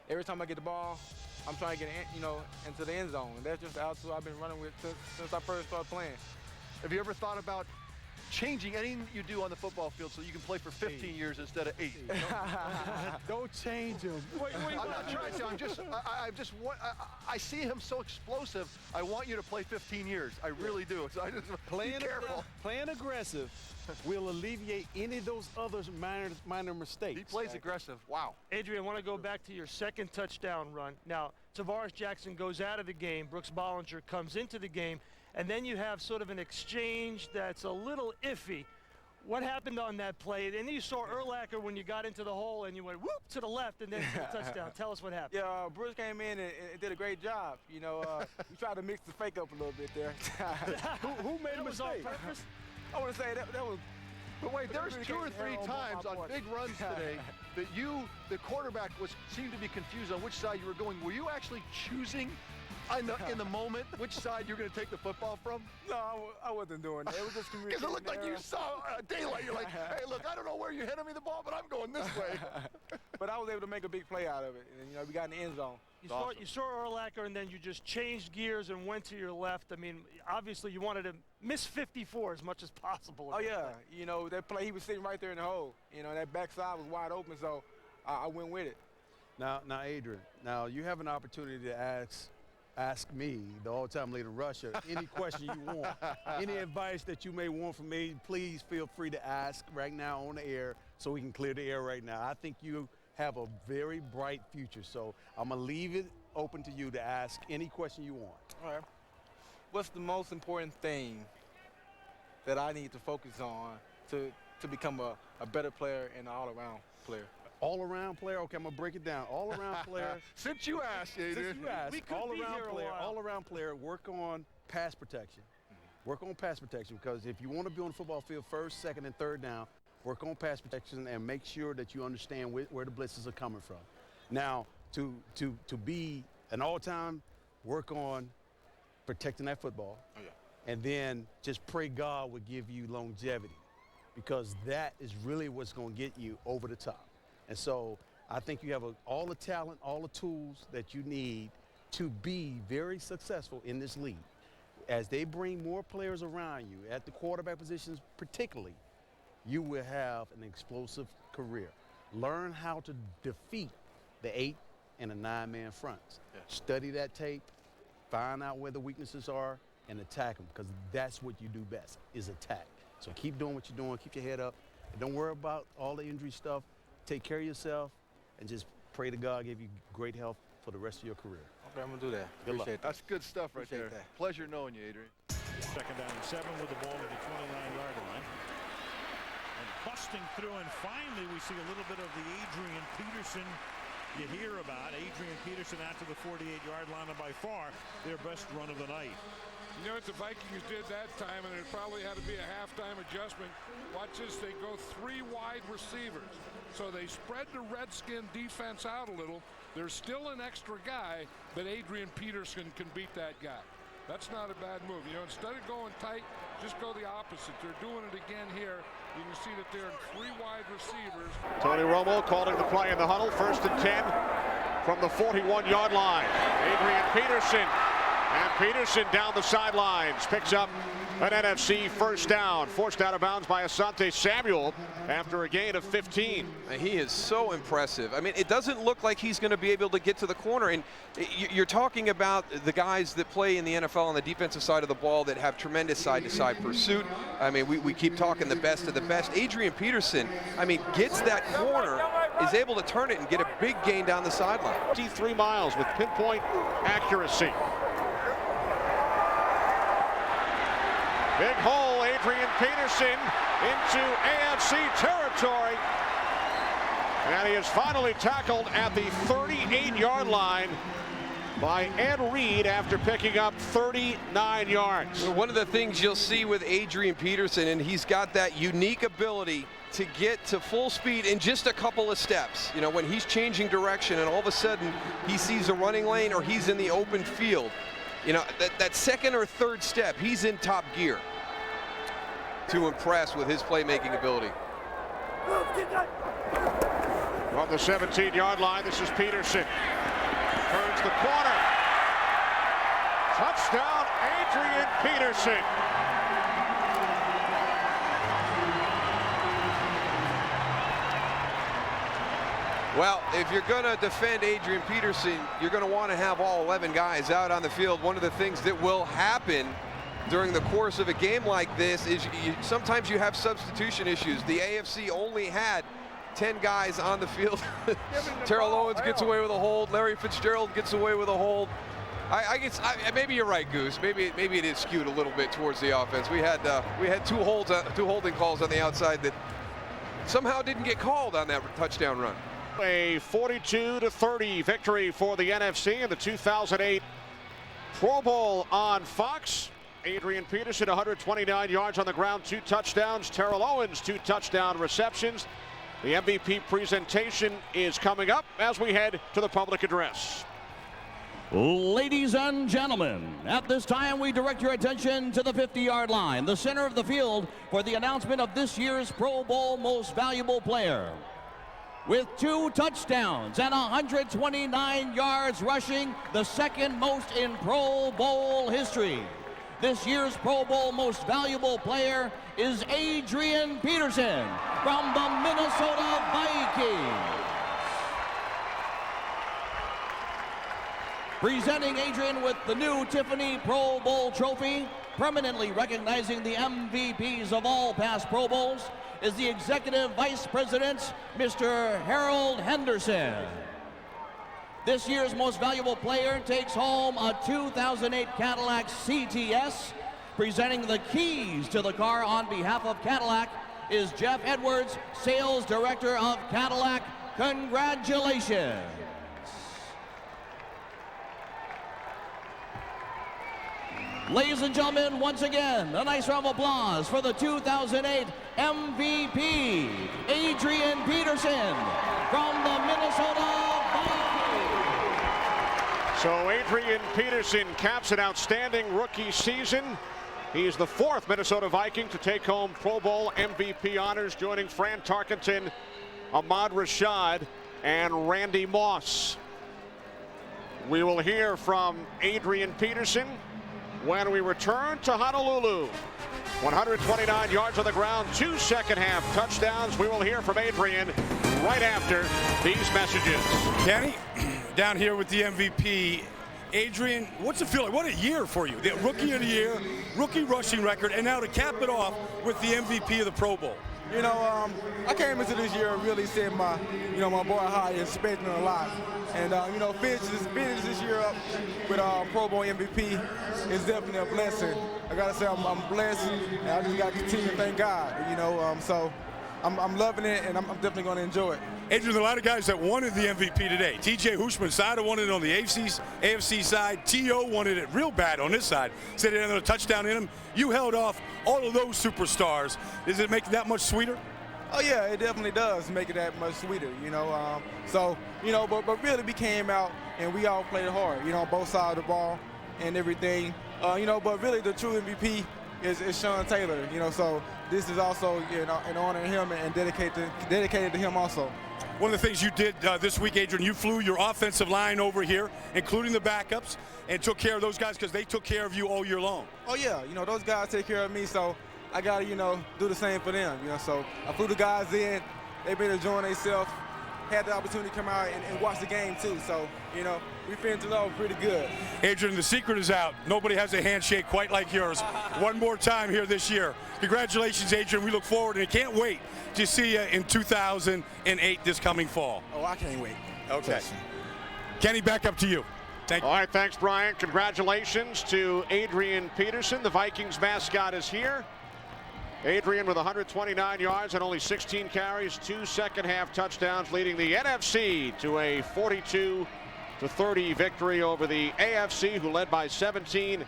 every time I get the ball, I'm trying to get into the end zone. And that's just the attitude I've been running with since I first started playing. Have you ever thought about changing anything you do on the football field so you can play for 15 years instead of 8? Don't change him. I'm not trying to. I see him so explosive. I want you to play 15 years. I really do. So I just be careful. Playing aggressive will alleviate any of those other minor mistakes. He plays aggressive. Wow. Adrian, I want to go back to your 2nd touchdown run. Now, Tavares Jackson goes out of the game. Brooks Bollinger comes into the game. and then you have sort of an exchange that's a little iffy. What happened on that play? And then you saw Urlacher when you got into the hole and you went whoop to the left and then to the touchdown. Tell us what happened. Yeah, Bruce came in and did a great job. You know, we tried to mix the fake up a little bit there. Who made a mistake? On purpose? I want to say that was. But wait, there's 2 or 3 times on big runs today that the quarterback seemed to be confused on which side you were going. Were you actually choosing in the moment which side you're going to take the football from? No, I wasn't doing that. It was just because it looked like you saw daylight. You're like, hey, look, I don't know where you're heading me the ball, but I'm going this way. But I was able to make a big play out of it, and you know, we got in the end zone. You saw Urlacher, and then you just changed gears and went to your left. I mean, obviously you wanted to miss 54 as much as possible. Oh yeah, you know that play, he was sitting right there in the hole. You know, that backside was wide open, so I went with it. Now, Adrian, now you have an opportunity to ask me, the all-time leader rusher, any question you want. Any advice that you may want from me, please feel free to ask right now on the air so we can clear the air right now. I think you have a very bright future, so I'm going to leave it open to you to ask any question you want. All right. What's the most important thing that I need to focus on to become a better player and an all-around player? All-around player? Okay, I'm going to break it down. All-around player. Since you asked, Adrian. All-around player, work on pass protection. Work on pass protection, because if you want to be on the football field first, second, and third down, work on pass protection and make sure that you understand where the blitzes are coming from. Now, to be an all-time, work on protecting that football. Oh, yeah. And then just pray God will give you longevity, because that is really what's going to get you over the top. And so I think you have all the talent, all the tools that you need to be very successful in this league. As they bring more players around you, at the quarterback positions particularly, you will have an explosive career. Learn how to defeat the 8 and the 9-man fronts. Yeah. Study that tape, find out where the weaknesses are, and attack them, because that's what you do best, is attack. So keep doing what you're doing, keep your head up, and don't worry about all the injury stuff. Take care of yourself, and just pray to God give you great health for the rest of your career. Okay, I'm going to do that. Good luck. That's good stuff right there. That. Pleasure knowing you, Adrian. 2nd down and 7 with the ball at the 29-yard line. And busting through, and finally we see a little bit of the Adrian Peterson you hear about. Adrian Peterson out to the 48-yard line, and by far their best run of the night. You know what the Vikings did that time, and it probably had to be a halftime adjustment. Watch this, they go 3 wide receivers. So they spread the Redskin defense out a little. There's still an extra guy, but Adrian Peterson can beat that guy. That's not a bad move. You know, instead of going tight, just go the opposite. They're doing it again here. You can see that they're in 3 wide receivers. Tony Romo calling the play in the huddle. 1st and 10 from the 41-yard line. Adrian Peterson. And Peterson down the sidelines picks up an NFC first down, forced out of bounds by Asante Samuel after a gain of 15. He is so impressive. I mean, it doesn't look like he's going to be able to get to the corner. And you're talking about the guys that play in the NFL on the defensive side of the ball that have tremendous side-to-side pursuit. I mean, we keep talking the best of the best. Adrian Peterson, I mean, gets that corner, is able to turn it and get a big gain down the sideline. 53 miles with pinpoint accuracy. Big hole, Adrian Peterson into AFC territory. And he is finally tackled at the 38-yard line by Ed Reed after picking up 39 yards. One of the things you'll see with Adrian Peterson, and he's got that unique ability to get to full speed in just a couple of steps. You know, when he's changing direction and all of a sudden he sees a running lane or he's in the open field, you know, that second or third step, he's in top gear to impress with his playmaking ability. From the 17-yard line, this is Peterson. Turns the corner. Touchdown, Adrian Peterson. Well, if you're going to defend Adrian Peterson, you're going to want to have all 11 guys out on the field. One of the things that will happen during the course of a game like this is sometimes you have substitution issues. The AFC only had 10 guys on the field. Terrell Owens gets away with a hold. Larry Fitzgerald gets away with a hold. I guess maybe you're right, Goose. Maybe it is skewed a little bit towards the offense. We had two holding calls on the outside that somehow didn't get called on that touchdown run. A 42-30 victory for the NFC in the 2008 Pro Bowl on Fox. Adrian Peterson, 129 yards on the ground, 2 touchdowns. Terrell Owens, 2 touchdown receptions. The MVP presentation is coming up as we head to the public address. Ladies and gentlemen, at this time we direct your attention to the 50-yard line, the center of the field, for the announcement of this year's Pro Bowl Most Valuable Player. With 2 touchdowns and 129 yards rushing, the second most in Pro Bowl history. This year's Pro Bowl Most Valuable Player is Adrian Peterson from the Minnesota Vikings. Presenting Adrian with the new Tiffany Pro Bowl trophy, permanently recognizing the MVPs of all past Pro Bowls, is the Executive Vice President, Mr. Harold Henderson. This year's Most Valuable Player takes home a 2008 Cadillac CTS. Presenting the keys to the car on behalf of Cadillac is Jeff Edwards, Sales Director of Cadillac. Congratulations. Ladies and gentlemen, once again, a nice round of applause for the 2008 MVP, Adrian Peterson from the Minnesota Vikings. So Adrian Peterson caps an outstanding rookie season. He's the 4th Minnesota Viking to take home Pro Bowl MVP honors, joining Fran Tarkenton, Ahmad Rashad, and Randy Moss. We will hear from Adrian Peterson when we return to Honolulu. 129 yards on the ground, 2 second-half touchdowns. We will hear from Adrian right after these messages. Kenny, down here with the MVP. Adrian, what's it feel like? What a year for you. The Rookie of the Year, rookie rushing record, and now to cap it off with the MVP of the Pro Bowl. You know, I came into this year really setting my boy high, expecting a lot. And, finish this year up with Pro Bowl MVP is definitely a blessing. I got to say I'm blessed, and I just got to continue to thank God, so I'm loving it, and I'm definitely going to enjoy it. Adrian, a lot of guys that wanted the MVP today. T.J. Hushman wanted it on the AFC side. T.O. wanted it real bad on this side. Said it had a touchdown in him. You held off all of those superstars. Does it make it that much sweeter? Oh, yeah, it definitely does make it that much sweeter, but really we came out and we all played hard, both sides of the ball and everything. But really the true MVP is Sean Taylor, so this is also, an honor to him and dedicated to him also. One of the things you did this week, Adrian, you flew your offensive line over here, including the backups, and took care of those guys because they took care of you all year long. Oh, yeah, those guys take care of me, so I got to, do the same for them, So I flew the guys in. They've been enjoying themselves. Had the opportunity to come out and watch the game, too. So, we finished it off pretty good. Adrian, the secret is out. Nobody has a handshake quite like yours. One more time here this year. Congratulations, Adrian. We look forward and can't wait to see you in 2008 this coming fall. Oh, I can't wait. Okay. Kenny, back up to you. Thank you. All right, thanks, Brian. Congratulations to Adrian Peterson. The Vikings mascot is here. Adrian with 129 yards and only 16 carries, 2 second-half touchdowns, leading the NFC to a 42-30 victory over the AFC, who led by 17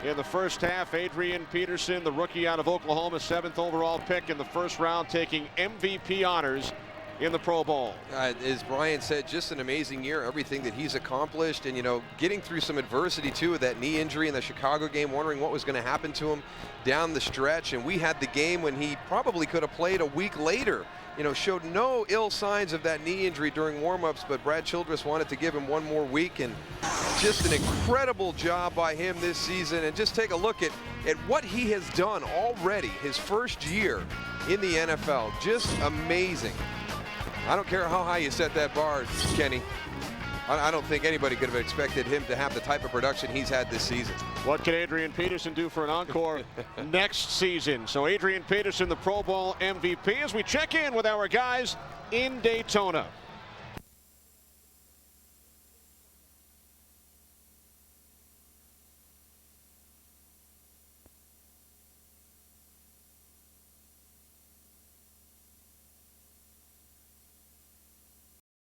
in the first half. Adrian Peterson, the rookie out of Oklahoma, 7th overall pick in the first round, taking MVP honors in the Pro Bowl. As Brian said, just an amazing year, everything that he's accomplished, and getting through some adversity too with that knee injury in the Chicago game, wondering what was going to happen to him down the stretch. And we had the game when he probably could have played a week later. Showed no ill signs of that knee injury during warmups, but Brad Childress wanted to give him one more week, and just an incredible job by him this season. And just take a look at what he has done already, his first year in the NFL. Just amazing. I don't care how high you set that bar, Kenny. I don't think anybody could have expected him to have the type of production he's had this season. What can Adrian Peterson do for an encore next season? So Adrian Peterson, the Pro Bowl MVP, as we check in with our guys in Daytona.